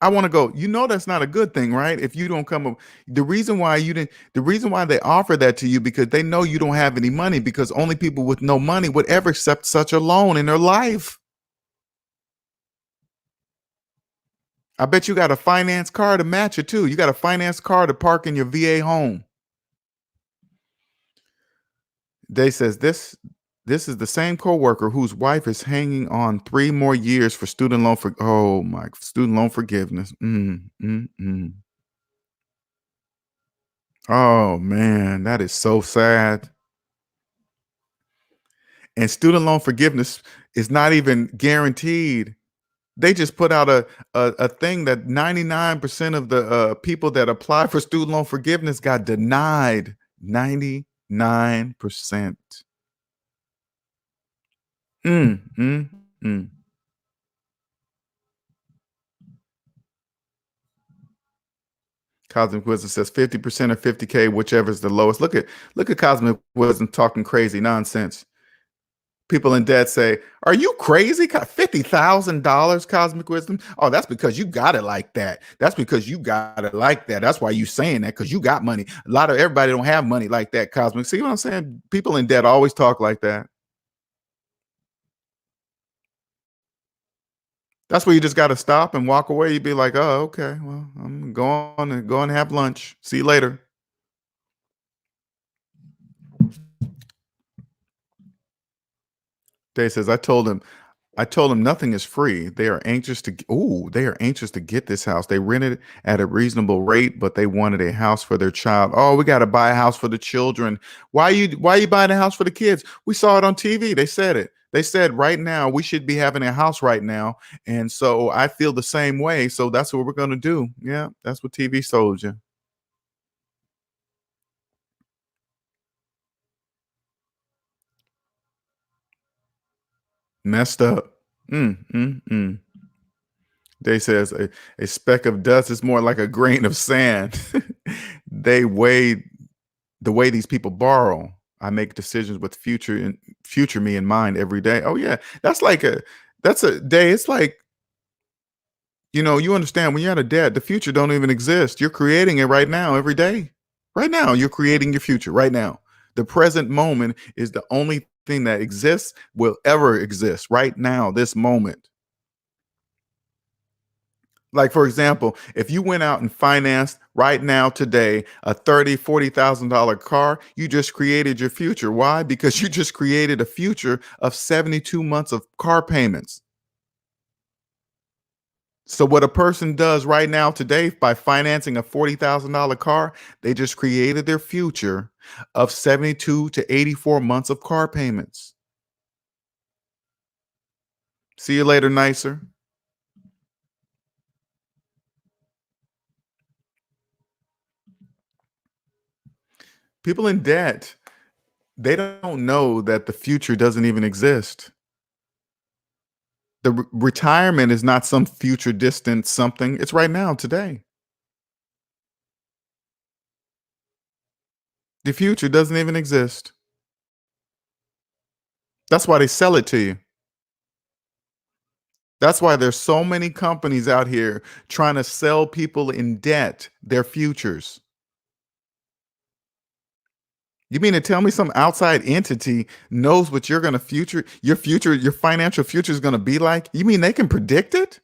I want to go. You know that's not a good thing, right? If you don't come up, the reason why they offer that to you because they know you don't have any money because only people with no money would ever accept such a loan in their life. I bet you got a finance car to match it too. You got a finance car to park in your VA home. They says this is the same coworker whose wife is hanging on 3 more years for student loan forgiveness. Oh man, that is so sad. And student loan forgiveness is not even guaranteed. They just put out a thing that 99% of the people that apply for student loan forgiveness got denied. 99%. Mm, mm, mm. Cosmic Wisdom says 50% or 50K, whichever is the lowest. Look at Cosmic Wisdom talking crazy nonsense. People in debt say, "Are you crazy? $50,000, Cosmic Wisdom? Oh, that's because you got it like that. That's because you got it like that. That's why you saying that because you got money. A lot of everybody don't have money like that, Cosmic. See what I'm saying? People in debt always talk like that. That's where you just got to stop and walk away. You'd be like, oh, okay, well, I'm going to go and have lunch. See you later. Day says, I told him I told them nothing is free. They are anxious to get this house. They rented it at a reasonable rate, but they wanted a house for their child. Oh, we got to buy a house for the children. Why you buying a house for the kids? We saw it on TV. They said it. They said right now we should be having a house right now. And so I feel the same way. So that's what we're going to do. Yeah, that's what TV sold you. Messed up. Mm. They says a speck of dust is more like a grain of sand. They weigh the way these people borrow. I make decisions with future me in mind every day. Oh yeah, that's a day. It's like, you understand when you're out of debt, the future don't even exist. You're creating it right now, every day. Right now, you're creating your future right now. The present moment is the only thing that exists, will ever exist right now, this moment. Like, for example, if you went out and financed right now today a $30,000-$40,000 car, you just created your future. Why? Because you just created a future of 72 months of car payments. So what a person does right now today by financing a $40,000 car, they just created their future of 72 to 84 months of car payments. See you later, nicer. People in debt, they don't know that the future doesn't even exist. The retirement is not some future distant something. It's right now, today. The future doesn't even exist. That's why they sell it to you. That's why there's so many companies out here trying to sell people in debt their futures. You mean to tell me some outside entity knows what your financial future is going to be like? You mean they can predict it?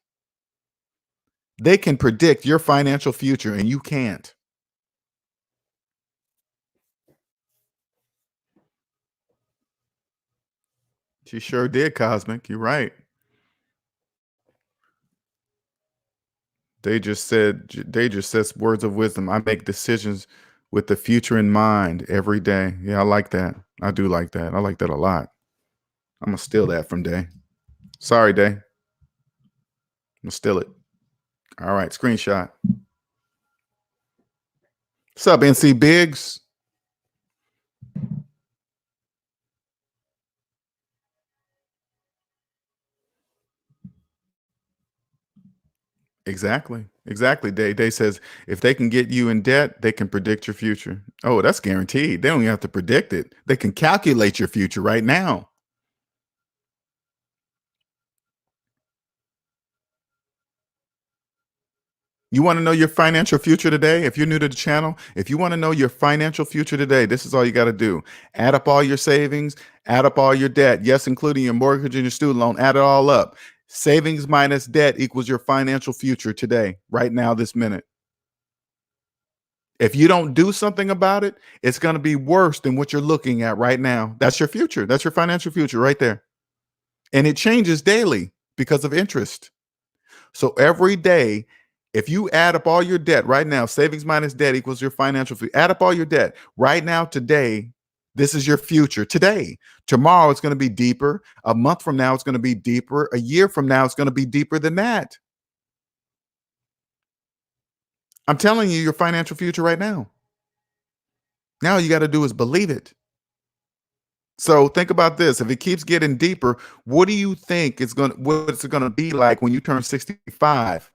They can predict your financial future and you can't. She sure did, Cosmic. You're right. They just said words of wisdom. I make decisions with the future in mind every day. Yeah, I like that. I do like that. I like that a lot. I'm gonna steal that from Day. Sorry, Day. I'm gonna steal it. All right, screenshot. What's up, NC Biggs? Exactly. Exactly. Day says if they can get you in debt, they can predict your future. Oh, that's guaranteed. They don't even have to predict it. They can calculate your future right now. You want to know your financial future today? If you're new to the channel, if you want to know your financial future today, this is all you got to do. Add up all your savings, add up all your debt. Yes, including your mortgage and your student loan. Add it all up. Savings minus debt equals your financial future today, right now, this minute. If you don't do something about it, it's going to be worse than what you're looking at right now. That's your future. That's your financial future right there. And it changes daily because of interest. So every day, if you add up all your debt right now, savings minus debt equals your financial future. Add up all your debt right now, today. This is your future today. Tomorrow, it's going to be deeper. A month from now, it's going to be deeper. A year from now, it's going to be deeper than that. I'm telling you your financial future right now. Now, all you got to do is believe it. So think about this. If it keeps getting deeper, what do you think what's it gonna be like when you turn 65?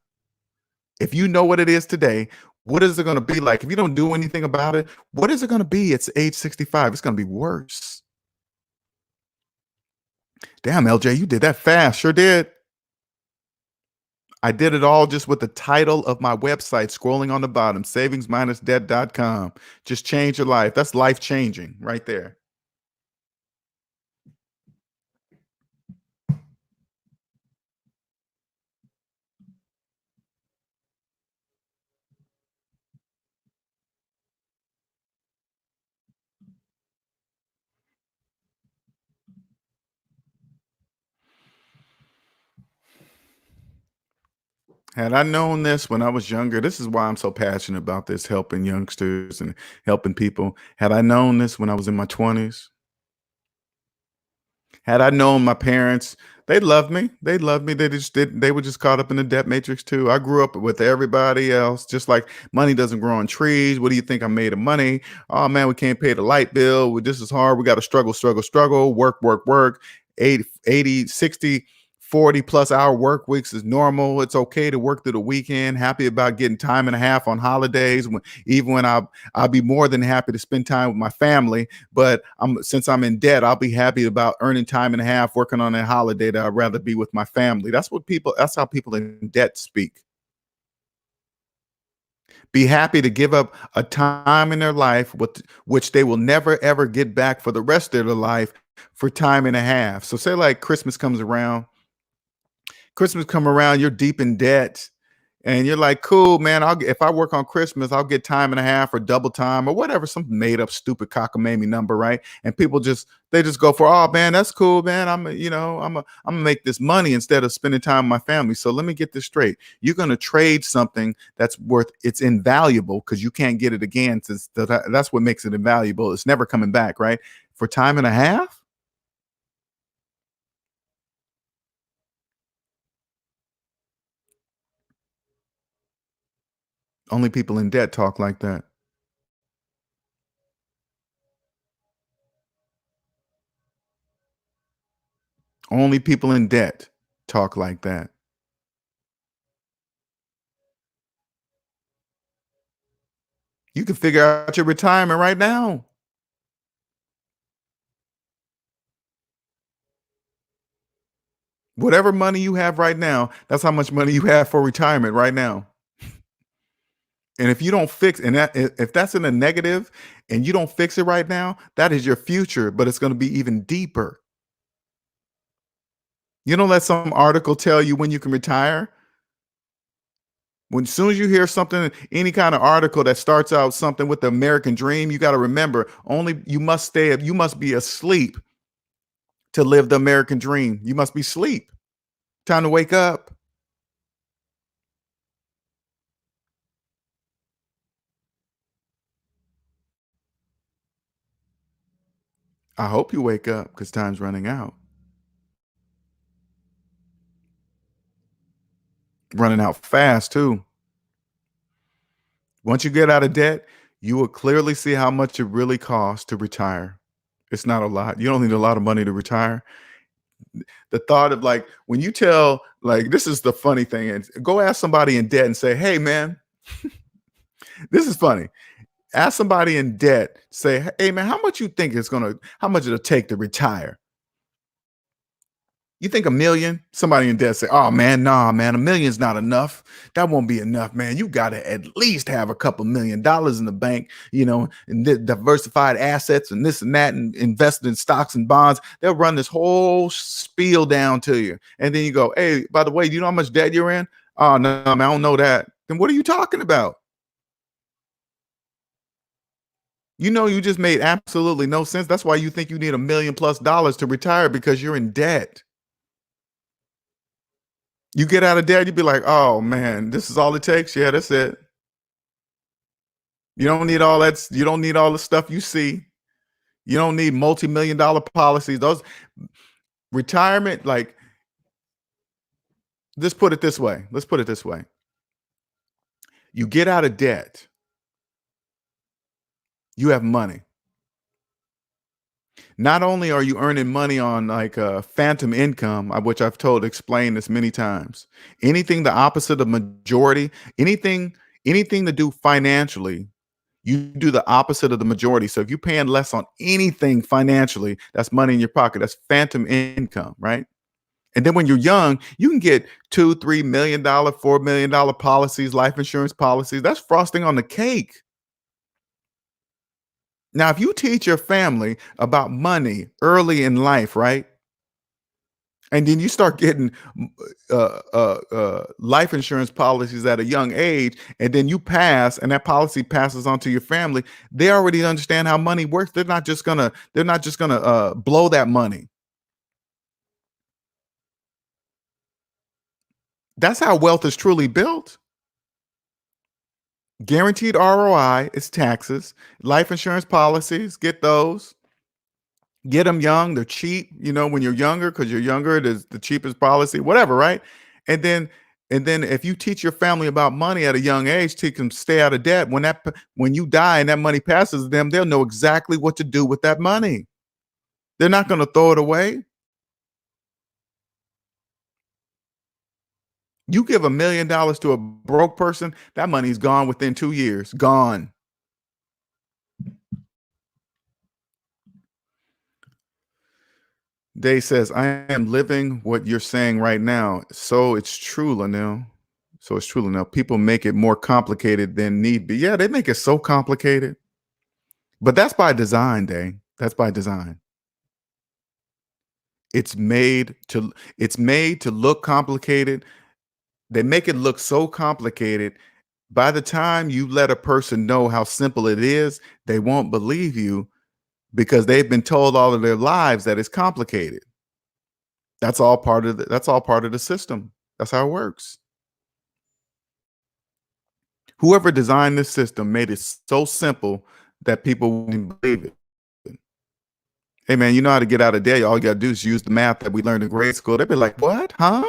If you know what it is today, what is it gonna be like? If you don't do anything about it, what is it gonna be at age 65? It's gonna be worse. Damn, LJ, you did that fast. Sure did. I did it all just with the title of my website scrolling on the bottom, savingsminusdebt.com. Just change your life. That's life changing right there. Had I known this when I was younger, this is why I'm so passionate about this, helping youngsters and helping people. Had I known this when I was in my 20s, had I known my parents, they loved me. They loved me. They just did. They were just caught up in the debt matrix too. I grew up with everybody else. Just like money doesn't grow on trees. What do you think I made of money? Oh man, we can't pay the light bill. This is hard. We got to struggle, struggle, struggle. Work, work, work. 80, 60, 40 plus hour work weeks is normal. It's okay to work through the weekend. Happy about getting time and a half on holidays. Even when I'll be more than happy to spend time with my family. But since I'm in debt, I'll be happy about earning time and a half working on a holiday that I'd rather be with my family. That's how people in debt speak. Be happy to give up a time in their life with which they will never ever get back for the rest of their life for time and a half. So say like Christmas come around, you're deep in debt. And you're like, cool, man. If I work on Christmas, I'll get time and a half or double time or whatever, some made up stupid cockamamie number, right? And people they just go for, oh man, that's cool, man. I'm gonna make this money instead of spending time with my family. So let me get this straight. You're gonna trade something it's invaluable because you can't get it again. Since that's what makes it invaluable. It's never coming back, right? For time and a half. Only people in debt talk like that. Only people in debt talk like that. You can figure out your retirement right now. Whatever money you have right now, that's how much money you have for retirement right now. And if you don't fix and that if that's in a negative and you don't fix it right now, that is your future, but it's going to be even deeper. You don't let some article tell you when you can retire. When as soon as you hear something, any kind of article that starts out something with the American dream, you got to remember only you must be asleep to live the American dream. You must be asleep. Time to wake up. I hope you wake up because time's running out. Running out fast too. Once you get out of debt, you will clearly see how much it really costs to retire. It's not a lot. You don't need a lot of money to retire. The thought of like when you tell like this is the funny thing, and go ask somebody in debt and say, "Hey man, this is funny." Ask somebody in debt, say, "Hey man, how much it'll take to retire?" You think a million? Somebody in debt say, "Oh man, nah, man, a million's not enough. That won't be enough, man. You got to at least have a couple $1 million in the bank, and diversified assets and this and that, and invested in stocks and bonds." They'll run this whole spiel down to you, and then you go, "Hey, by the way, do you know how much debt you're in?" "Oh no, man, I don't know that." Then what are you talking about? You just made absolutely no sense. That's why you think you need $1 million+ to retire because you're in debt. You get out of debt, you'd be like, "Oh man, this is all it takes." Yeah, that's it. You don't need all that. You don't need all the stuff you see. You don't need multi-million-dollar policies. Those retirement, like, let's put it this way. Let's put it this way. You get out of debt, you have money. Not only are you earning money on like phantom income, which I've explained this many times. Anything the opposite of majority, anything, anything to do financially, you do the opposite of the majority. So if you're paying less on anything financially, that's money in your pocket. That's phantom income, right? And then when you're young, you can get $2, $3 million, $4 million policies, life insurance policies. That's frosting on the cake. Now, if you teach your family about money early in life, right? And then you start getting life insurance policies at a young age, and then you pass, and that policy passes on to your family. They already understand how money works. They're not just gonna blow that money. That's how wealth is truly built. Guaranteed ROI is taxes. Life insurance policies, get those. Get them young. They're cheap, when you're younger, because you're younger, it is the cheapest policy, whatever, right? And then if you teach your family about money at a young age, teach them stay out of debt. When you die and that money passes them, they'll know exactly what to do with that money. They're not going to throw it away. You give $1 million to a broke person, that money's gone within 2 years. Gone. Day says, I am living what you're saying right now. So it's true, Lanelle. So it's true, Lanelle. People make it more complicated than need be. Yeah, they make it so complicated. But that's by design, Day. That's by design. It's made to look complicated. They make it look so complicated. By the time you let a person know how simple it is, they won't believe you because they've been told all of their lives that it's complicated. That's all part of the system. That's how it works. Whoever designed this system made it so simple that people wouldn't believe it. Hey man, you know how to get out of debt. All you gotta do is use the math that we learned in grade school. They'd be like, what? Huh?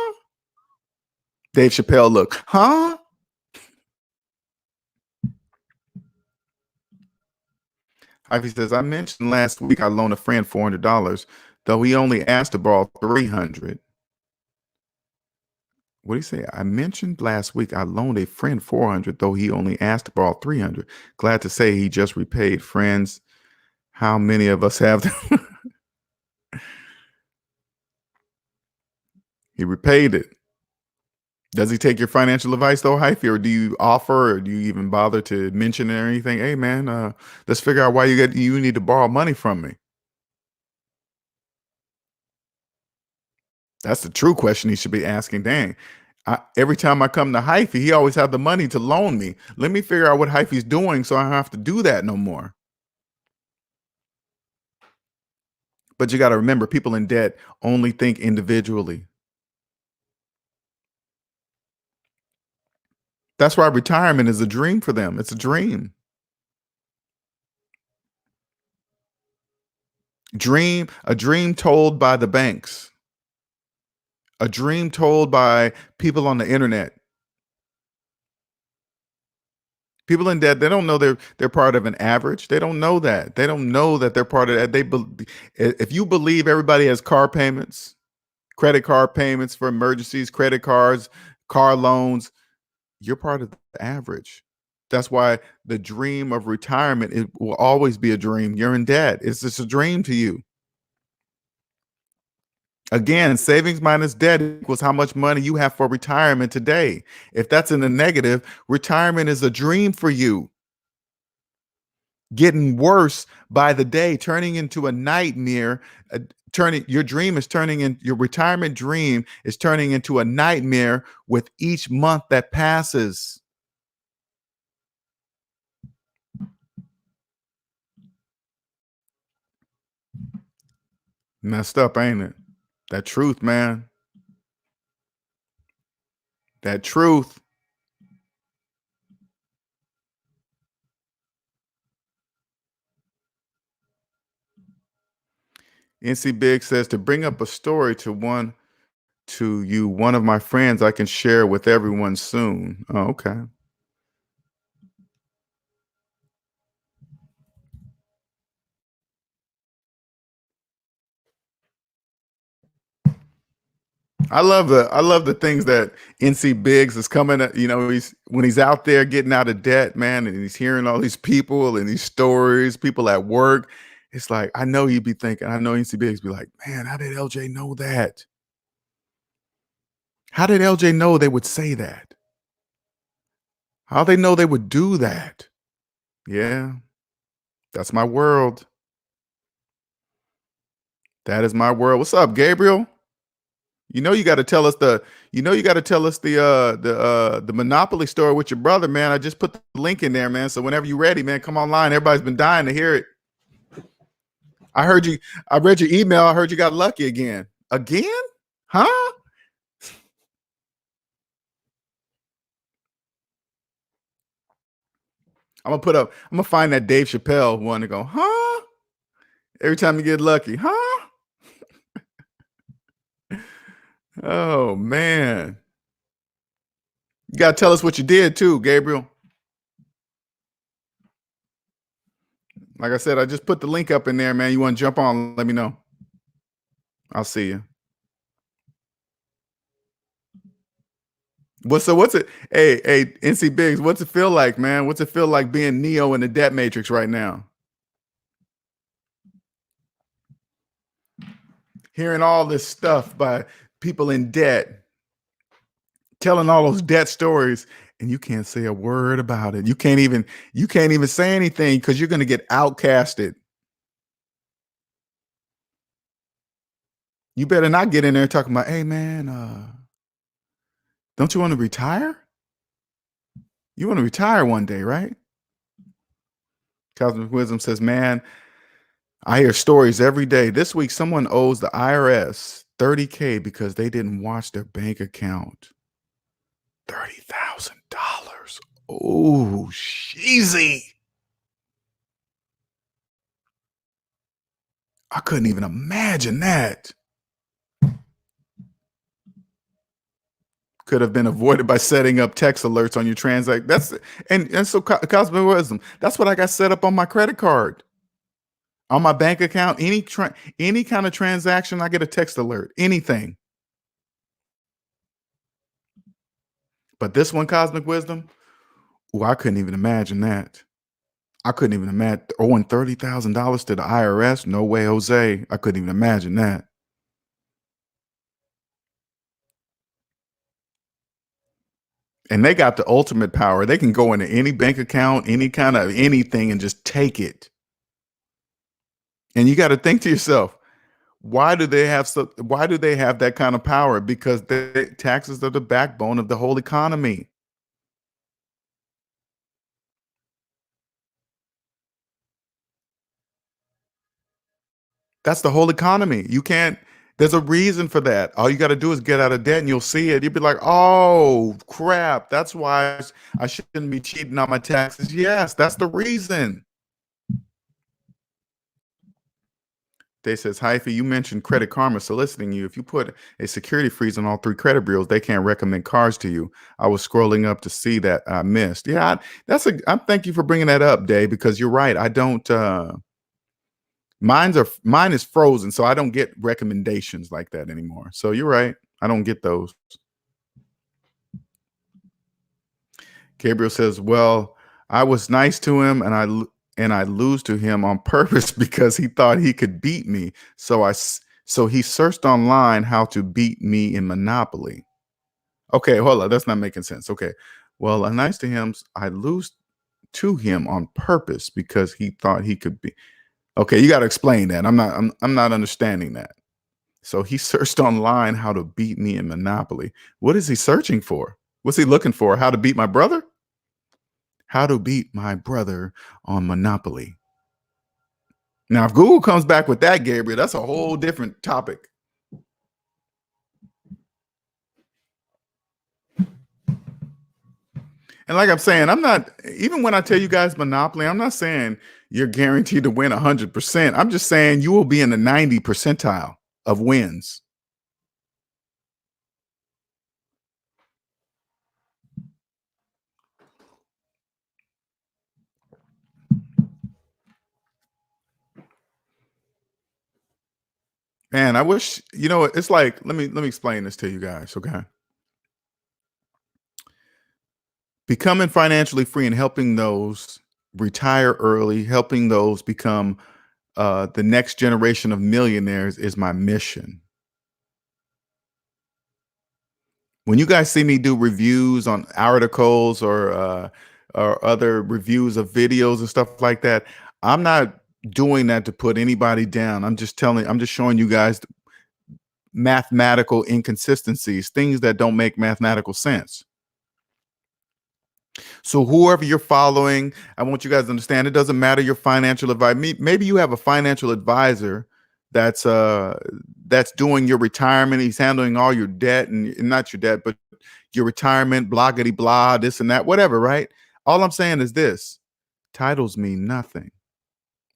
Dave Chappelle, look, huh? Ivy says, I mentioned last week I loaned a friend $400, though he only asked to borrow $300. What do you say? I mentioned last week I loaned a friend $400, though he only asked to borrow $300. Glad to say he just repaid. Friends, how many of us have them? He repaid it. Does he take your financial advice though, Hyphy, or do you offer, or do you even bother to mention it or anything? Hey man, let's figure out why you need to borrow money from me. That's the true question he should be asking. Dang, every time I come to Hyphy, he always have the money to loan me. Let me figure out what Hyphy's doing so I don't have to do that no more. But you got to remember, people in debt only think individually. That's why retirement is a dream for them. It's a dream. A dream told by the banks. A dream told by people on the internet. People in debt, they don't know they're part of an average. They don't know that. They don't know that they're part of that. If you believe everybody has car payments, credit card payments for emergencies, credit cards, car loans, you're part of the average. That's why the dream of retirement, it will always be a dream. You're in debt. It's just a dream to you. Again, savings minus debt equals how much money you have for retirement today. If that's in the negative, retirement is a dream for you. Getting worse by the day, turning into a nightmare. Your retirement dream is turning into a nightmare with each month that passes. Messed up, ain't it? That truth, man. That truth. NC Big says, to bring up a story one of my friends I can share with everyone soon. Oh, okay. I love the things that NC Biggs is coming at, when he's out there getting out of debt, man, and he's hearing all these people and these stories, people at work. It's like, I know he'd be thinking, I know NC Biggs be like, man, how did LJ know that? How did LJ know they would say that? How they know they would do that? Yeah, that's my world. That is my world. What's up, Gabriel? You got to tell us the Monopoly story with your brother, man. I just put the link in there, man. So whenever you're ready, man, come online. Everybody's been dying to hear it. I read your email. I heard you got lucky again. Again? Huh? I'm gonna find that Dave Chappelle one to go, huh? Every time you get lucky, huh? Oh man. You gotta tell us what you did too, Gabriel. Like I said, I just put the link up in there, man. You want to jump on, let me know. I'll see you. What's it? Hey, NC Biggs, what's it feel like, man? What's it feel like being Neo in the debt matrix right now? Hearing all this stuff by people in debt, telling all those debt stories, and you can't say a word about it. You can't even say anything because you're gonna get outcasted. You better not get in there talking about, hey man, don't you want to retire? You want to retire one day, right? Cosmic Wisdom says, man, I hear stories every day. This week, someone owes the IRS $30K because they didn't watch their bank account. $30,000. Oh, sheezy. I couldn't even imagine that. Could have been avoided by setting up text alerts on your transact. And so Cosmic Wisdom, that's what I got set up on my credit card. On my bank account, any kind of transaction, I get a text alert, anything. But this one, Cosmic Wisdom, I couldn't even imagine that. I couldn't even imagine owing $30,000 to the IRS. No way, Jose. I couldn't even imagine that. And they got the ultimate power. They can go into any bank account, any kind of anything, and just take it. And you got to think to yourself, why do they have that kind of power? Because taxes are the backbone of the whole economy. That's the whole economy. There's a reason for that. All you got to do is get out of debt and you'll see it. You'll be like, oh, crap. That's why I shouldn't be cheating on my taxes. Yes, that's the reason. They says, Hyphy, you mentioned Credit Karma soliciting you. If you put a security freeze on all 3 credit bureaus, they can't recommend cars to you. I was scrolling up to see that I missed. Yeah, I thank you for bringing that up, Dave, because you're right. I don't, mine is frozen, so I don't get recommendations like that anymore. So you're right. I don't get those. Gabriel says, well, I was nice to him and I lose to him on purpose because he thought he could beat me. So he searched online how to beat me in Monopoly. Okay, hold on. That's not making sense. Okay. Well, I'm nice to him. I lose to him on purpose because he thought he could be. Okay, you got to explain that. I'm not understanding that. So he searched online how to beat me in Monopoly. What is he searching for? What's he looking for? How to beat my brother? How to beat my brother on Monopoly. Now, if Google comes back with that, Gabriel, that's a whole different topic. And like I'm saying, even when I tell you guys Monopoly, I'm not saying you're guaranteed to win 100%. I'm just saying you will be in the 90 percentile of wins. Man, I wish, it's like, let me explain this to you guys, okay? Becoming financially free and helping those retire early, helping those become the next generation of millionaires is my mission. When you guys see me do reviews on articles or other reviews of videos and stuff like that, I'm not doing that to put anybody down. I'm just showing you guys mathematical inconsistencies, things that don't make mathematical sense. So whoever you're following, I want you guys to understand, it doesn't matter your financial advice. Maybe you have a financial advisor that's doing your retirement. He's handling all your debt and not your debt, but your retirement, blah, blah, blah, this and that, whatever, right? All I'm saying is this. Titles mean nothing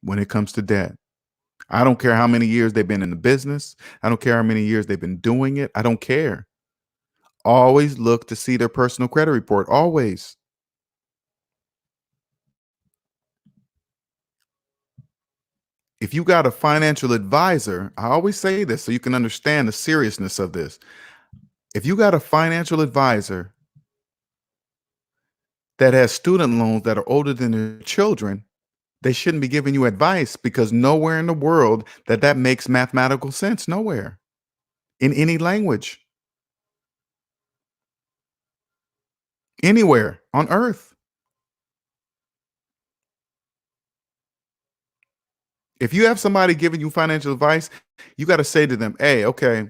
when it comes to debt. I don't care how many years they've been in the business. I don't care how many years they've been doing it. I don't care. Always look to see their personal credit report. Always. If you got a financial advisor, I always say this so you can understand the seriousness of this. If you got a financial advisor that has student loans that are older than their children, they shouldn't be giving you advice, because nowhere in the world that makes mathematical sense. Nowhere in any language, anywhere on earth. If you have somebody giving you financial advice, you got to say to them, hey, okay.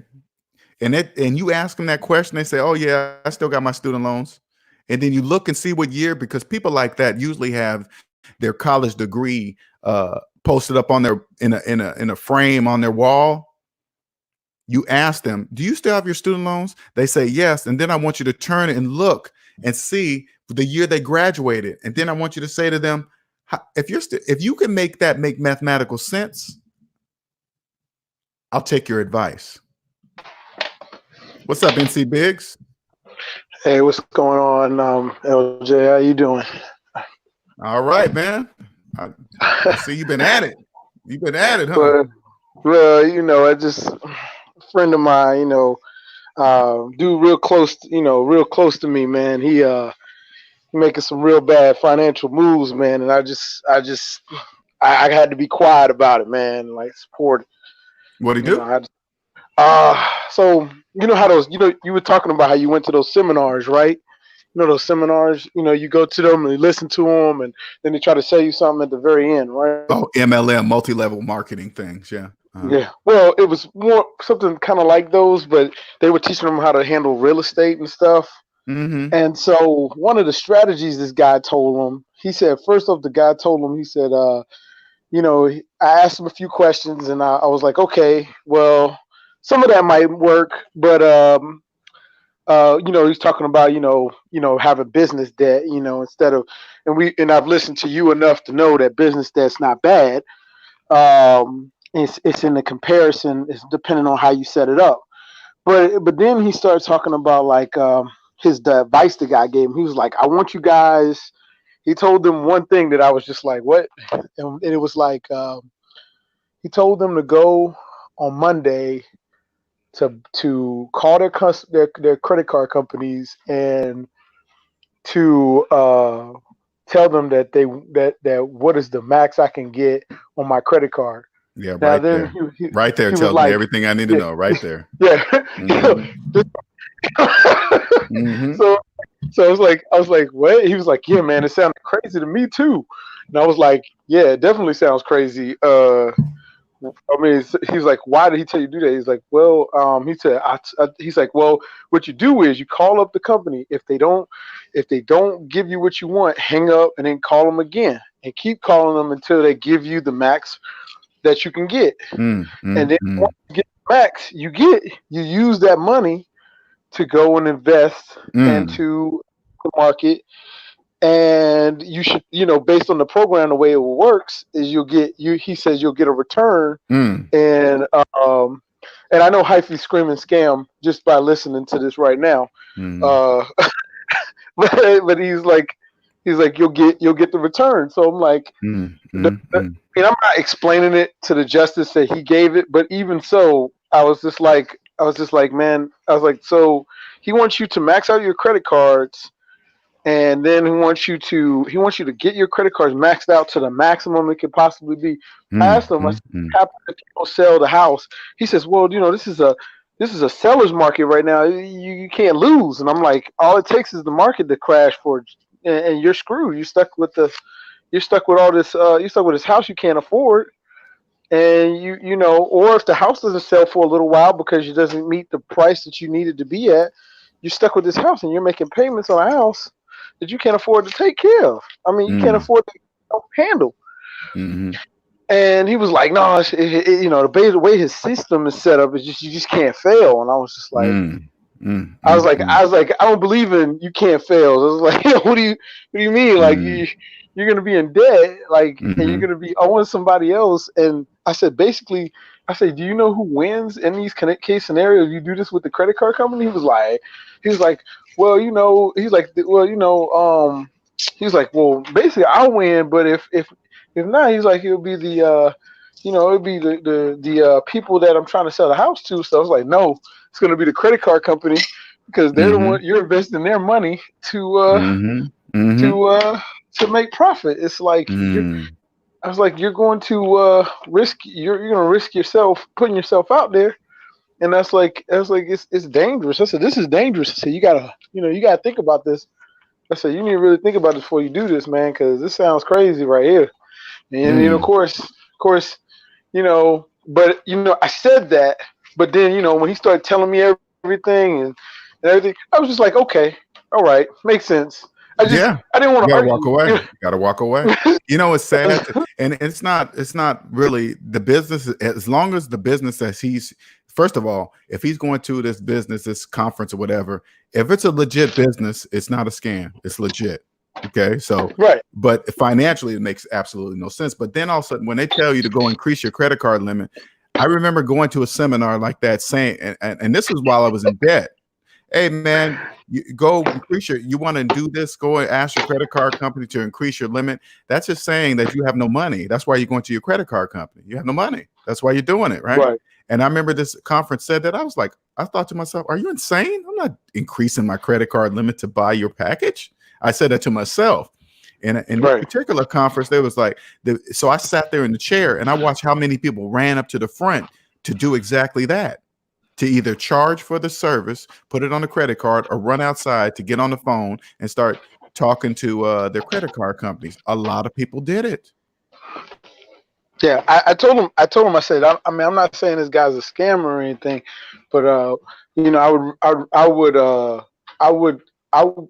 And you ask them that question, they say, oh yeah, I still got my student loans. And then you look and see what year, because people like that usually have their college degree posted up on their in a frame on their wall. You ask them, do you still have your student loans? They say yes. And then I want you to turn and look and see the year they graduated. And then I want you to say to them, if you can make that make mathematical sense, I'll take your advice. What's up, NC Biggs? Hey, what's going on, LJ? How you doing? All right, man. I see you've been at it. You've been at it, huh? Well, I just a friend of mine, dude, real close to me, man. He making some real bad financial moves, man, and I had to be quiet about it, man. Like, support. What'd he do? So you know how those, you were talking about how you went to those seminars, right? Those seminars, you go to them and you listen to them, and then they try to sell you something at the very end, right? Oh, MLM, multi-level marketing things, yeah. Yeah. Well, it was more something kind of like those, but they were teaching them how to handle real estate and stuff. Mm-hmm. And so one of the strategies this guy told him, he said, first off, the guy told him, he said, I asked him a few questions, and I was like, okay, well, some of that might work, but he's talking about, having business debt, instead of, and I've listened to you enough to know that business debt's not bad. It's in the comparison. It's depending on how you set it up. But then he started talking about like the advice the guy gave him. He was like, I want you guys. He told them one thing that I was just like, what? And it was like he told them to go on Monday to call their credit card companies and to tell them that what is the max I can get on my credit card. Yeah, now, right then there. Right there tells me everything I need to know. Right there. Yeah. Mm-hmm. Mm-hmm. So I was like, what? He was like, yeah, man, it sounded crazy to me too. And I was like, yeah, it definitely sounds crazy. He's like, why did he tell you to do that? He's like, well, he said, he's like, well, what you do is you call up the company. If they don't give you what you want, hang up and then call them again and keep calling them until they give you the max that you can get. And then once you get the max, you use that money to go and invest into the market. And you should, based on the program, the way it works is he says you'll get a return. And I know hyphy screaming scam just by listening to this right now. But he's like you'll get the return. So I'm like, I'm not explaining it to the justice that he gave it, but even so, I was just like, man, so he wants you to max out your credit cards, and then he wants you to get your credit cards maxed out to the maximum it could possibly be. I asked him, I said, how can people sell the house? He says, well, this is a seller's market right now. You can't lose. And I'm like, all it takes is the market to crash and you're screwed. You're stuck with all this. You're stuck with this house you can't afford. And or if the house doesn't sell for a little while because it doesn't meet the price that you needed to be at, you're stuck with this house and you're making payments on a house that you can't afford to take care of. I mean, you can't afford to handle. And he was like, no, the way his system is set up is you just can't fail. And I was just like, I was like, I don't believe in you can't fail. I was like, what do you mean? Like you're gonna be in debt, like, and you're Mm-hmm. gonna be owing somebody else. And I said, basically, I said, do you know who wins in these case scenarios? You do this with the credit card company. He was like, well, he's like, well, basically, I'll win, but if not, he's like, it'll be it'll be the people that I'm trying to sell the house to. So I was like, no, it's gonna be the credit card company because they're the Mm-hmm. one you're investing their money Mm-hmm. Mm-hmm. to make profit. It's like Mm. I was like, you're going to you're gonna risk yourself putting yourself out there, and it's dangerous. I said, this is dangerous. I said, you gotta think about this. I said, you need to really think about this before you do this, man, because this sounds crazy right here. And of Mm. course, but I said that, but then when he started telling me everything and everything, I was just like, okay, all right, makes sense. Yeah. I didn't want You to gotta walk argue. away. You gotta walk away. It's sad, and it's not really the business. As long as the business that first of all, if he's going to this conference or whatever, if it's a legit business, it's not a scam. It's legit. Okay, so Right. but financially, it makes absolutely no sense. But then all of a sudden, when they tell you to go increase your credit card limit, I remember going to a seminar like that saying, and this was while I was in debt. Hey man, you want to do this, go and ask your credit card company to increase your limit. That's just saying that you have no money. That's why you're going to your credit card company. You have no money. That's why you're doing it, right? Right. And I remember this conference said that. I thought to myself, are you insane? I'm not increasing my credit card limit to buy your package. I said that to myself. And in this particular conference, there was so I sat there in the chair and I watched how many people ran up to the front to do exactly that, to either charge for the service, put it on a credit card, or run outside to get on the phone and start talking to their credit card companies. A lot of people did it. Yeah, I told him. I said, I mean, I'm not saying this guy's a scammer or anything, but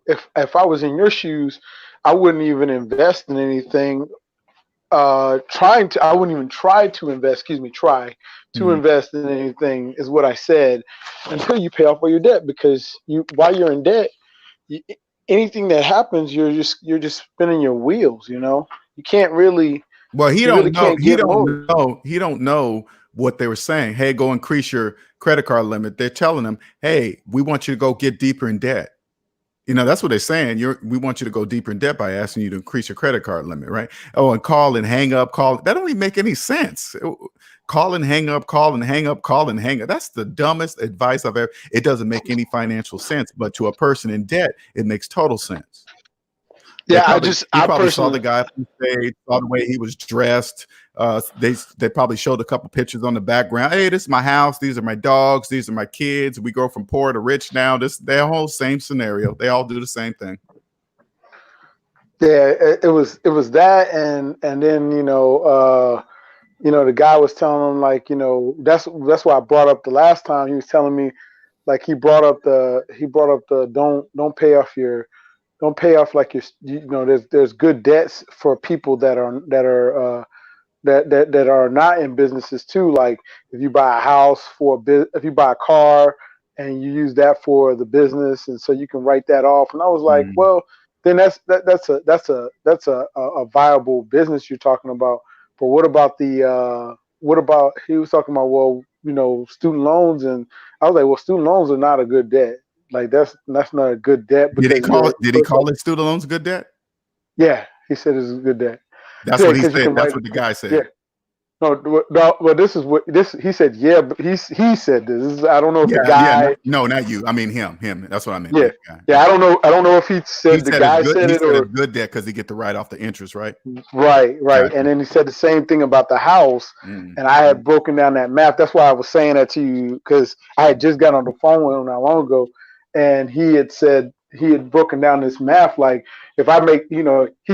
if I was in your shoes, I wouldn't even invest in anything. I wouldn't even try to invest. Try to invest in anything is what I said until you pay off all your debt, because while you're in debt, anything that happens, you're just spinning your wheels. You can't really. Well, he You don't really know. can't get loans. He don't know what they were saying. Hey, go increase your credit card limit. They're telling him, hey, we want you to go get deeper in debt. That's what they're saying. We want you to go deeper in debt by asking you to increase your credit card limit, right? Oh, and call and hang up, call. That don't even make any sense. Call and hang up, call and hang up, call and hang up. That's the dumbest advice I've ever. It doesn't make any financial sense, but to a person in debt, it makes total sense. Yeah, he probably saw the guy on stage, saw the way he was dressed. They probably showed a couple pictures on the background. Hey, this is my house. These are my dogs. These are my kids. We go from poor to rich now. Their whole same scenario. They all do the same thing. Yeah, it was that, and then the guy was telling him that's why I brought up the last time. He was telling me he brought up the don't pay off your. Don't pay off there's good debts for people that are not in businesses too. Like if you buy a house if you buy a car and you use that for the business, and so you can write that off. And I was like, well, then that's a viable business you're talking about. But what about he was talking about, well, student loans, and I was like, well, student loans are not a good debt. Like that's not a good debt. Did he call it student loans good debt? Yeah, he said it's a good debt. That's what he said. That's what the guy said. Yeah. No, well, this is what he said. Yeah, but he said this. I don't know if the guy. No, not you. I mean him. That's what I meant. Yeah. I don't know if he said the guy said it or good debt because he get to write off the interest, right? Right. Gotcha. And then he said the same thing about the house, and I had broken down that math. That's why I was saying that to you, because I had just got on the phone with him not long ago, and he had said he had broken down this math. Like if I make, he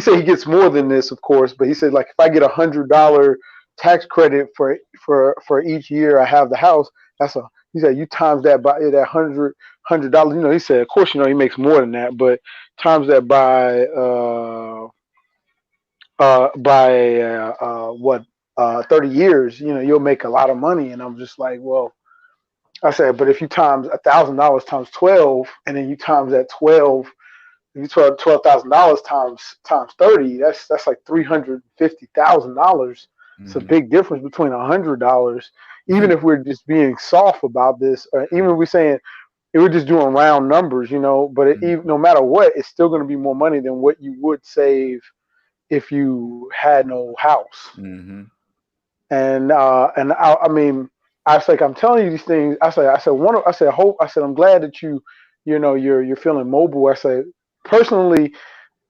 said he gets more than this, of course, but he said if I get $100 tax credit for each year I have the house, he said you times that by that $100. He said of course he makes more than that, but times that by 30 years, you'll make a lot of money. And I'm just like, well, I said, but if you times $1,000 times 12, and then you times that 12 If you $12,000 times 30, that's like $350,000. It's a big difference between $100. Even if we're just being soft about this, or even if we're saying we're just doing round numbers, but even, no matter what, it's still going to be more money than what you would save if you had no house. And I mean, I was like, I'm telling you these things. I said, I'm glad that you're feeling mobile. I said, personally,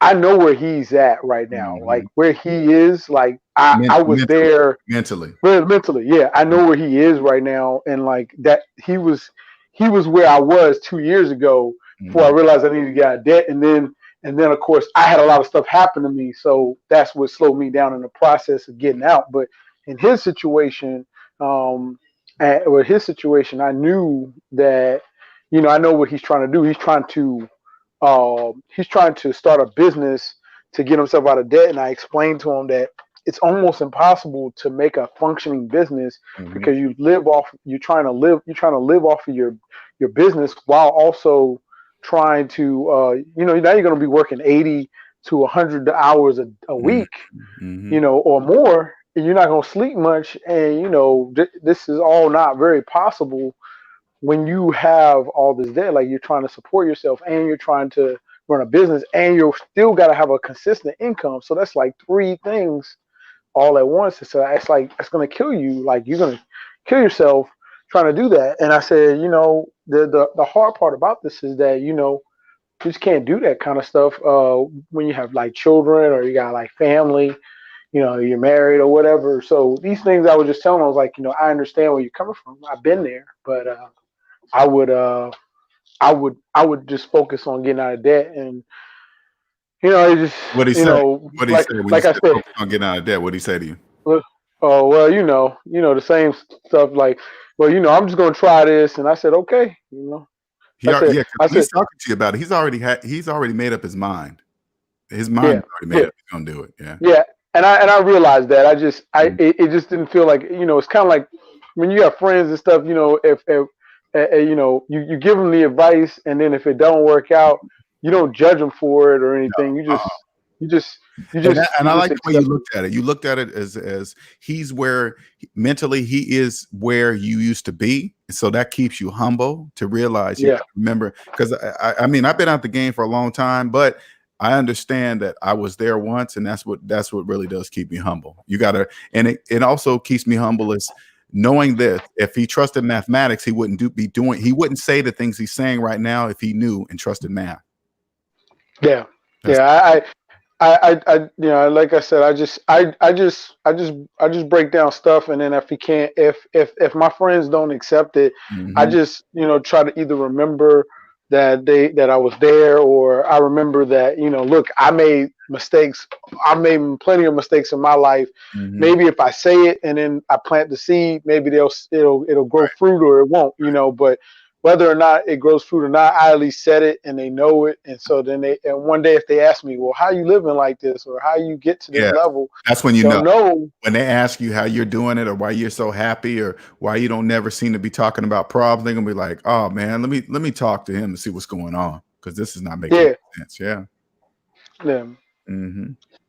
I know where he's at right now. Like where he is, like I was there mentally. Mentally, yeah. I know where he is right now, and like that he was where I was 2 years ago before I realized I needed to get out of debt, and then of course I had a lot of stuff happen to me, so that's what slowed me down in the process of getting out. But in his situation, with his situation, I knew that I know what he's trying to do. He's trying to start a business to get himself out of debt, and I explained to him that it's almost impossible to make a functioning business because you're trying to live off of your business while also trying to now you're going to be working 80 to 100 hours a week, or more, and you're not going to sleep much, and this is all not very possible when you have all this debt. Like, you're trying to support yourself and you're trying to run a business and you're still got to have a consistent income. So that's like three things all at once. So it's like, it's going to kill you. Like, you're going to kill yourself trying to do that. And I said, the hard part about this is that, you just can't do that kind of stuff when you have like children or you got like family, you're married or whatever. So these things I was just telling them, I was like, I understand where you're coming from. I've been there, but I would just focus on getting out of debt, and it just What he say? What he say when like you I said said, focus on getting out of debt? What he say to you? oh well, the same stuff like, well, I'm just gonna try this, and I said okay, He's talking to you about it. He's already made up his mind. His mind is already made up. He's gonna do it. Yeah. And I realized that it just didn't feel like, it's kind of like when you have friends and stuff, if you give them the advice, and then if it don't work out, you don't judge them for it or anything. You just and I like the way you looked at it. You looked at it as he's where mentally he is where you used to be. So that keeps you humble to realize you gotta remember, because I mean, I've been out the game for a long time, but I understand that I was there once, and that's what really does keep me humble. You gotta, and it also keeps me humble is knowing this. If he trusted mathematics, he wouldn't say the things he's saying right now if he knew and trusted math. Yeah. I like I said, I just break down stuff, and then if my friends don't accept it, I just try to either remember that I was there, or I remember that look, I made mistakes. I made plenty of mistakes in my life. Maybe if I say it and then I plant the seed, maybe it'll grow fruit, or it won't. But whether or not it grows fruit or not, I at least said it, and they know it. And so then and one day if they ask me, well, how you living like this, or how you get to this level, that's when know when they ask you how you're doing it, or why you're so happy, or why you don't never seem to be talking about problems. They're gonna be like, oh man, let me talk to him and see what's going on, because this is not making sense. Yeah.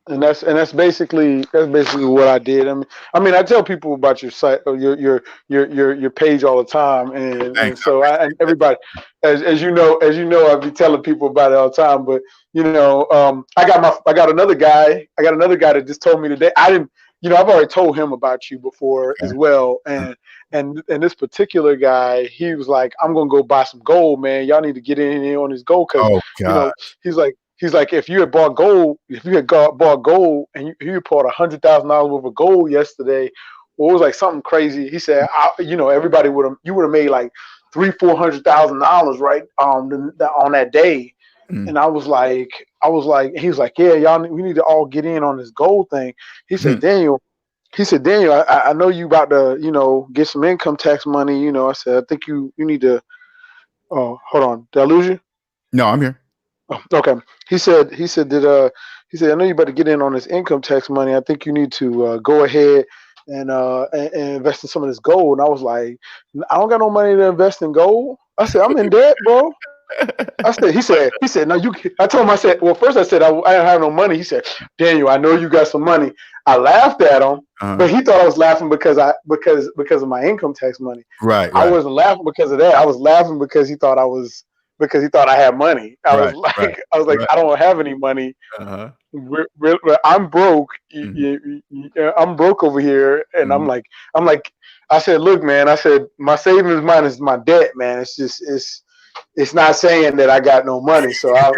And that's basically what I did. I mean, I tell people about your site, or your page all the time, and so and everybody, as you know, I be telling people about it all the time. But I got another guy that just told me today. I didn't, I've already told him about you before as well, and this particular guy, he was like, I'm gonna go buy some gold, man. Y'all need to get in here on this gold, because he's like, if you had bought gold, and you bought $100,000 worth of gold yesterday, or it was like something crazy. He said, everybody would have made like $300,000-$400,000, right? On that day. And I was like, he was like, yeah, y'all, we need to all get in on this gold thing. He said, Daniel, I know you about to, get some income tax money. I said, I think you need to, hold on. Did I lose you? No, I'm here. Okay. He said, I know you better get in on this income tax money. I think you need to go ahead and invest in some of this gold. And I was like, I don't got no money to invest in gold. I said, I'm in debt, bro. He said, no, I told him, I said, well, first I said, I don't have no money. He said, Daniel, I know you got some money. I laughed at him, but he thought I was laughing because of my income tax money. Right. I wasn't laughing because of that. I was laughing because he thought I had money. I was like, I don't have any money. I'm broke. I'm broke over here, and I'm like, I said, look, man. I said, my savings minus my debt, man. It's not saying that I got no money, so I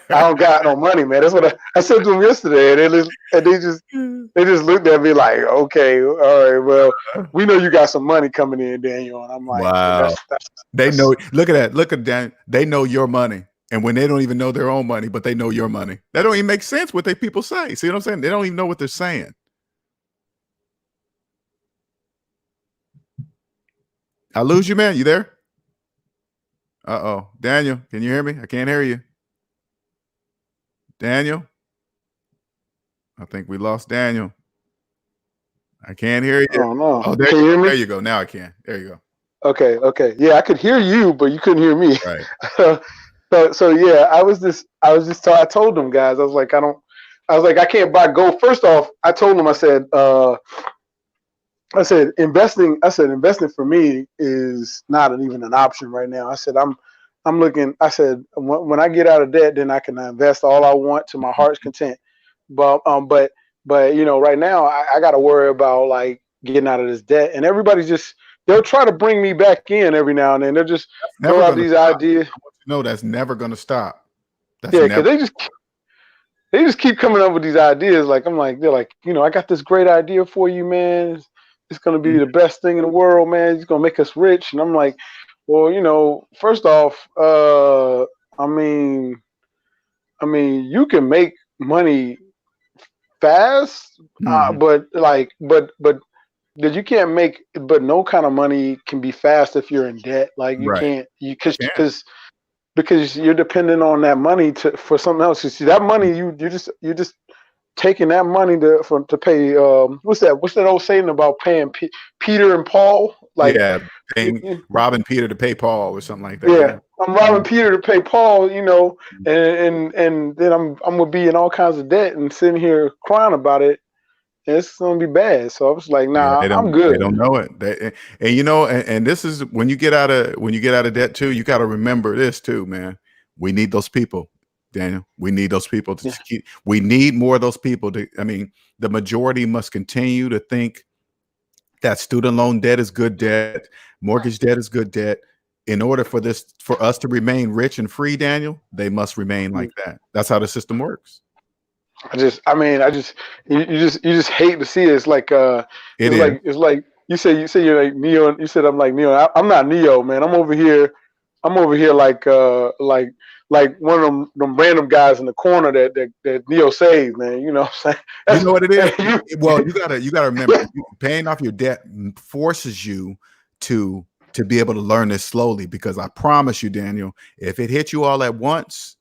don't got no money, man. That's what I said to them yesterday, and they just looked at me like, okay, all right, well, we know you got some money coming in, Daniel, and I'm like, wow. They know. Look at that. Look at Dan. They know your money, and when they don't even know their own money, but they know your money. That don't even make sense what they people say. See what I'm saying? They don't even know what they're saying. I lose you, man. You there? Uh-oh. Daniel, can you hear me? I can't hear you. Daniel? I think we lost Daniel. I can't hear you. Oh, no. Oh, there, can you hear me? There you go. Now I can. There you go. Okay. Yeah, I could hear you, but you couldn't hear me. Right. So yeah, I told them guys, I was like, I can't buy gold. First off, I told them, I said investing for me is not even an option right now. I said I'm looking. I said when I get out of debt, then I can invest all I want to my heart's content. But right now I got to worry about like getting out of this debt. And everybody's they'll try to bring me back in every now and then. They'll just throw out these ideas. No, that's never going to stop. Because they just keep coming up with these ideas. Like they're like, I got this great idea for you, man. It's going to be the best thing in the world, man. It's going to make us rich. And I'm like, well, first off, I mean, you can make money fast, but you can't make, but no kind of money can be fast if you're in debt. Like you can't, because you're dependent on that money for something else. You see that money, you're just taking that money to pay. What's that old saying about paying Peter and Paul? Like robbing Peter to pay Paul or something like that. Yeah, I'm robbing Peter to pay Paul. And then I'm gonna be in all kinds of debt and sitting here crying about it. And it's gonna be bad. So I was like, nah, I'm good. They don't know it. And this is when you get out of debt too. You got to remember this too, man. We need those people. Daniel, we need those people to keep. We need more of those people to. I mean, the majority must continue to think that student loan debt is good debt, mortgage debt is good debt. In order for us to remain rich and free, Daniel, they must remain like that. That's how the system works. You just hate to see it. It's like it's like you say you're like Neo. You said I'm like Neo. I'm not Neo, man. I'm over here like one of them random guys in the corner that Neo saved, man. You know what I'm saying? You know what it is? Well, you gotta remember, paying off your debt forces you to be able to learn this slowly, because I promise you, Daniel, if it hit you all at once,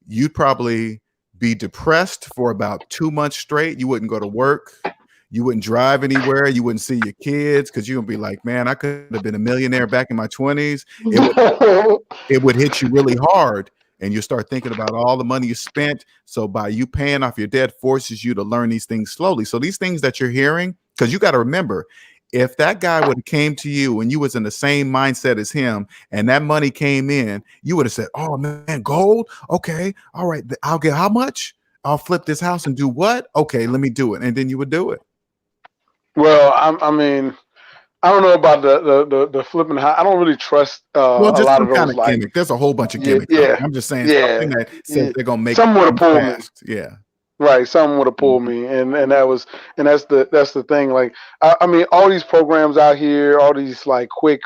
you'd probably be depressed for about 2 months straight. You wouldn't go to work. You wouldn't drive anywhere. You wouldn't see your kids, because you're gonna be like, man, I could have been a millionaire back in my 20s. It would hit you really hard, and you start thinking about all the money you spent. So by you paying off your debt forces you to learn these things slowly. So these things that you're hearing, because you got to remember, if that guy would have came to you and you was in the same mindset as him, and that money came in, you would have said, oh man, gold. Okay. All right. I'll get how much? I'll flip this house and do what? Okay, let me do it. And then you would do it. Well, I mean, I don't know about the flipping. I don't really trust a lot of those. Kind of gimmick. There's a whole bunch of gimmicks. Yeah. I'm just saying something that says they're gonna make someone would have pulled me. Yeah. Right, someone would have pulled me, and that's the thing. Like, I mean, all these programs out here, all these like quick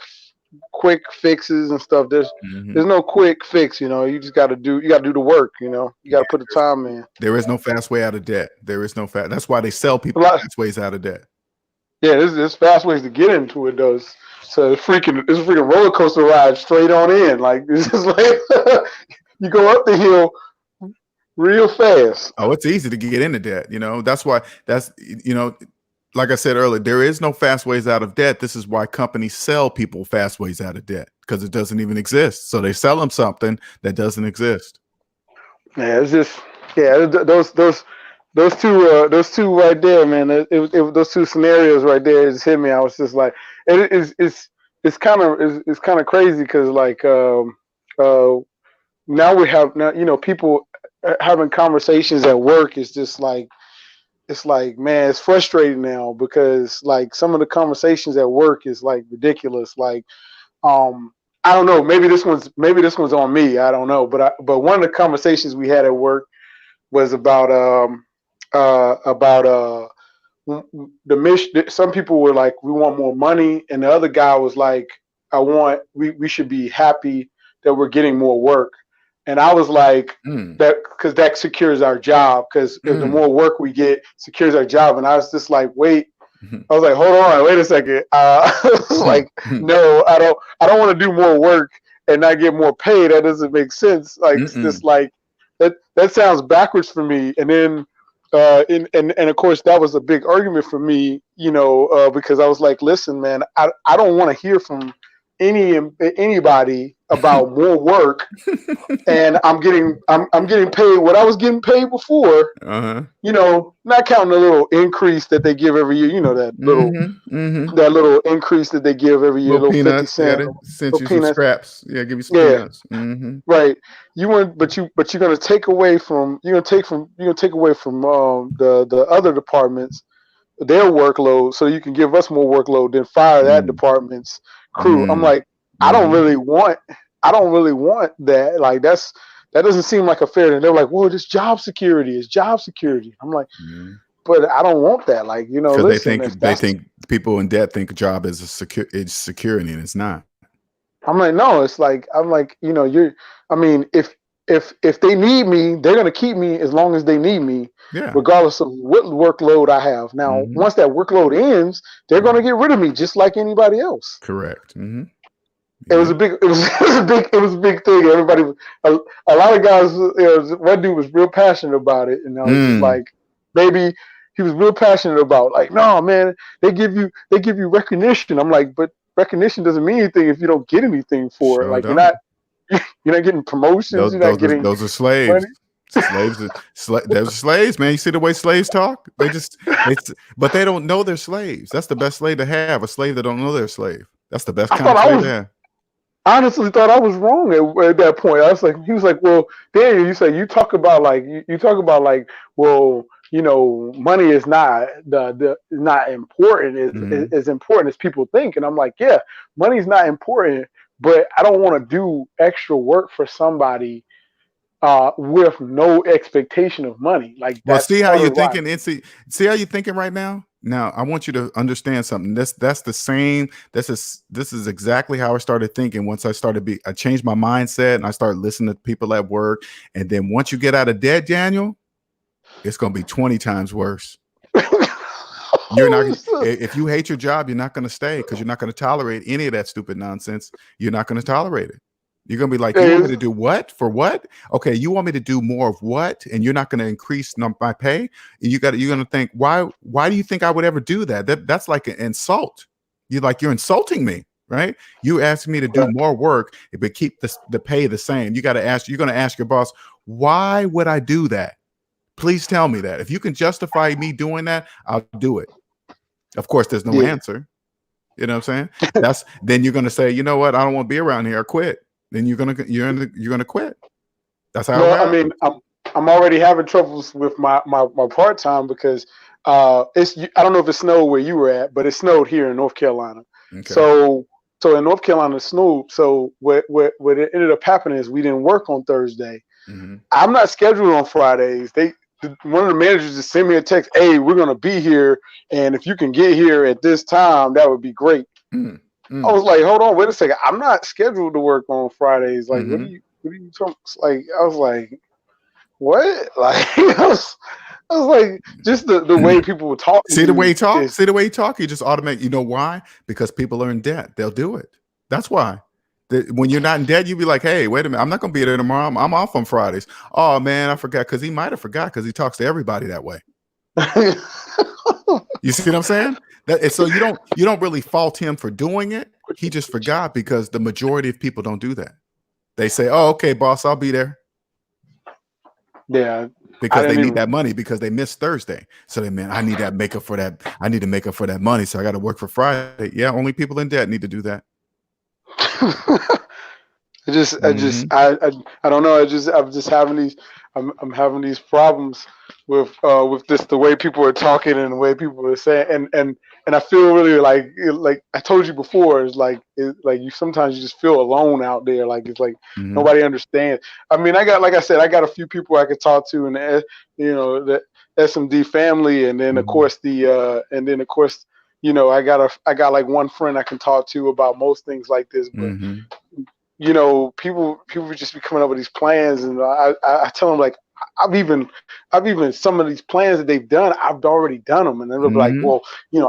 fixes and stuff. There's no quick fix. You just got to do the work. You got to put the time in. There is no fast way out of debt. There is no fast. That's why they sell people fast ways out of debt. Yeah, there's fast ways to get into it. So it's a freaking roller coaster ride straight on in. Like, it's just like you go up the hill real fast. Oh, it's easy to get into debt. That's why like I said earlier, there is no fast ways out of debt. This is why companies sell people fast ways out of debt, because it doesn't even exist. So they sell them something that doesn't exist. Yeah, it's just those two right there, man. Those two scenarios right there just hit me. I was just like, it's kind of crazy because like now we have people having conversations at work is just like, it's like, man, it's frustrating now because like some of the conversations at work is like ridiculous. Like, I don't know, maybe this one's on me. I don't know, but one of the conversations we had at work was about the mission. Some people were like, we want more money, and the other guy was like, we should be happy that we're getting more work. And I was like, that because that secures our job. Because if the more work we get, secures our job. And I was just like, wait. I was like, hold on, wait a second. Like, no, I don't want to do more work and not get more pay. That doesn't make sense. Like, it's just like that sounds backwards for me. And then, and of course, that was a big argument for me, because I was like, listen, man, I don't want to hear from anybody about more work, and I'm getting paid what I was getting paid before. Not counting the little increase that they give every year. That little increase that they give every year, little peanuts, 50 cents, sent you some scraps. Yeah, give you some peanuts. Right. But you're gonna take away from the other departments their workload, so you can give us more workload, then fire that department's crew. I'm like, I don't really want that. Like, that doesn't seem like a fair thing. They're like, well, it's job security. I'm like, but I don't want that. Like, listen, they think people in debt think a job is security, and it's not. I'm like, no, it's like, if they need me, they're going to keep me as long as they need me, regardless of what workload I have. Now, once that workload ends, they're going to get rid of me just like anybody else. Correct. It was a big thing. Everybody, a lot of guys, one dude was real passionate about it. And I was just like, maybe he was real passionate about, like, no, man, they give you recognition. I'm like, but recognition doesn't mean anything if you don't get anything for it. Like, you're not getting promotions. Those are slaves. Those are slaves, man. You see the way slaves talk? But they don't know they're slaves. That's the best slave to have. A slave that don't know they're a slave. That's the best kind of slave to have. I honestly thought I was wrong at that point. I was like, he was like, well, Daniel, you talk about well, money is not not important as important as people think. And I'm like, yeah, money's not important, but I don't want to do extra work for somebody with no expectation of money. Like, well, see how you're thinking. See how you're thinking right now. Now, I want you to understand something. That's the same. This is exactly how I started thinking. Once I changed my mindset and I started listening to people at work. And then once you get out of debt, Daniel, it's going to be 20 times worse. You're not. If you hate your job, you're not going to stay, because you're not going to tolerate any of that stupid nonsense. You're not going to tolerate it. You're going to be like, you want me to do what? For what? Okay, you want me to do more of what? And you're not going to increase my pay? And you're going to think, why do you think I would ever do that? That's like an insult. You're insulting me, right? You ask me to do more work, but keep the pay the same. You're going to ask your boss, why would I do that? Please tell me that. If you can justify me doing that, I'll do it. Of course, there's no answer. You know what I'm saying? Then you're going to say, you know what? I don't want to be around here. I quit. Then you're gonna quit. That's how. Well, I mean, I'm already having troubles with my part time because I don't know if it snowed where you were at, but it snowed here in North Carolina. Okay. So in North Carolina it snowed. So what it ended up happening is we didn't work on Thursday. I'm not scheduled on Fridays. One of the managers just sent me a text, hey, we're gonna be here, and if you can get here at this time, that would be great. I was like, hold on, wait a second. I'm not scheduled to work on Fridays. Like, what are you talking? Like, I was like, what? Like, I was like, just the way people were talking. See the way he talk? See the way he talk? You just automate. You know why? Because people are in debt. They'll do it. That's why. When you're not in debt, you be like, hey, wait a minute. I'm not going to be there tomorrow. I'm off on Fridays. Oh, man, I forgot. Because he might have forgot, because he talks to everybody that way. You see what I'm saying? So you don't really fault him for doing it. He just forgot, because the majority of people don't do that. They say, "Oh, okay, boss, I'll be there." Yeah, Because they need that money, because they missed Thursday. So they, man, I need that makeup for that. I need to make up for that money. So I got to work for Friday. Yeah, only people in debt need to do that. I don't know. I'm just having these. I'm having these problems with just the way people are talking and the way people are saying, and I feel really like I told you before. It's like you sometimes you just feel alone out there. Like it's like nobody understands. I mean, like I said, I got a few people I could talk to, and the SMD family, and then of course I got like one friend I can talk to about most things like this, but. People just be coming up with these plans, and I tell them, like, I've even some of these plans that they've done, I've already done them, and they'll be like, well,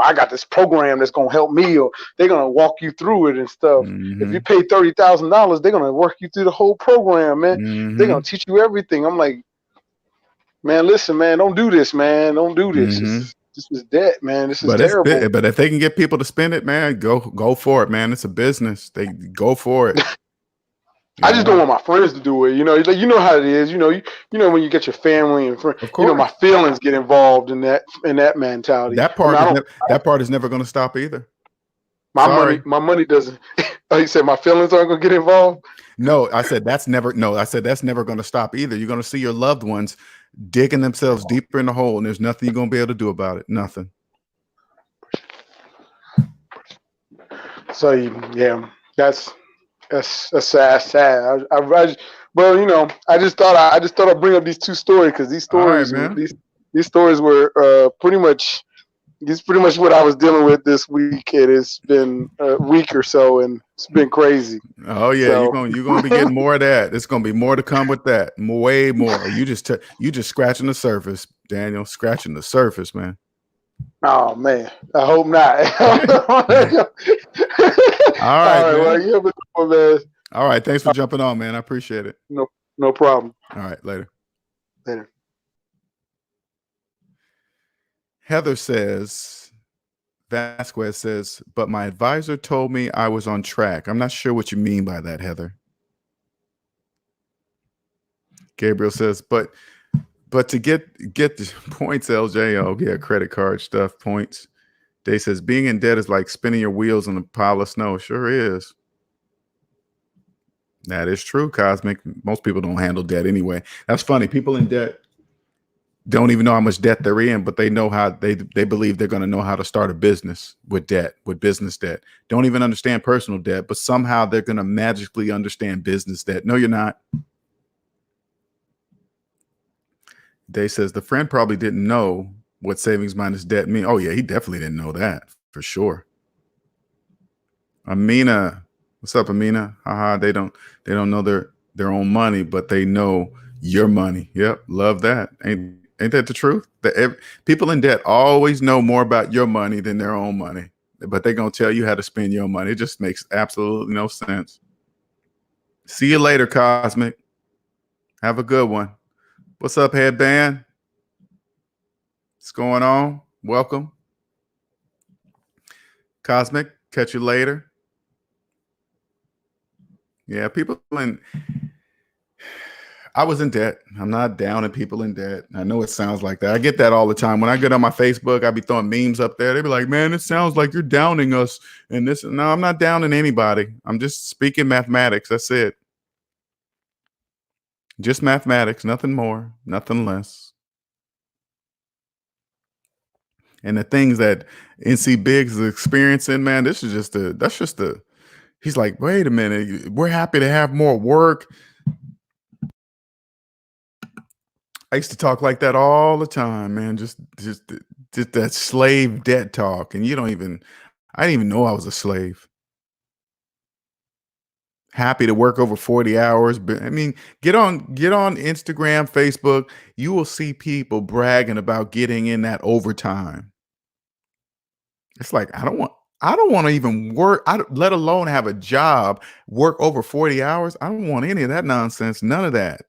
I got this program that's gonna help me, or they're gonna walk you through it and stuff. If you pay $30,000, they're gonna work you through the whole program, man. They're gonna teach you everything. I'm like, man, listen, man, don't do this, man. Don't do this. This is debt, man. This is terrible. But if they can get people to spend it, man, go for it, man. It's a business. They go for it. I just don't want my friends to do it. You know how it is. You know when you get your family and friends. My feelings get involved in that mentality. That part is never going to stop either. My money doesn't. Oh, you said my feelings aren't going to get involved? No, I said that's never. No, I said that's never going to stop either. You're going to see your loved ones digging themselves deeper in the hole, and there's nothing you're going to be able to do about it. Nothing. So yeah, that's sad. Well, I just thought I'd bring up these two stories, because these stories, these stories were pretty much what I was dealing with this week. It's been a week or so, and it's been crazy. Oh yeah, so. you're gonna be getting more of that. It's gonna be more to come with that. Way more. You just scratching the surface, Daniel. Scratching the surface, man. Oh man, I hope not. All right, man. Well, you have a good one, man. All right, thanks for jumping on, man. I appreciate it. No problem. All right, later. Later. Heather says, Vasquez says, but my advisor told me I was on track. I'm not sure what you mean by that, Heather. Gabriel says, but to get the points, LJ, oh yeah, credit card stuff, points. Day says, being in debt is like spinning your wheels on a pile of snow. Sure is. That is true, Cosmic. Most people don't handle debt anyway. That's funny. People in debt don't even know how much debt they're in, but they know how they believe they're going to know how to start a business with debt, with business debt. Don't even understand personal debt, but somehow they're going to magically understand business debt. No, you're not. Day says the friend probably didn't know what savings minus debt mean. Oh yeah, he definitely didn't know that for sure. Amina, what's up, Amina? Haha, they don't know their own money, but they know your money. Yep, love that. Ain't that the truth? People in debt always know more about your money than their own money, but they're gonna tell you how to spend your money. It just makes absolutely no sense. See you later, Cosmic. Have a good one. What's up, Headband? What's going on? Welcome. Cosmic, catch you later. Yeah, I was in debt. I'm not down at people in debt. I know it sounds like that. I get that all the time. When I get on my Facebook, I be throwing memes up there. They be like, man, it sounds like you're downing us. And this, no, I'm not downing anybody. I'm just speaking mathematics. That's it. Just mathematics, nothing more, nothing less. And the things that NC Biggs is experiencing, man, that's just he's like, wait a minute, we're happy to have more work. I used to talk like that all the time, man. Just that slave debt talk. And I didn't even know I was a slave. Happy to work over 40 hours. But I mean, get on Instagram, Facebook. You will see people bragging about getting in that overtime. It's like, I don't want to even work, let alone have a job, work over 40 hours. I don't want any of that nonsense. None of that.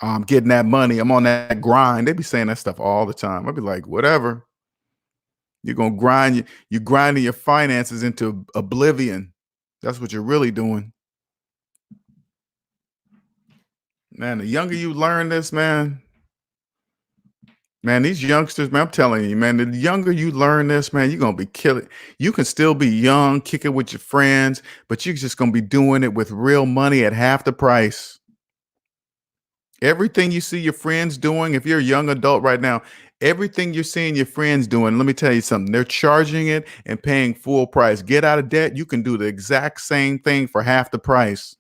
I'm getting that money. I'm on that grind. They be saying that stuff all the time. I'd be like, whatever. You're gonna grind. You're grinding your finances into oblivion. That's what you're really doing, man. The younger you learn this, man. Man, these youngsters, man, I'm telling you, man, the younger you learn this, man, you're gonna be killing. You can still be young, kicking with your friends, but you're just gonna be doing it with real money at half the price. Everything you see your friends doing, if you're a young adult right now, everything you're seeing your friends doing, let me tell you something. They're charging it and paying full price. Get out of debt, you can do the exact same thing for half the price.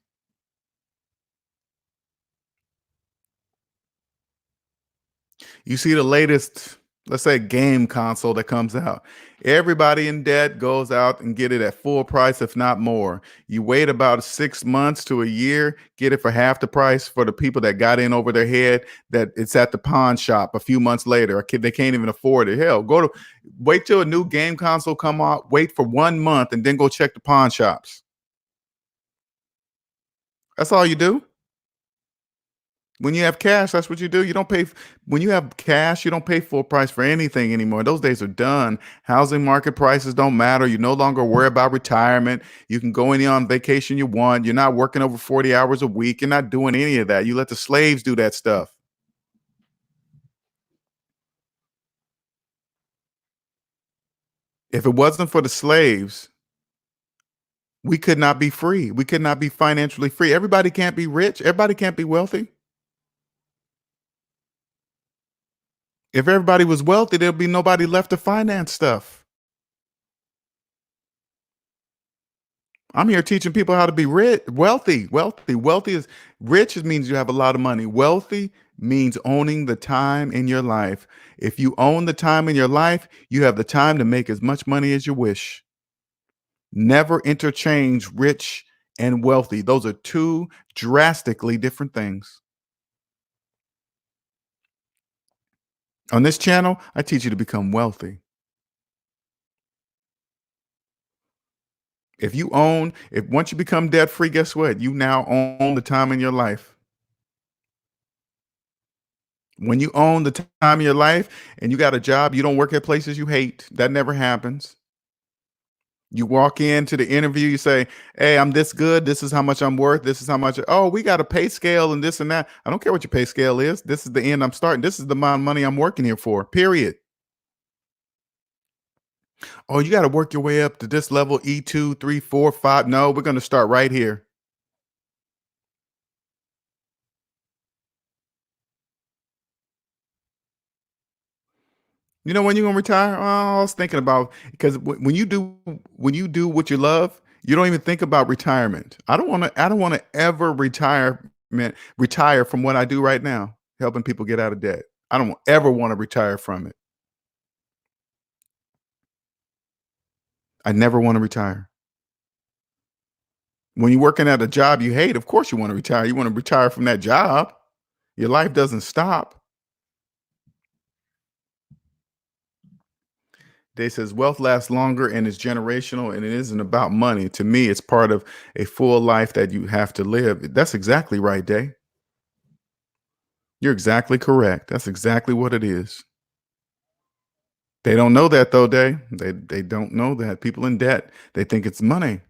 You see the latest, let's say, game console that comes out. Everybody in debt goes out and get it at full price, if not more. You wait about 6 months to a year, get it for half the price for the people that got in over their head, that it's at the pawn shop a few months later. They can't even afford it. Hell, wait till a new game console come out, wait for 1 month, and then go check the pawn shops. That's all you do. When you have cash, that's what you do. You don't pay when you have cash, you don't pay full price for anything anymore. Those days are done. Housing market prices don't matter. You no longer worry about retirement. You can go any on vacation you want. You're not working over 40 hours a week. You're not doing any of that. You let the slaves do that stuff. If it wasn't for the slaves, we could not be free. We could not be financially free. Everybody can't be rich. Everybody can't be wealthy. If everybody was wealthy, there'd be nobody left to finance stuff. I'm here teaching people how to be rich, wealthy. Wealthy is rich. It means you have a lot of money. Wealthy means owning the time in your life. If you own the time in your life, you have the time to make as much money as you wish. Never interchange rich and wealthy. Those are two drastically different things. On this channel, I teach you to become wealthy. If once you become debt free, guess what? You now own the time in your life. When you own the time of your life and you got a job, you don't work at places you hate. That never happens. You walk into the interview, you say, "Hey, I'm this good. This is how much I'm worth. This is how much." Oh, we got a pay scale and this and that. I don't care what your pay scale is. This is the end I'm starting. This is the amount of money I'm working here for, period. Oh, you got to work your way up to this level, E2, 3, 4, 5. No, we're going to start right here. You know when you're gonna retire? Oh, I was thinking about, because when you do what you love, you don't even think about retirement. I don't want to ever retire from what I do right now, helping people get out of debt. I don't ever want to retire from it. I never want to retire. When you're working at a job you hate, of course you want to retire. You want to retire from that job. Your life doesn't stop. Day says wealth lasts longer and is generational, and it isn't about money. To me, it's part of a full life that you have to live. That's exactly right, Day. You're exactly correct. That's exactly what it is. They don't know that though, Day. They don't know that. People in debt, they think it's money.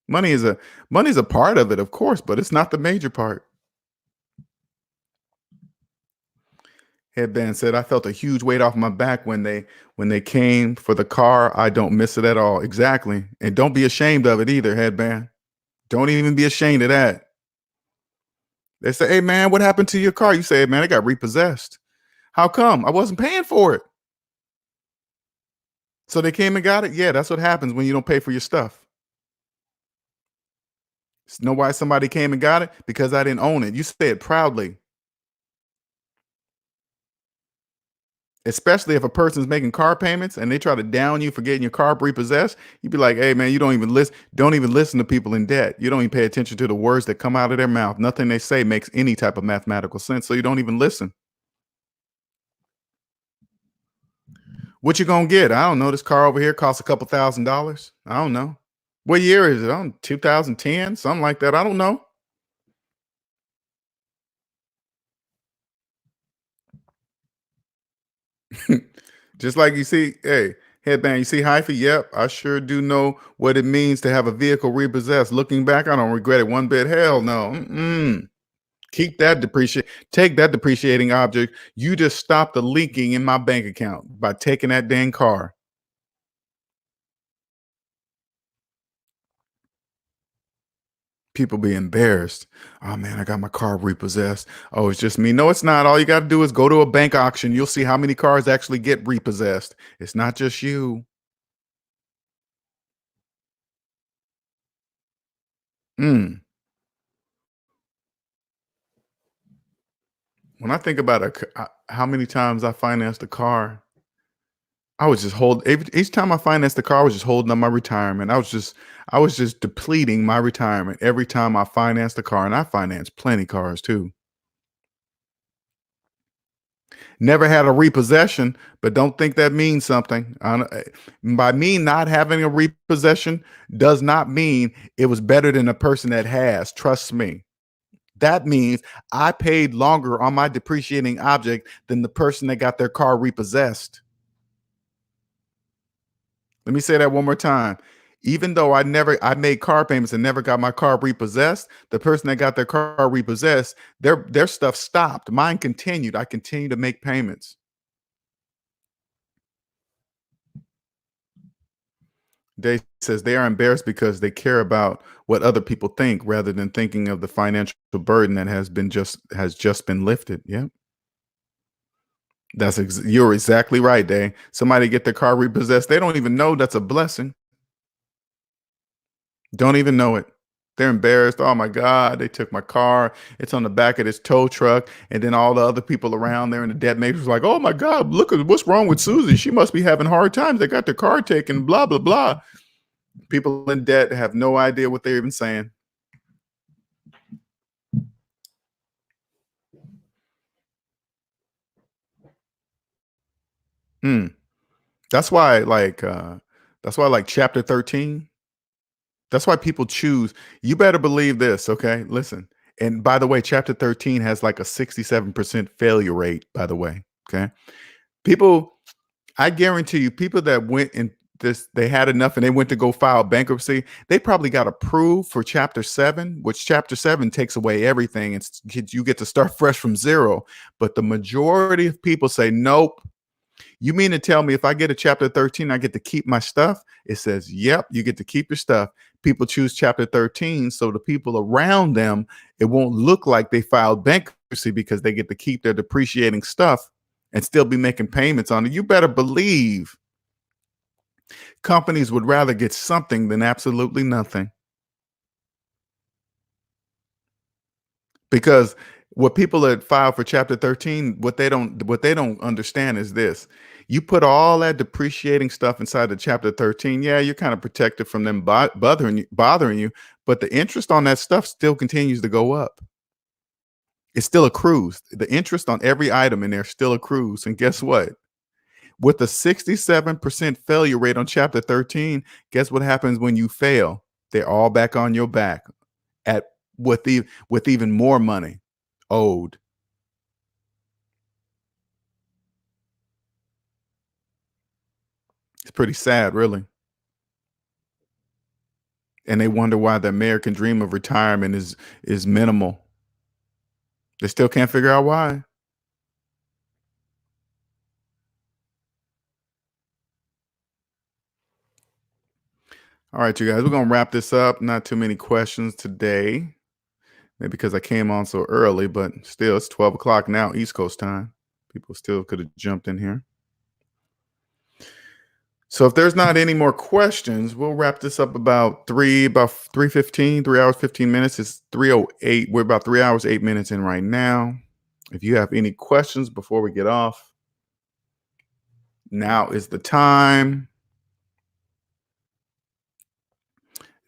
Money's a part of it, of course, but it's not the major part. Headband said, I felt a huge weight off my back when they came for the car. I don't miss it at all. Exactly. And don't be ashamed of it either, Headband. Don't even be ashamed of that. They say, hey man, what happened to your car? You say, man, it got repossessed. How come? I wasn't paying for it. So they came and got it? Yeah, that's what happens when you don't pay for your stuff. Know why somebody came and got it? Because I didn't own it. You say it proudly. Especially if a person's making car payments and they try to down you for getting your car repossessed, you'd be like, hey man, you don't even listen to people in debt. You don't even pay attention to the words that come out of their mouth. Nothing they say makes any type of mathematical sense, so you don't even listen. What you gonna get? I don't know. This car over here costs a couple $1,000s. I don't know. What year is it? On 2010, something like that. I don't know. Just like you see, hey, Headband, you see hyphy? Yep, I sure do know what it means to have a vehicle repossessed. Looking back, I don't regret it one bit. Hell no. Keep that take that depreciating object. You just stopped the leaking in my bank account by taking that dang car. People be embarrassed. Oh man, I got my car repossessed. Oh, it's just me. No, it's not. All you got to do is go to a bank auction. You'll see how many cars actually get repossessed. It's not just you. When I think about how many times I financed a car, I was just each time I financed the car, I was just holding up my retirement. I was just depleting my retirement every time I financed a car, and I financed plenty cars too. Never had a repossession, but don't think that means something. By me not having a repossession does not mean it was better than a person that has. Trust me. That means I paid longer on my depreciating object than the person that got their car repossessed. Let me say that one more time. Even though I made car payments and never got my car repossessed, the person that got their car repossessed, their stuff stopped. Mine continued. I continued to make payments. Day says they are embarrassed because they care about what other people think rather than thinking of the financial burden that has just been lifted. Yeah. You're exactly right, Day. Somebody get their car repossessed, they don't even know that's a blessing. Don't even know it. They're embarrassed. Oh my God, they took my car. It's on the back of this tow truck. And then all the other people around there in the debt matrix like, oh my God, look at what's wrong with Susie. She must be having hard times. They got their car taken, blah, blah, blah. People in debt have no idea what they're even saying. That's why like chapter 13. That's why people choose. You better believe this, okay? Listen. And by the way, chapter 13 has like a 67% failure rate, by the way. Okay. People, I guarantee you, people that went and they had enough and they went to go file bankruptcy, they probably got approved for chapter 7, which chapter 7 takes away everything. You get to start fresh from zero. But the majority of people say, nope. You mean to tell me if I get a chapter 13, I get to keep my stuff? It says, yep, you get to keep your stuff. People choose chapter 13 so the people around them, it won't look like they filed bankruptcy because they get to keep their depreciating stuff and still be making payments on it. You better believe companies would rather get something than absolutely nothing. Because what people that file for chapter 13, what they don't understand is this. You put all that depreciating stuff inside the chapter 13, yeah, you're kind of protected from them bothering you, but the interest on that stuff still continues to go up. It still accrues. The interest on every item in there still accrues. And guess what? With the 67% failure rate on chapter 13, guess what happens when you fail? They're all back on your back with even more money owed. It's pretty sad, really. And they wonder why the American dream of retirement is minimal. They still can't figure out why. All right, you guys, we're gonna wrap this up. Not too many questions today. Maybe because I came on so early, but still, it's 12 o'clock now, East Coast time. People still could have jumped in here. So if there's not any more questions, we'll wrap this up about 3:15, 3 hours, 15 minutes. It's 3:08. We're about 3 hours, 8 minutes in right now. If you have any questions before we get off, now is the time.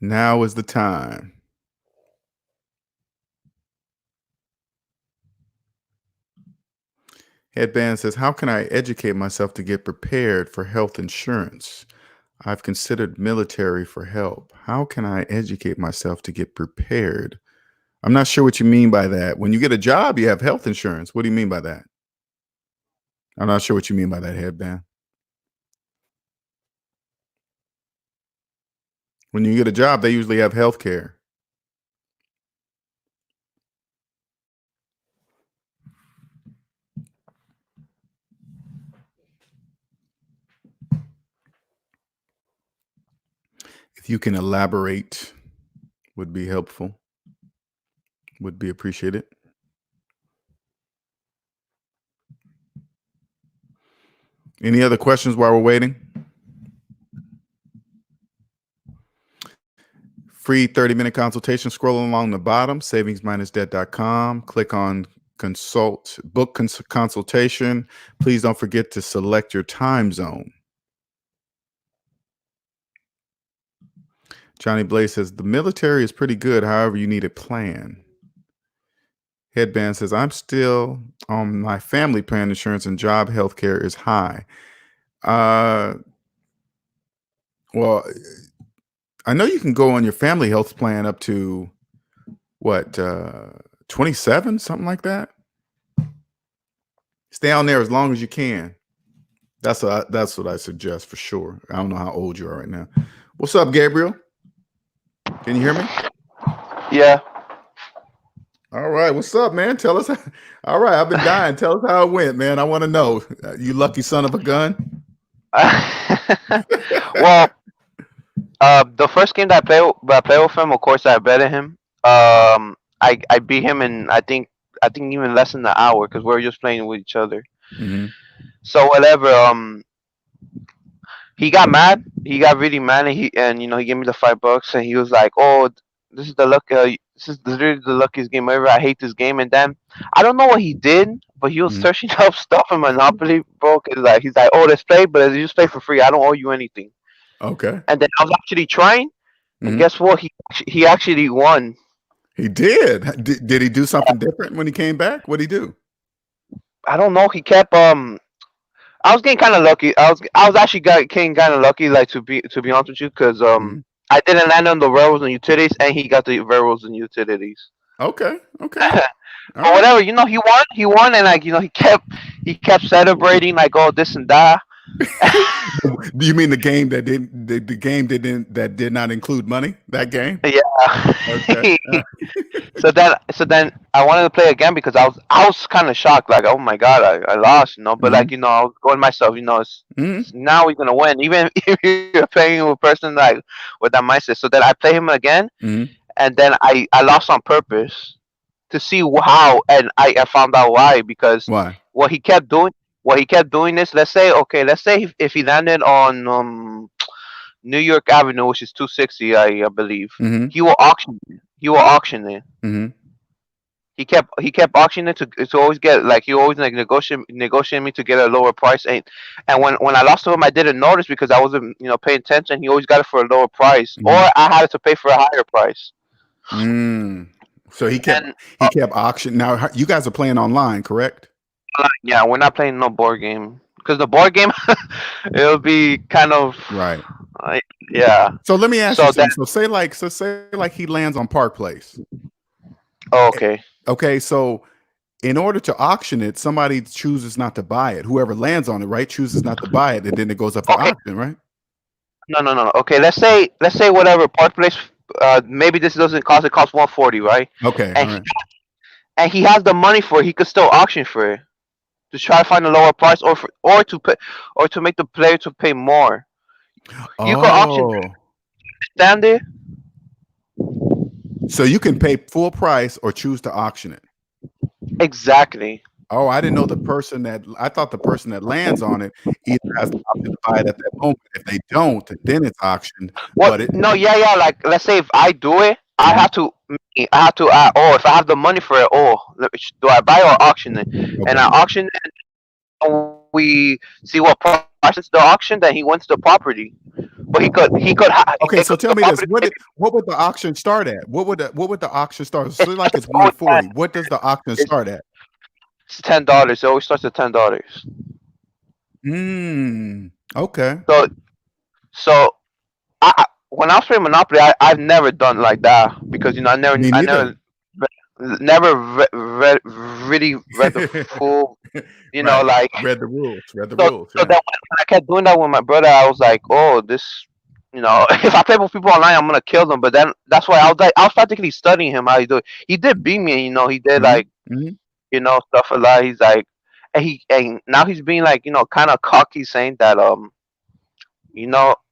Now is the time. Headband says, how can I educate myself to get prepared for health insurance? I've considered military for help. How can I educate myself to get prepared? I'm not sure what you mean by that. When you get a job, you have health insurance. What do you mean by that? I'm not sure what you mean by that, Headband. When you get a job, they usually have health care. If you can elaborate, would be helpful. Would be appreciated. Any other questions while we're waiting? Free 30-minute consultation. Scroll along the bottom, SavingsMinusDebt.com. Click on book consultation. Please don't forget to select your time zone. Johnny Blaze says, the military is pretty good. However, you need a plan. Headband says, I'm still on my family plan insurance and job health care is high. Well, I know you can go on your family health plan up to what, 27, something like that. Stay on there as long as you can. That's what I suggest for sure. I don't know how old you are right now. What's up, Gabriel? Can you hear me? Yeah. All right. What's up, man? Tell us. All right. I've been dying. Tell us how it went, man. I want to know. You lucky son of a gun. Well, the first game that I played with him, of course, I betted him. I beat him in I think even less than an hour because we were just playing with each other. Mm-hmm. So whatever. He got mad. He got really mad, and he gave me the $5, and he was like, "Oh, this is the luck. This is literally the luckiest game ever. I hate this game." And then I don't know what he did, but he was searching up stuff in Monopoly, bro. 'Cause like he's like, "Oh, let's play, but you just play for free. I don't owe you anything." Okay. And then I was actually trying, and guess what? He actually won. He did. Did he do something different when he came back? What did he do? I don't know. He kept I was getting kind of lucky. I was actually getting kind of lucky, like to be honest with you, because I didn't land on the railroads and utilities, and he got the railroads and utilities. Okay. But whatever, he won, and like he kept celebrating like, oh, this and that. Do you mean the game that that did not include money? That game? Yeah. Okay. So then I wanted to play again because I was kind of shocked, like, oh my god, I lost, but like I was going myself, now we're gonna win, even if you're playing with a person like with that mindset. So then I play him again, and then I lost on purpose to see how, and I found out why, because what he kept doing is, let's say if he landed on New York Avenue, which is 260, I believe, he will auction it. He kept auctioning it to always get, like, he always like negotiate me to get a lower price, and when I lost to him, I didn't notice because I wasn't paying attention. He always got it for a lower price, or I had to pay for a higher price. So he kept auction. Now you guys are playing online, correct? Yeah, we're not playing no board game, because the board game it'll be kind of right. Yeah. So let me ask you something. So say like he lands on Park Place. Oh, okay. Okay. So in order to auction it, somebody chooses not to buy it. Whoever lands on it, right, chooses not to buy it, and then it goes up for auction, right? No. Okay, let's say whatever Park Place. Maybe this doesn't cost. It costs $140, right? Okay. And he has the money for it. He could still auction for it to try to find a lower price, or to make the player to pay more. You can auction. Stand there. So you can pay full price or choose to auction it. Exactly. Oh, I didn't know I thought the person that lands on it either has the option to buy it at that moment. If they don't, then it's auctioned. Yeah. Like, let's say if I do it, I have to. If I have the money for it, do I buy or auction it? Okay. And I auction it. And we see what price is the auction. Then he wins the property. But he could. Okay, so tell me this: what would the auction start at? What would the auction start? So like it's 140. What does the auction start at? It's $10. It always starts at $10. Okay. So when I was playing Monopoly, I've never done like that, because I never really read the full, like read the rules. So then when I kept doing that with my brother, I was like, oh, this if I play with people online, I'm gonna kill them. But then that's why I was practically studying him how he do it. He did beat me, he did like Mm-hmm. stuff a lot. He's like, and now he's being like kind of cocky, saying that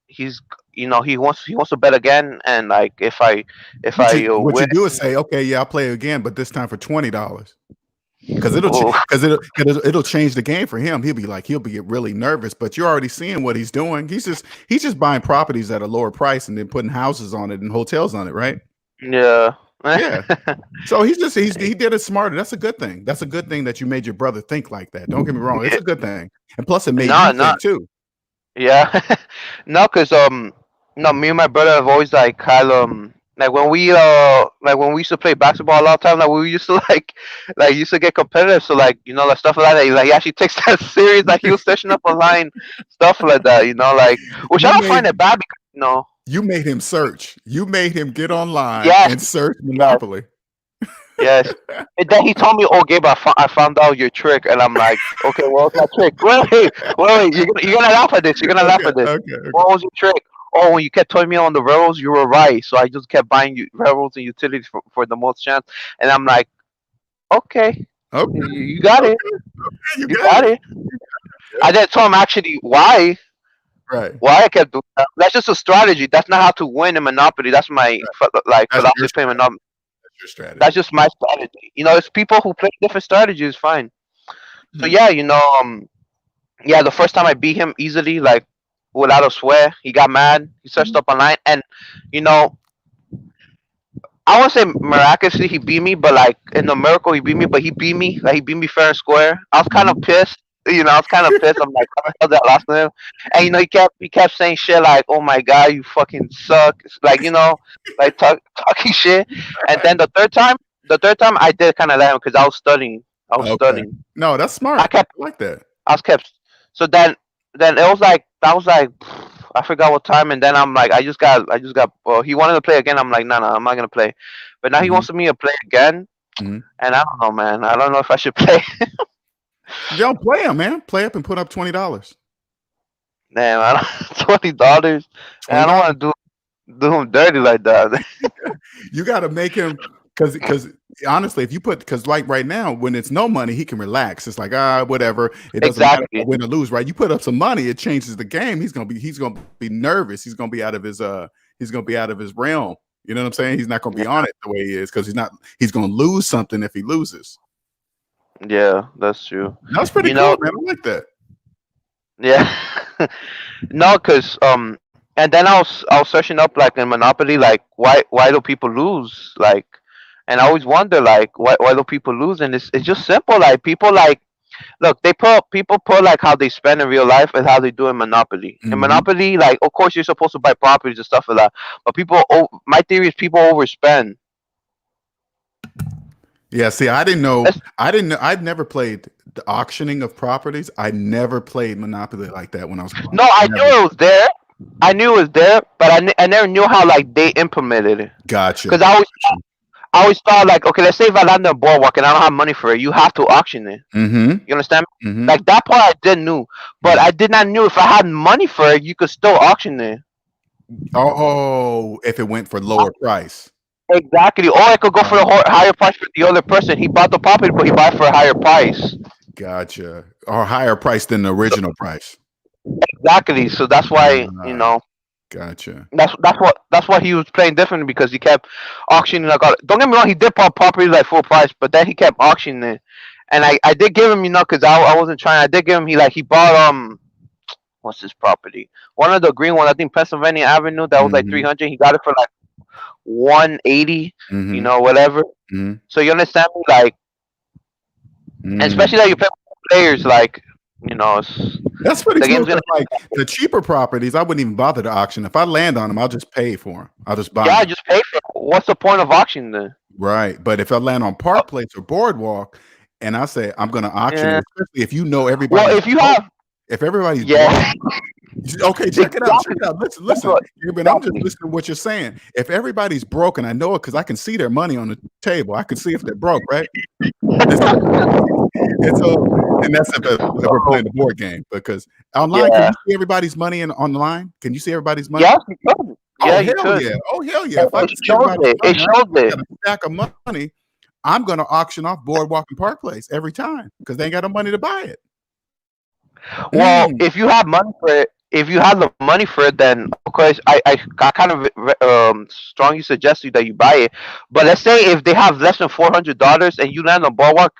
he's he wants to bet again, and like if I What win, you do is say, okay, yeah, I'll play again, but this time for $20. Because oh, it'll change the game for him. He'll be really nervous, but you're already seeing what he's doing. He's just buying properties at a lower price and then putting houses on it and hotels on it, right? yeah, Yeah. So he did it smarter. That's a good thing. That's a good thing that you made your brother think like that. Don't get me wrong. It's a good thing. And plus it made no, you no, think too. yeah, no, cause no, me and my brother have always like had like when we used to play basketball a lot of time, like we used to like used to get competitive. So like like stuff like that. He actually takes that serious. Like he was searching up online stuff like that. Like which I You don't made find it bad because you made him search. You made him get online yes, and search yes, Monopoly. yes. And then he told me, "Oh, Gabe, I found out your trick," and I'm like, "Okay, what was my trick? Wait, you're gonna laugh at this. You're gonna laugh Okay, at this. okay. What was your trick? Oh, when you kept telling me on the railroads, you were right. So I just kept buying you railroads and utilities for the most chance." And I'm like, "Okay, Okay, you got it. okay, you You got got it. it." I didn't tell him actually Right. why I kept doing that. That's just a strategy. That's not how to win in Monopoly. That's my Right. That's your philosophy in strategy. Monopoly. That's your strategy. That's just my strategy. It's people who play different strategies. Fine. So Hmm. yeah, yeah, the first time I beat him easily, like without a swear, he got mad. He searched up online, and you know, I won't say miraculously he beat me, but like in the miracle he beat me. But he beat me, like he beat me fair and square. I was kind of Hmm. pissed. I was kind of pissed. I'm like, how the hell did I lost to him? And he kept saying shit like, "Oh my god, you fucking suck," like like talking shit. And then the third time I did kind of let him because I was studying. I was Okay. studying. No, that's I smart. kept I like that. I was kept. So then it was like that was like I forgot what time, and then I'm like I just got. Well, he wanted to play again. I'm like, no, I'm not gonna play. But now he Hmm. wants me to play again, Hmm. and I don't know, man. I don't know if I should play. Don't play him, man. Play up and put up $20. Damn, I don't, $20. And I don't $20. want to do him dirty like that. You got to make him because honestly, if you put because like right now when it's no money, he can relax. It's like whatever. It doesn't matter if I Exactly. win or lose, right? You put up some money, it changes the game. He's gonna be nervous. He's gonna be out of his realm. You know what I'm saying? He's not gonna be on it the way he is because he's gonna lose something if he loses. Yeah, that's true. That's pretty You cool, know, man. I like that. yeah. No, cause and then I was searching up like in Monopoly, like why do people lose? Like, and I always wonder like why do people lose? And it's just simple. Like people like look, people put like how they spend in real life and how they do in Monopoly. In Hmm. Monopoly, like of course you're supposed to buy properties and stuff like that, but my theory is people overspend. Yeah, see, I didn't know. That's, I didn't know. I've never played the auctioning of properties. I never played Monopoly like that when I was growing no, up. I knew Never. it was there. I knew it was there, but I never knew how like they implemented it. Gotcha. Because I always thought like, okay, let's say if I land on a boardwalk and I don't have money for it, you have to auction it. Mm-hmm. You understand? Mm-hmm. Like that part I didn't know, but I did not know if I had money for it, you could still auction it. Oh, if it went for lower price. Exactly. Or I could go for the Oh, higher price for the other person. He bought the property, but he bought it for a higher price. gotcha. Or higher price than the So, original price. exactly. So that's why Ah, gotcha. that's why he was playing different because he kept auctioning. Like, don't get me wrong, he did pop property like full price, but then he kept auctioning it. And I did give him, because I wasn't trying. I did give him. He bought what's his property? One of the green ones, I think Pennsylvania Avenue. That was like Mm-hmm. 300. He got it for like 180. Mm-hmm. Whatever. Mm-hmm. So you understand me, like, and Mm. especially that you play with players, like, That's pretty the smooth. game's gonna. 'Cause, like the cheaper properties, I wouldn't even bother to auction. If I land on them, I'll just pay for them. I'll just buy Yeah, them. just pay for it. What's the point of auction then? Right. But if I land on Uh, Park Place or Boardwalk, and I say I'm going to auction it, yeah. especially if you know Well, everybody's if you broke. have, If everybody's broke, yeah, Okay, check it out. Check it out. Listen. But I'm just Exactly. listening to what you're saying. If everybody's broke, and I know it because I can see their money on the table. I can see if they're broke, right? And so, and that's if we're playing the board game. Because online, can Yeah. you see everybody's money online? Can you see everybody's money? Yes, you could. Yeah, Oh you hell could. yeah! Oh hell yeah! If I It can see shows everybody's it. It money, shows I it. got a stack of money. I'm gonna auction off Boardwalk and Park Place every time because they ain't got no money to buy it. Well, if you have money for it, if you have the money for it, then of course I kind of strongly suggest you that you buy it. But let's say if they have less than $400 and you land on Boardwalk,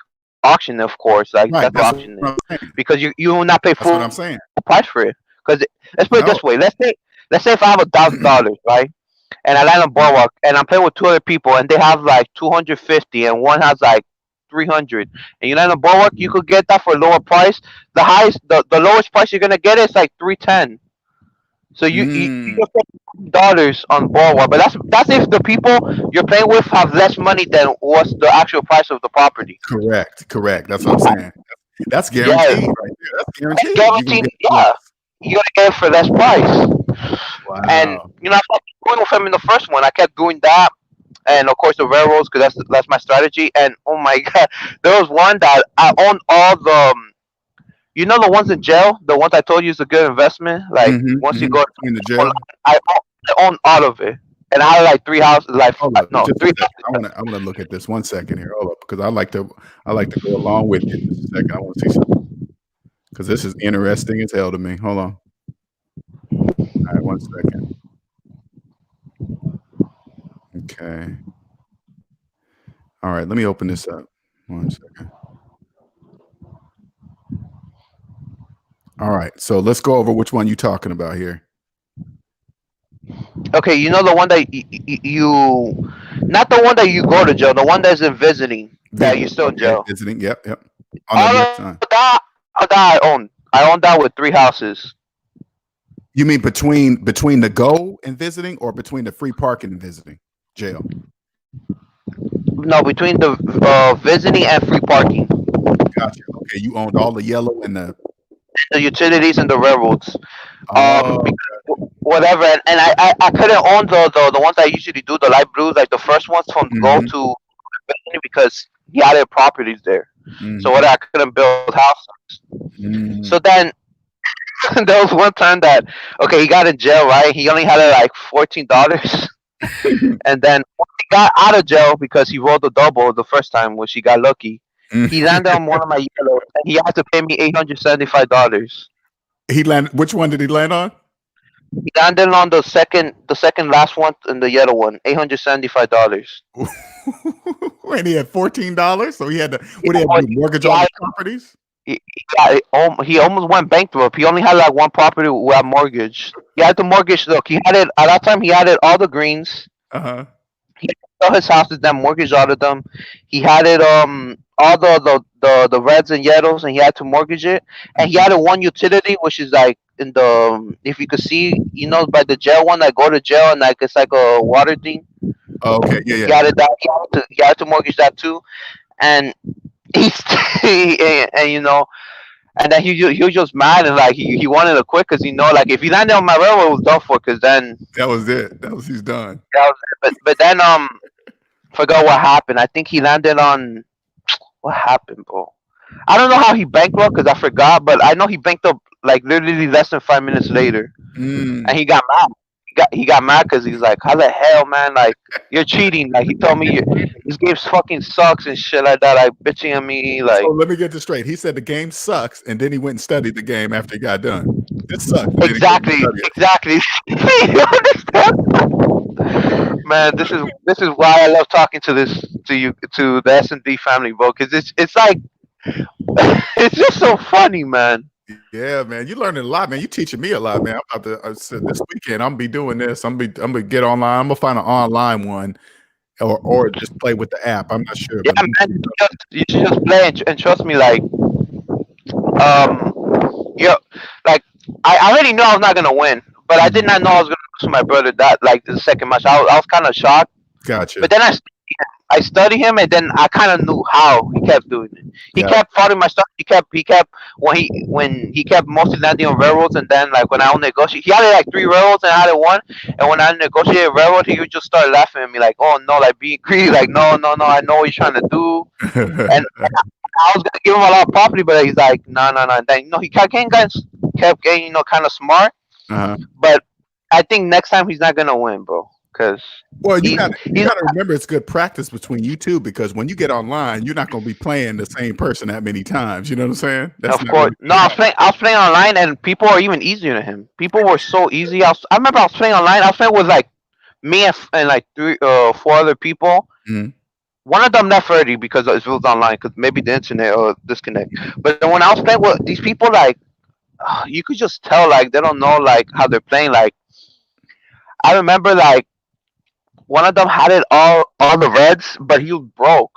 auction it, of course, like Right. that's That's auction what it I'm saying. because you will not pay That's what I'm full saying. price for it. Because let's put it No. this way, let's say if I have $1,000, right, and I land on Boardwalk and I'm playing with 2 other people and they have like 250 and one has like 300, and you land on Boardwalk, you could get that for a lower price. The lowest price you're gonna get is like 310. So you just pay $dollars on Boardwalk, but that's if the people you're playing with have less money than what's the actual price of the property. Correct. That's what I'm saying. That's Yes, guaranteed right there. That's guaranteed. You're gonna guaranteed. get Yeah, less. you're gonna get it for less price. And Wow. I kept going with him in the first one. I kept doing that, and of course the railroads, because that's my strategy. And oh my god, there was one that I owned all the, the ones in jail, the ones I told you is a good investment. Like once you go In the jail. I own all of it, and I had like 3 houses, like Hold up, no just a 3 second. houses. I wanna look at this 1 second here. Hold up, because I like to go along with you. Just a second. I want to see something because this is interesting as hell to me. Hold on. All right, 1 second. Okay. All right, let me open this up. 1 second. All right, so let's go over which one you talking about here. Okay, the one that you, not the one that you go to jail, the one that's in visiting that you're still in jail. Visiting. Yep. On All the of next time. that I own. I own that with 3 houses. You mean between the go and visiting, or between the free parking and visiting jail? No, between the visiting and free parking, Gotcha. Okay, you owned all the yellow and the the utilities and the railroads. oh, Whatever, and I couldn't own the ones I usually do, the light blues, like the first ones from go to visiting, because he added properties there. So what, I couldn't build houses. So then there was one time that, okay, he got in jail, right? He only had like $14. And then when he got out of jail, because he rolled the double the first time, which he got lucky, he landed on one of my yellows, and he had to pay me $875. He landed. Which one did he land on? He landed on the second last one in the yellow one, $875. And he had $14, so he had to. What he had to do? Mortgage all the properties? He almost went bankrupt. He only had like one property with a mortgage. He had to mortgage. Look, he had it at that time. He had it all the greens. He had to sell his houses, then mortgage all of them. He had it all the reds and yellows, and he had to mortgage it. And he had one utility, which is like in the, if you could see, by the jail one, I go to jail, and like it's like a water thing. Oh, okay, yeah. He had it that. He had to mortgage that too, and and then he was just mad, and like he wanted to quit, because like if he landed on my railroad, it was done for, because then that was it. He's done. But then forgot what happened. I think he landed on, what happened, bro? I don't know how he bankrupt, because I forgot, but I know he banked up like literally less than 5 minutes later, and he got mad. He got mad because he's like, how the hell, man? Like, you're cheating. Like, he told me this game fucking sucks and shit like that. Like, bitching at me. Like, so let me get this straight. He said the game sucks, and then he went and studied the game after he got done. It sucks. Exactly. You understand? Man, this is why I love talking to the S&D family, bro. Because it's like, it's just so funny, man. Yeah, man, you learning a lot, man. You teaching me a lot, man. I'm about to this weekend. I'm gonna be doing this. I'm gonna get online. I'm gonna find an online one, or just play with the app. I'm not sure. Yeah, man, you should just play, and trust me, like, like I already knew I was not gonna win, but I did not know I was gonna lose to my brother. That, like, the second match, I was kind of shocked. Gotcha. But then I studied him, and then I kind of knew how he kept doing it. He Yeah. kept following my stuff. He kept when he kept mostly landing on railroads, and then like when I would negotiate, he had like 3 railroads and I had 1. And when I negotiated railroad, he would just start laughing at me like, "Oh no, like being greedy, like no, no, no, I know what you're trying to do." And I was gonna give him a lot of property, but he's like, "No, no, no." And then he kept getting kind of smart. Uh-huh. But I think next time he's not gonna win, bro. Because well, you got to remember it's good practice between you two, because when you get online, you're not going to be playing the same person that many times. You know what I'm saying? Of course. No, I was playing online, and people are even easier than him. People were so easy. I remember I was playing online. I was playing with like me and like 4 other people. Mm-hmm. One of them left already because it was online, because maybe the internet or disconnect. But then when I was playing with these people, like you could just tell like they don't know like how they're playing. Like I remember like one of them had it all the reds, but he was broke.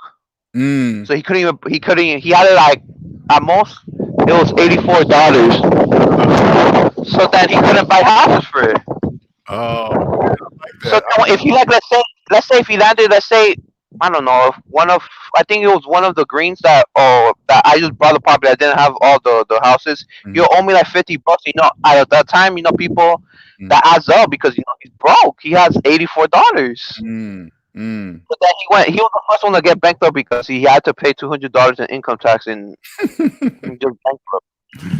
So he had it like at most it was $84. So then he couldn't buy houses for it. Oh, I like that. So if he like let's say if he landed, let's say I don't know, I think it was one of the greens that I just bought the property. I didn't have all the houses. Mm-hmm. He'll owe me like $50. At that time, people that adds up because he's broke. He has $84. So then he was the first one to get bankrupt because he had to pay $200 in income tax and just bankrupt.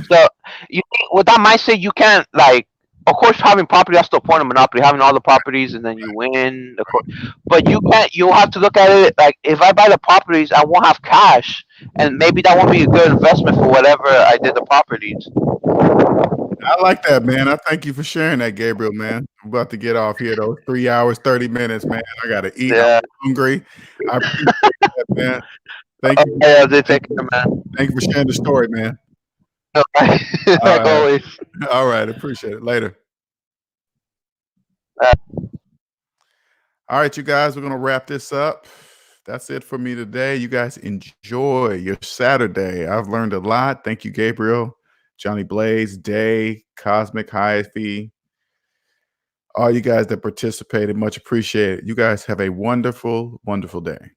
So you think with that mindset, you can't like. Of course, having property, that's the point of monopoly. Having all the properties and then you win. Of course. But you can't. You have to look at it like if I buy the properties, I won't have cash, and maybe that won't be a good investment for whatever I did the properties. I like that, man. I thank you for sharing that, Gabriel, man. I'm about to get off here, though. 3 hours, 30 minutes, man. I got to eat. Yeah. I'm hungry. I appreciate that, man. Thank you. Yeah, take care, man. Thank you for sharing the story, man. Like always. All right. Appreciate it. Later. All right, you guys, we're going to wrap this up. That's it for me today. You guys enjoy your Saturday. I've learned a lot. Thank you, Gabriel, Johnny Blaze, Day, Cosmic, Hyphy, all you guys that participated. Much appreciated. You guys have a wonderful, wonderful day.